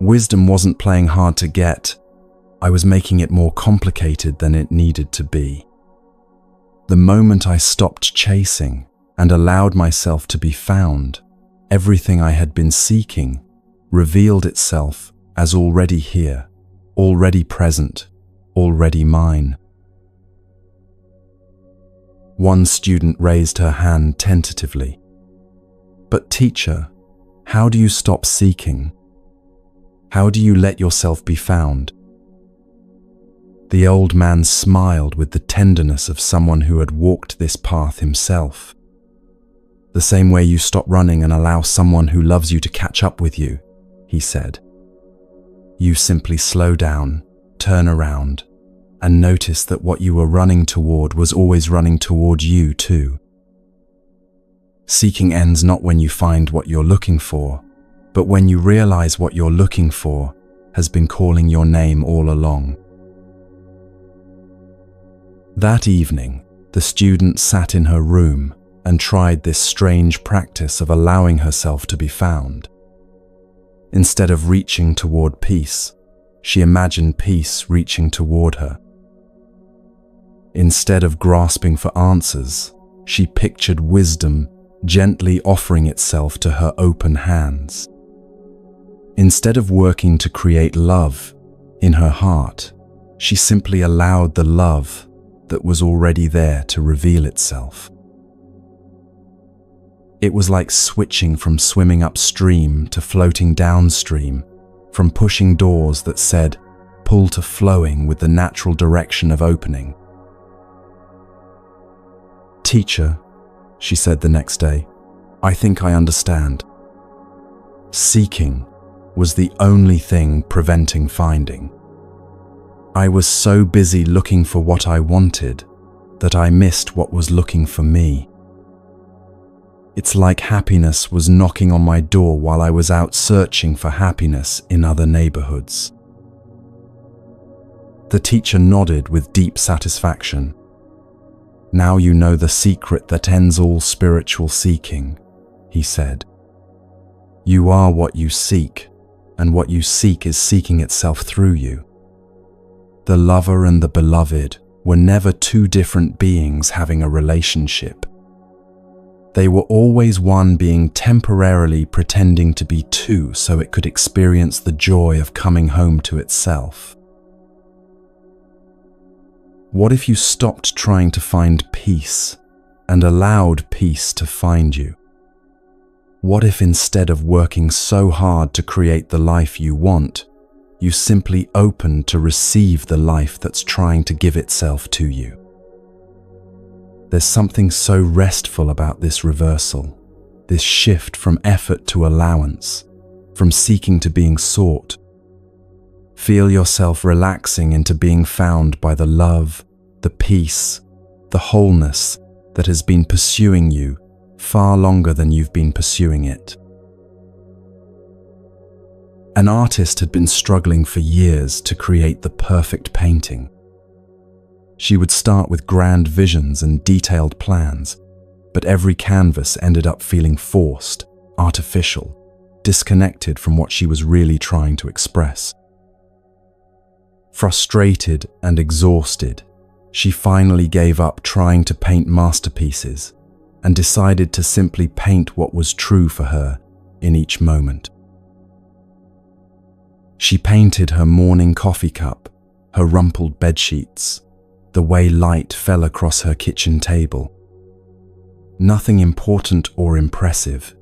Wisdom wasn't playing hard to get. I was making it more complicated than it needed to be. The moment I stopped chasing and allowed myself to be found, everything I had been seeking revealed itself as already here, already present, already mine. One student raised her hand tentatively. "But teacher, how do you stop seeking? How do you let yourself be found?" The old man smiled with the tenderness of someone who had walked this path himself. "The same way you stop running and allow someone who loves you to catch up with you," he said. "You simply slow down, turn around, and notice that what you were running toward was always running toward you too. Seeking ends not when you find what you're looking for, but when you realize what you're looking for has been calling your name all along." That evening, the student sat in her room and tried this strange practice of allowing herself to be found. Instead of reaching toward peace, she imagined peace reaching toward her. Instead of grasping for answers, she pictured wisdom gently offering itself to her open hands. Instead of working to create love in her heart, she simply allowed the love that was already there to reveal itself. It was like switching from swimming upstream to floating downstream, from pushing doors that said, pull to flowing with the natural direction of opening. "Teacher," she said the next day, "I think I understand. Seeking was the only thing preventing finding. I was so busy looking for what I wanted that I missed what was looking for me. It's like happiness was knocking on my door while I was out searching for happiness in other neighborhoods." The teacher nodded with deep satisfaction. "Now you know the secret that ends all spiritual seeking," he said. "You are what you seek, and what you seek is seeking itself through you." The lover and the beloved were never two different beings having a relationship. They were always one being temporarily pretending to be two so it could experience the joy of coming home to itself. What if you stopped trying to find peace and allowed peace to find you? What if instead of working so hard to create the life you want, you simply opened to receive the life that's trying to give itself to you? There's something so restful about this reversal, this shift from effort to allowance, from seeking to being sought. Feel yourself relaxing into being found by the love, the peace, the wholeness that has been pursuing you far longer than you've been pursuing it. An artist had been struggling for years to create the perfect painting. She would start with grand visions and detailed plans, but every canvas ended up feeling forced, artificial, disconnected from what she was really trying to express. Frustrated and exhausted, she finally gave up trying to paint masterpieces and decided to simply paint what was true for her in each moment. She painted her morning coffee cup, her rumpled bedsheets, the way light fell across her kitchen table. Nothing important or impressive,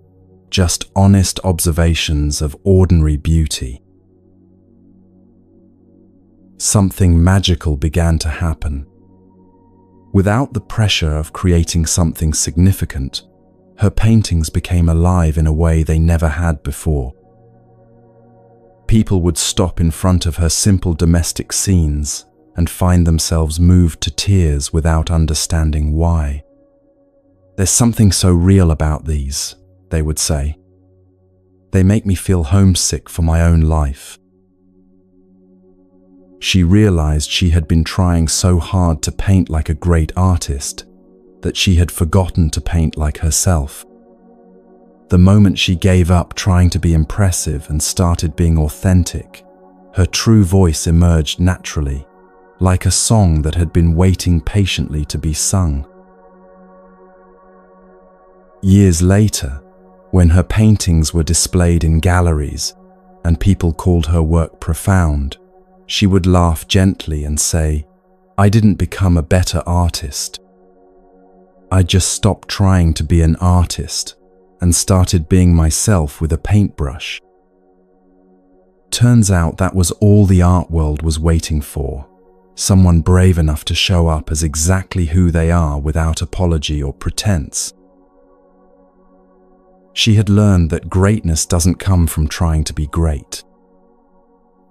just honest observations of ordinary beauty. Something magical began to happen. Without the pressure of creating something significant, her paintings became alive in a way they never had before. People would stop in front of her simple domestic scenes and find themselves moved to tears without understanding why. "There's something so real about these," they would say. They make me feel homesick for my own life. She realized she had been trying so hard to paint like a great artist that she had forgotten to paint like herself. The moment she gave up trying to be impressive and started being authentic, her true voice emerged naturally, like a song that had been waiting patiently to be sung. Years later, when her paintings were displayed in galleries and people called her work profound, she would laugh gently and say, "I didn't become a better artist. I just stopped trying to be an artist and started being myself with a paintbrush." Turns out that was all the art world was waiting for, someone brave enough to show up as exactly who they are without apology or pretense. She had learned that greatness doesn't come from trying to be great.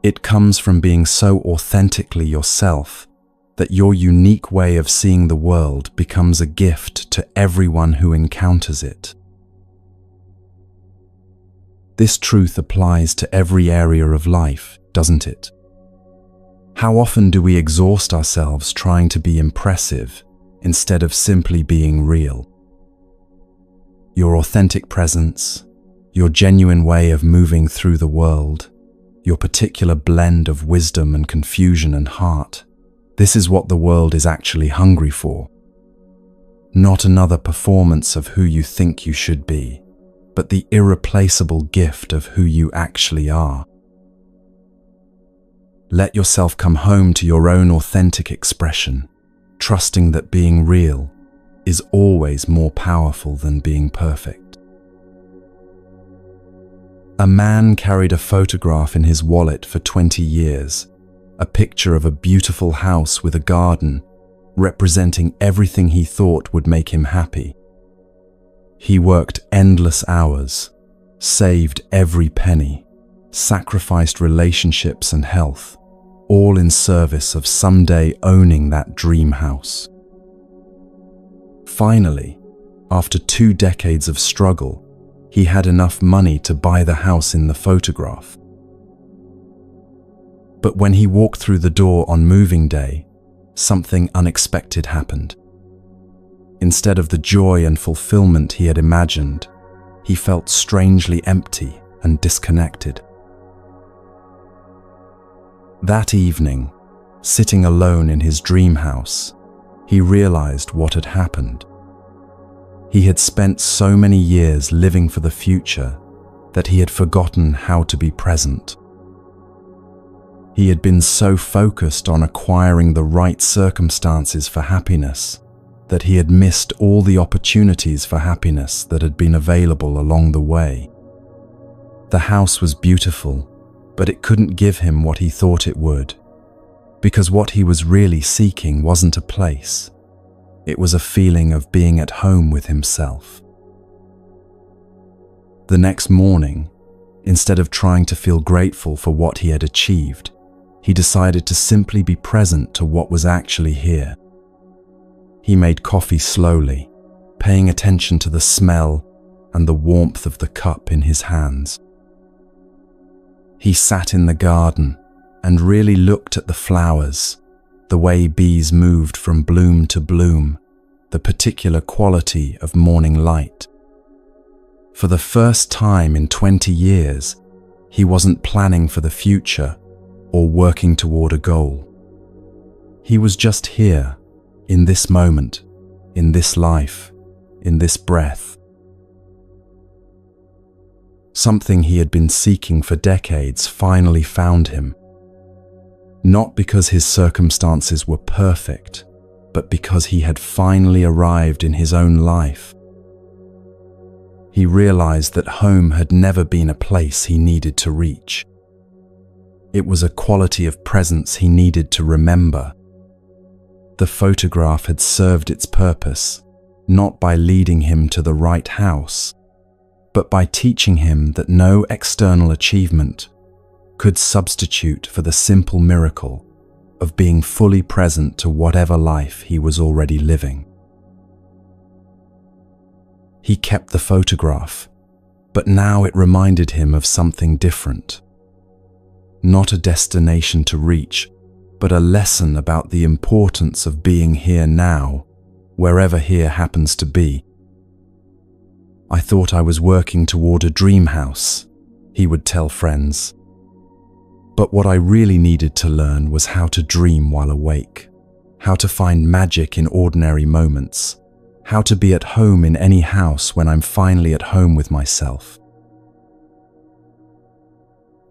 It comes from being so authentically yourself that your unique way of seeing the world becomes a gift to everyone who encounters it. This truth applies to every area of life, doesn't it? How often do we exhaust ourselves trying to be impressive instead of simply being real? Your authentic presence, your genuine way of moving through the world, your particular blend of wisdom and confusion and heart, this is what the world is actually hungry for. Not another performance of who you think you should be, but the irreplaceable gift of who you actually are. Let yourself come home to your own authentic expression, trusting that being real is always more powerful than being perfect. A man carried a photograph in his wallet for 20 years, a picture of a beautiful house with a garden, representing everything he thought would make him happy. He worked endless hours, saved every penny, sacrificed relationships and health, all in service of someday owning that dream house. Finally, after 2 decades of struggle, he had enough money to buy the house in the photograph. But when he walked through the door on moving day, something unexpected happened. Instead of the joy and fulfillment he had imagined, he felt strangely empty and disconnected. That evening, sitting alone in his dream house, he realized what had happened. He had spent so many years living for the future that he had forgotten how to be present. He had been so focused on acquiring the right circumstances for happiness that he had missed all the opportunities for happiness that had been available along the way. The house was beautiful, but it couldn't give him what he thought it would, because what he was really seeking wasn't a place. It was a feeling of being at home with himself. The next morning, instead of trying to feel grateful for what he had achieved, he decided to simply be present to what was actually here. He made coffee slowly, paying attention to the smell and the warmth of the cup in his hands. He sat in the garden and really looked at the flowers, the way bees moved from bloom to bloom, the particular quality of morning light. For the first time in 20 years, he wasn't planning for the future or working toward a goal. He was just here, in this moment, in this life, in this breath. Something he had been seeking for decades finally found him. Not because his circumstances were perfect, but because he had finally arrived in his own life. He realized that home had never been a place he needed to reach. It was a quality of presence he needed to remember. The photograph had served its purpose, not by leading him to the right house, but by teaching him that no external achievement could substitute for the simple miracle of being fully present to whatever life he was already living. He kept the photograph, But now it reminded him of something different. Not a destination to reach, but a lesson about the importance of being here now, wherever here happens to be. I thought I was working toward a dream house, he would tell friends. But what I really needed to learn was how to dream while awake, how to find magic in ordinary moments, how to be at home in any house when I'm finally at home with myself.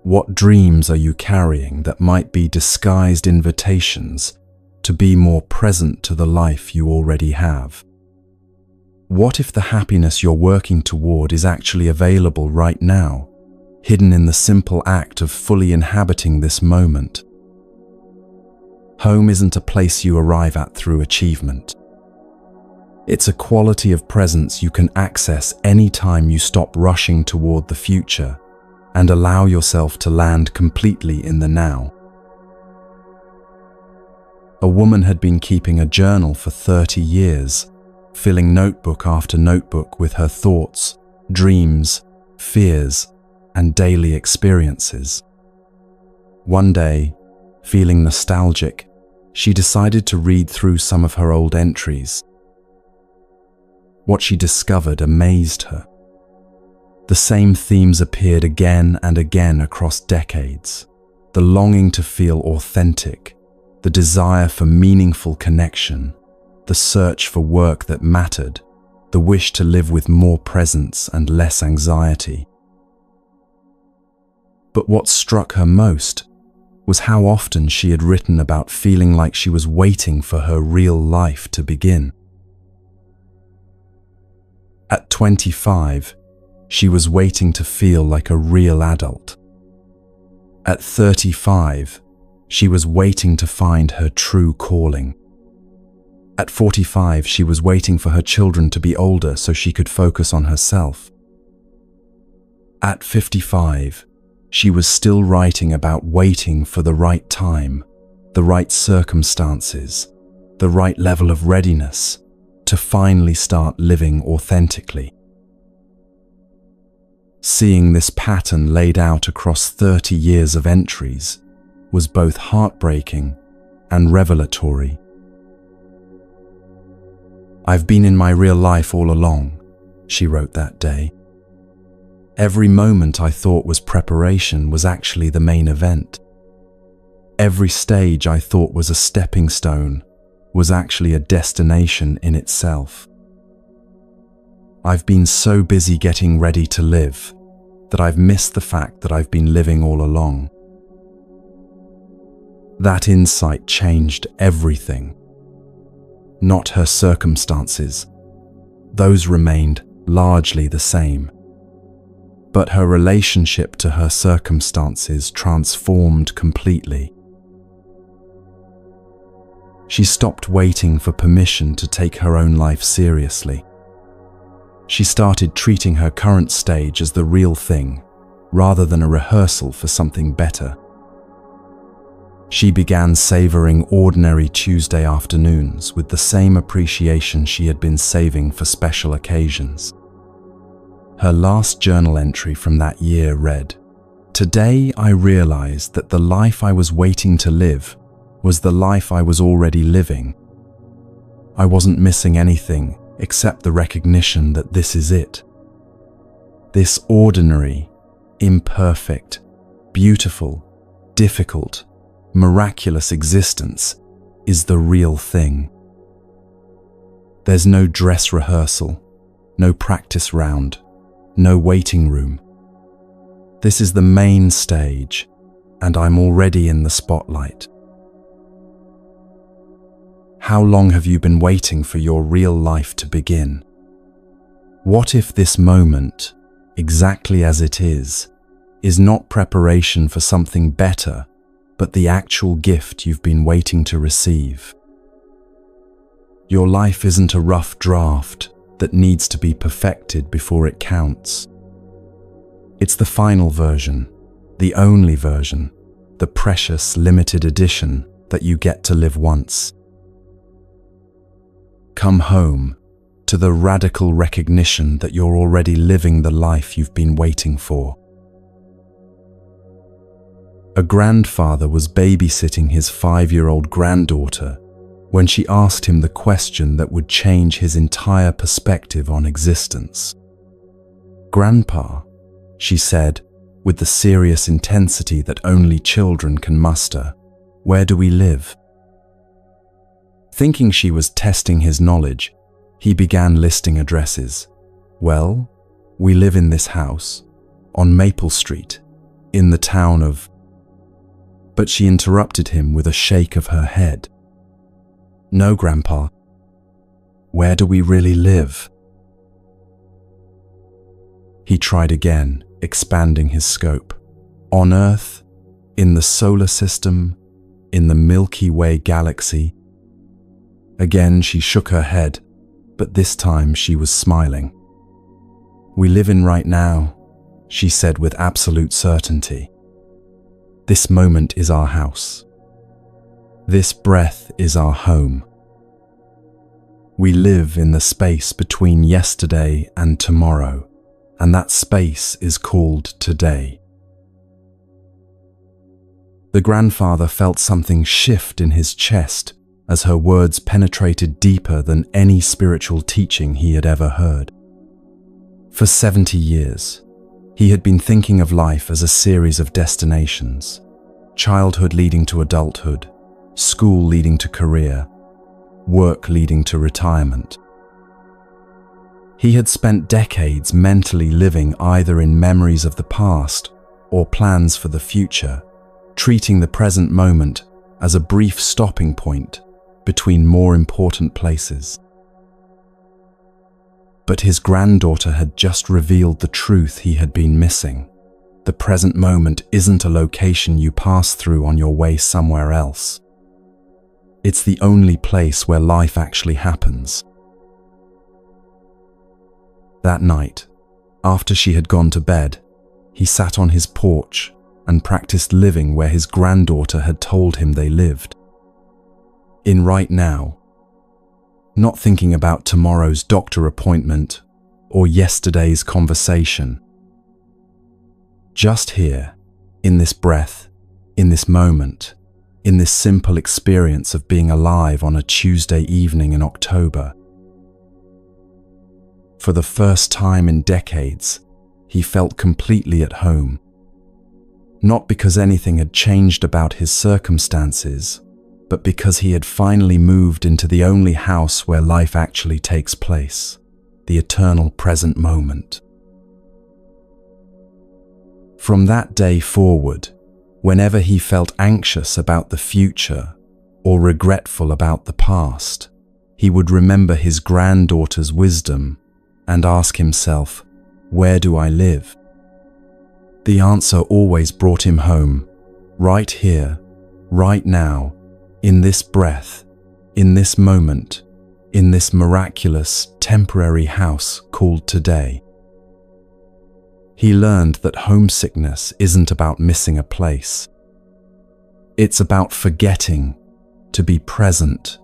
What dreams are you carrying that might be disguised invitations to be more present to the life you already have? What if the happiness you're working toward is actually available right now, hidden in the simple act of fully inhabiting this moment? Home isn't a place you arrive at through achievement. It's a quality of presence you can access any time you stop rushing toward the future and allow yourself to land completely in the now. A woman had been keeping a journal for 30 years, filling notebook after notebook with her thoughts, dreams, fears, and daily experiences. One day, feeling nostalgic, she decided to read through some of her old entries. What she discovered amazed her. The same themes appeared again and again across decades. The longing to feel authentic, the desire for meaningful connection, the search for work that mattered, the wish to live with more presence and less anxiety. But what struck her most was how often she had written about feeling like she was waiting for her real life to begin. At 25, she was waiting to feel like a real adult. At 35, she was waiting to find her true calling. At 45, she was waiting for her children to be older so she could focus on herself. At 55, she was still writing about waiting for the right time, the right circumstances, the right level of readiness to finally start living authentically. Seeing this pattern laid out across 30 years of entries was both heartbreaking and revelatory. "I've been in my real life all along," she wrote that day. "Every moment I thought was preparation was actually the main event. Every stage I thought was a stepping stone was actually a destination in itself. I've been so busy getting ready to live that I've missed the fact that I've been living all along." That insight changed everything. Not her circumstances. Those remained largely the same. But her relationship to her circumstances transformed completely. She stopped waiting for permission to take her own life seriously. She started treating her current stage as the real thing, rather than a rehearsal for something better. She began savoring ordinary Tuesday afternoons with the same appreciation she had been saving for special occasions. Her last journal entry from that year read, "Today I realized that the life I was waiting to live was the life I was already living. I wasn't missing anything except the recognition that this is it. This ordinary, imperfect, beautiful, difficult, miraculous existence is the real thing. There's no dress rehearsal, no practice round, no waiting room. This is the main stage, and I'm already in the spotlight." How long have you been waiting for your real life to begin? What if this moment, exactly as it is not preparation for something better, but the actual gift you've been waiting to receive? Your life isn't a rough draft that needs to be perfected before it counts. It's the final version, the only version, the precious limited edition that you get to live once. Come home, to the radical recognition that you're already living the life you've been waiting for. A grandfather was babysitting his 5-year-old granddaughter when she asked him the question that would change his entire perspective on existence. "Grandpa," she said, with the serious intensity that only children can muster, "where do we live?" Thinking she was testing his knowledge, he began listing addresses. "Well, we live in this house, on Maple Street, in the town of..." But she interrupted him with a shake of her head. "No, Grandpa. Where do we really live?" He tried again, expanding his scope. "On Earth, in the solar system, in the Milky Way galaxy." Again she shook her head, but this time she was smiling. "We live in right now," she said with absolute certainty. "This moment is our house. This breath is our home. We live in the space between yesterday and tomorrow, and that space is called today." The grandfather felt something shift in his chest as her words penetrated deeper than any spiritual teaching he had ever heard. For 70 years, he had been thinking of life as a series of destinations: childhood leading to adulthood, school leading to career, work leading to retirement. He had spent decades mentally living either in memories of the past or plans for the future, treating the present moment as a brief stopping point between more important places. But his granddaughter had just revealed the truth he had been missing. The present moment isn't a location you pass through on your way somewhere else. It's the only place where life actually happens. That night, after she had gone to bed, he sat on his porch and practiced living where his granddaughter had told him they lived. In right now, not thinking about tomorrow's doctor appointment or yesterday's conversation. Just here, in this breath, in this moment, in this simple experience of being alive on a Tuesday evening in October. For the first time in decades, he felt completely at home. Not because anything had changed about his circumstances, but because he had finally moved into the only house where life actually takes place, the eternal present moment. From that day forward, whenever he felt anxious about the future or regretful about the past, he would remember his granddaughter's wisdom and ask himself, "Where do I live?" The answer always brought him home, right here, right now, in this breath, in this moment, in this miraculous, temporary house called today. He learned that homesickness isn't about missing a place. It's about forgetting to be present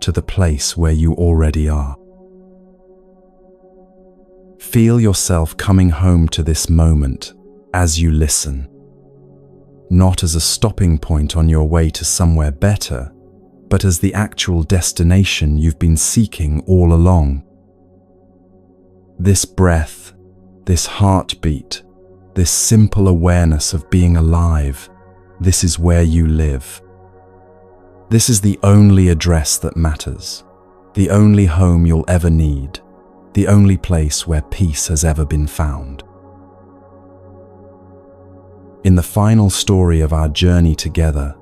to the place where you already are. Feel yourself coming home to this moment as you listen, not as a stopping point on your way to somewhere better, but as the actual destination you've been seeking all along. This breath, this heartbeat, this simple awareness of being alive, this is where you live. This is the only address that matters, the only home you'll ever need, the only place where peace has ever been found. In the final story of our journey together,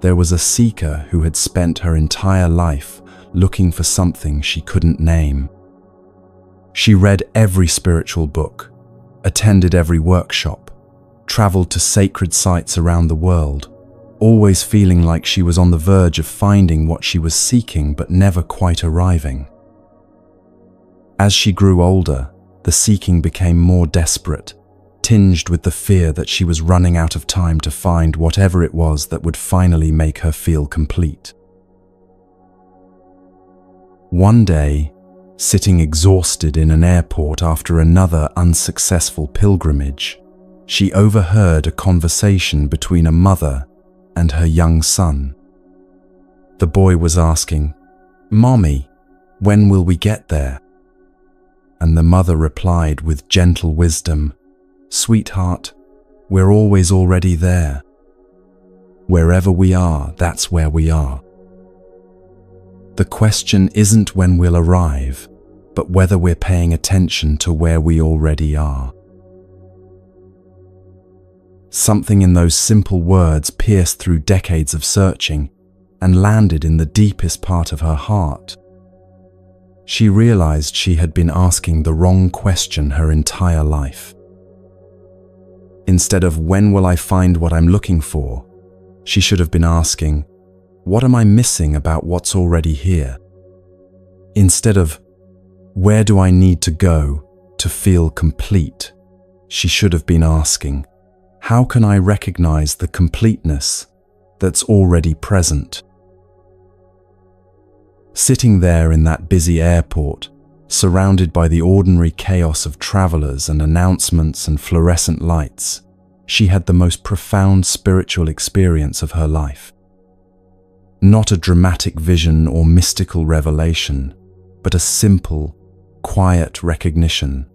there was a seeker who had spent her entire life looking for something she couldn't name. She read every spiritual book, attended every workshop, traveled to sacred sites around the world, always feeling like she was on the verge of finding what she was seeking but never quite arriving. As she grew older, the seeking became more desperate, tinged with the fear that she was running out of time to find whatever it was that would finally make her feel complete. One day, Sitting exhausted in an airport after another unsuccessful pilgrimage, she overheard a conversation between a mother and her young son. The boy was asking, "Mommy, when will we get there?" And the mother replied with gentle wisdom, "Sweetheart, we're always already there. Wherever we are, that's where we are. The question isn't when we'll arrive, but whether we're paying attention to where we already are." Something in those simple words pierced through decades of searching and landed in the deepest part of her heart. She realized she had been asking the wrong question her entire life. Instead of "when will I find what I'm looking for?" she should have been asking, "What am I missing about what's already here?" Instead of "where do I need to go to feel complete?" she should have been asking, "How can I recognize the completeness that's already present?" Sitting there in that busy airport, surrounded by the ordinary chaos of travelers and announcements and fluorescent lights, she had the most profound spiritual experience of her life. Not a dramatic vision or mystical revelation, but a simple, quiet recognition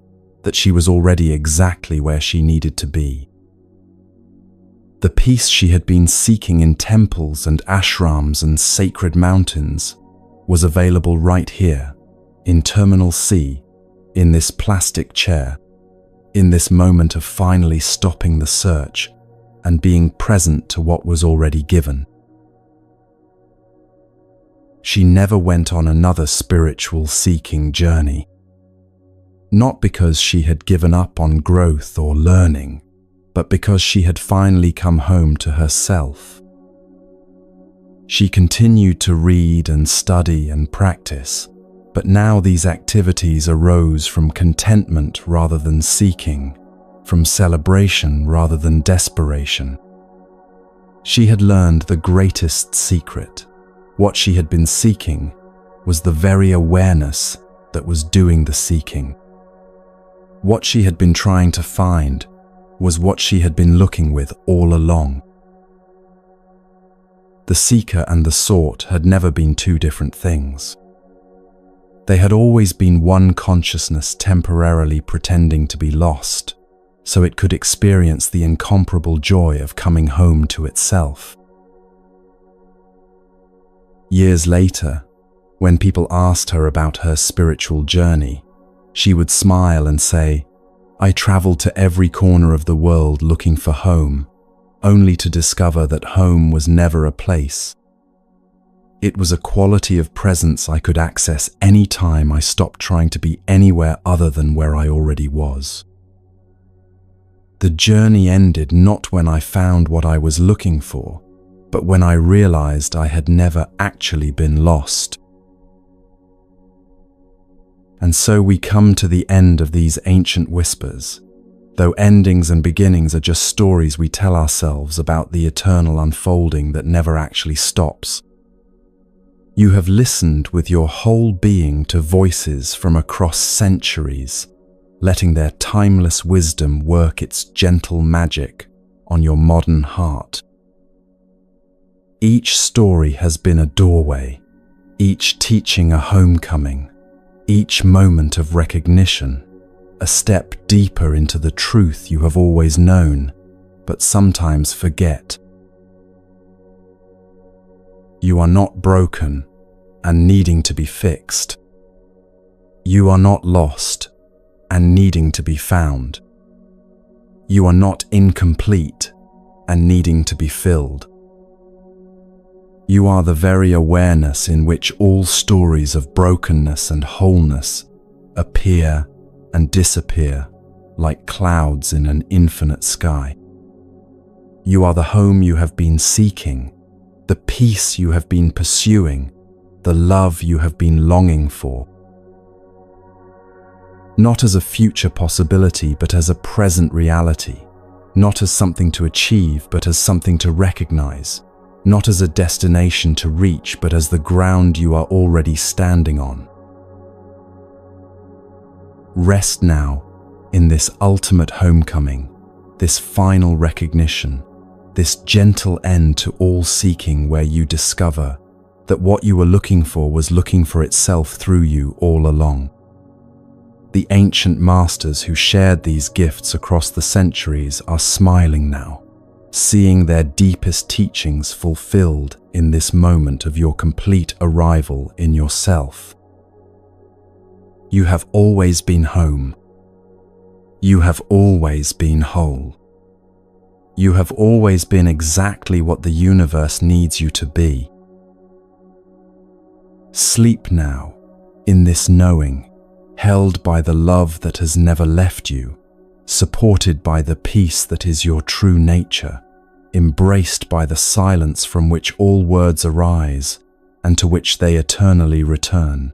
that she was already exactly where she needed to be. The peace she had been seeking in temples and ashrams and sacred mountains was available right here, in Terminal C, in this plastic chair, in this moment of finally stopping the search and being present to what was already given. She never went on another spiritual seeking journey. Not because she had given up on growth or learning, but because she had finally come home to herself. She continued to read and study and practice, but now these activities arose from contentment rather than seeking, from celebration rather than desperation. She had learned the greatest secret. What she had been seeking was the very awareness that was doing the seeking. What she had been trying to find was what she had been looking with all along. The seeker and the sought had never been two different things. They had always been one consciousness temporarily pretending to be lost, so it could experience the incomparable joy of coming home to itself. Years later, when people asked her about her spiritual journey, she would smile and say, "I traveled to every corner of the world looking for home, only to discover that home was never a place. It was a quality of presence I could access any time I stopped trying to be anywhere other than where I already was. The journey ended not when I found what I was looking for, but when I realized I had never actually been lost." And so we come to the end of these ancient whispers, though endings and beginnings are just stories we tell ourselves about the eternal unfolding that never actually stops. You have listened with your whole being to voices from across centuries, letting their timeless wisdom work its gentle magic on your modern heart. Each story has been a doorway, each teaching a homecoming, each moment of recognition, a step deeper into the truth you have always known, but sometimes forget. You are not broken and needing to be fixed. You are not lost and needing to be found. You are not incomplete and needing to be filled. You are the very awareness in which all stories of brokenness and wholeness appear and disappear like clouds in an infinite sky. You are the home you have been seeking, the peace you have been pursuing, the love you have been longing for. Not as a future possibility, but as a present reality. Not as something to achieve, but as something to recognize. Not as a destination to reach, but as the ground you are already standing on. Rest now in this ultimate homecoming, this final recognition, this gentle end to all seeking, where you discover that what you were looking for was looking for itself through you all along. The ancient masters who shared these gifts across the centuries are smiling now, seeing their deepest teachings fulfilled in this moment of your complete arrival in yourself. You have always been home. You have always been whole. You have always been exactly what the universe needs you to be. Sleep now in this knowing, held by the love that has never left you, supported by the peace that is your true nature, embraced by the silence from which all words arise and to which they eternally return.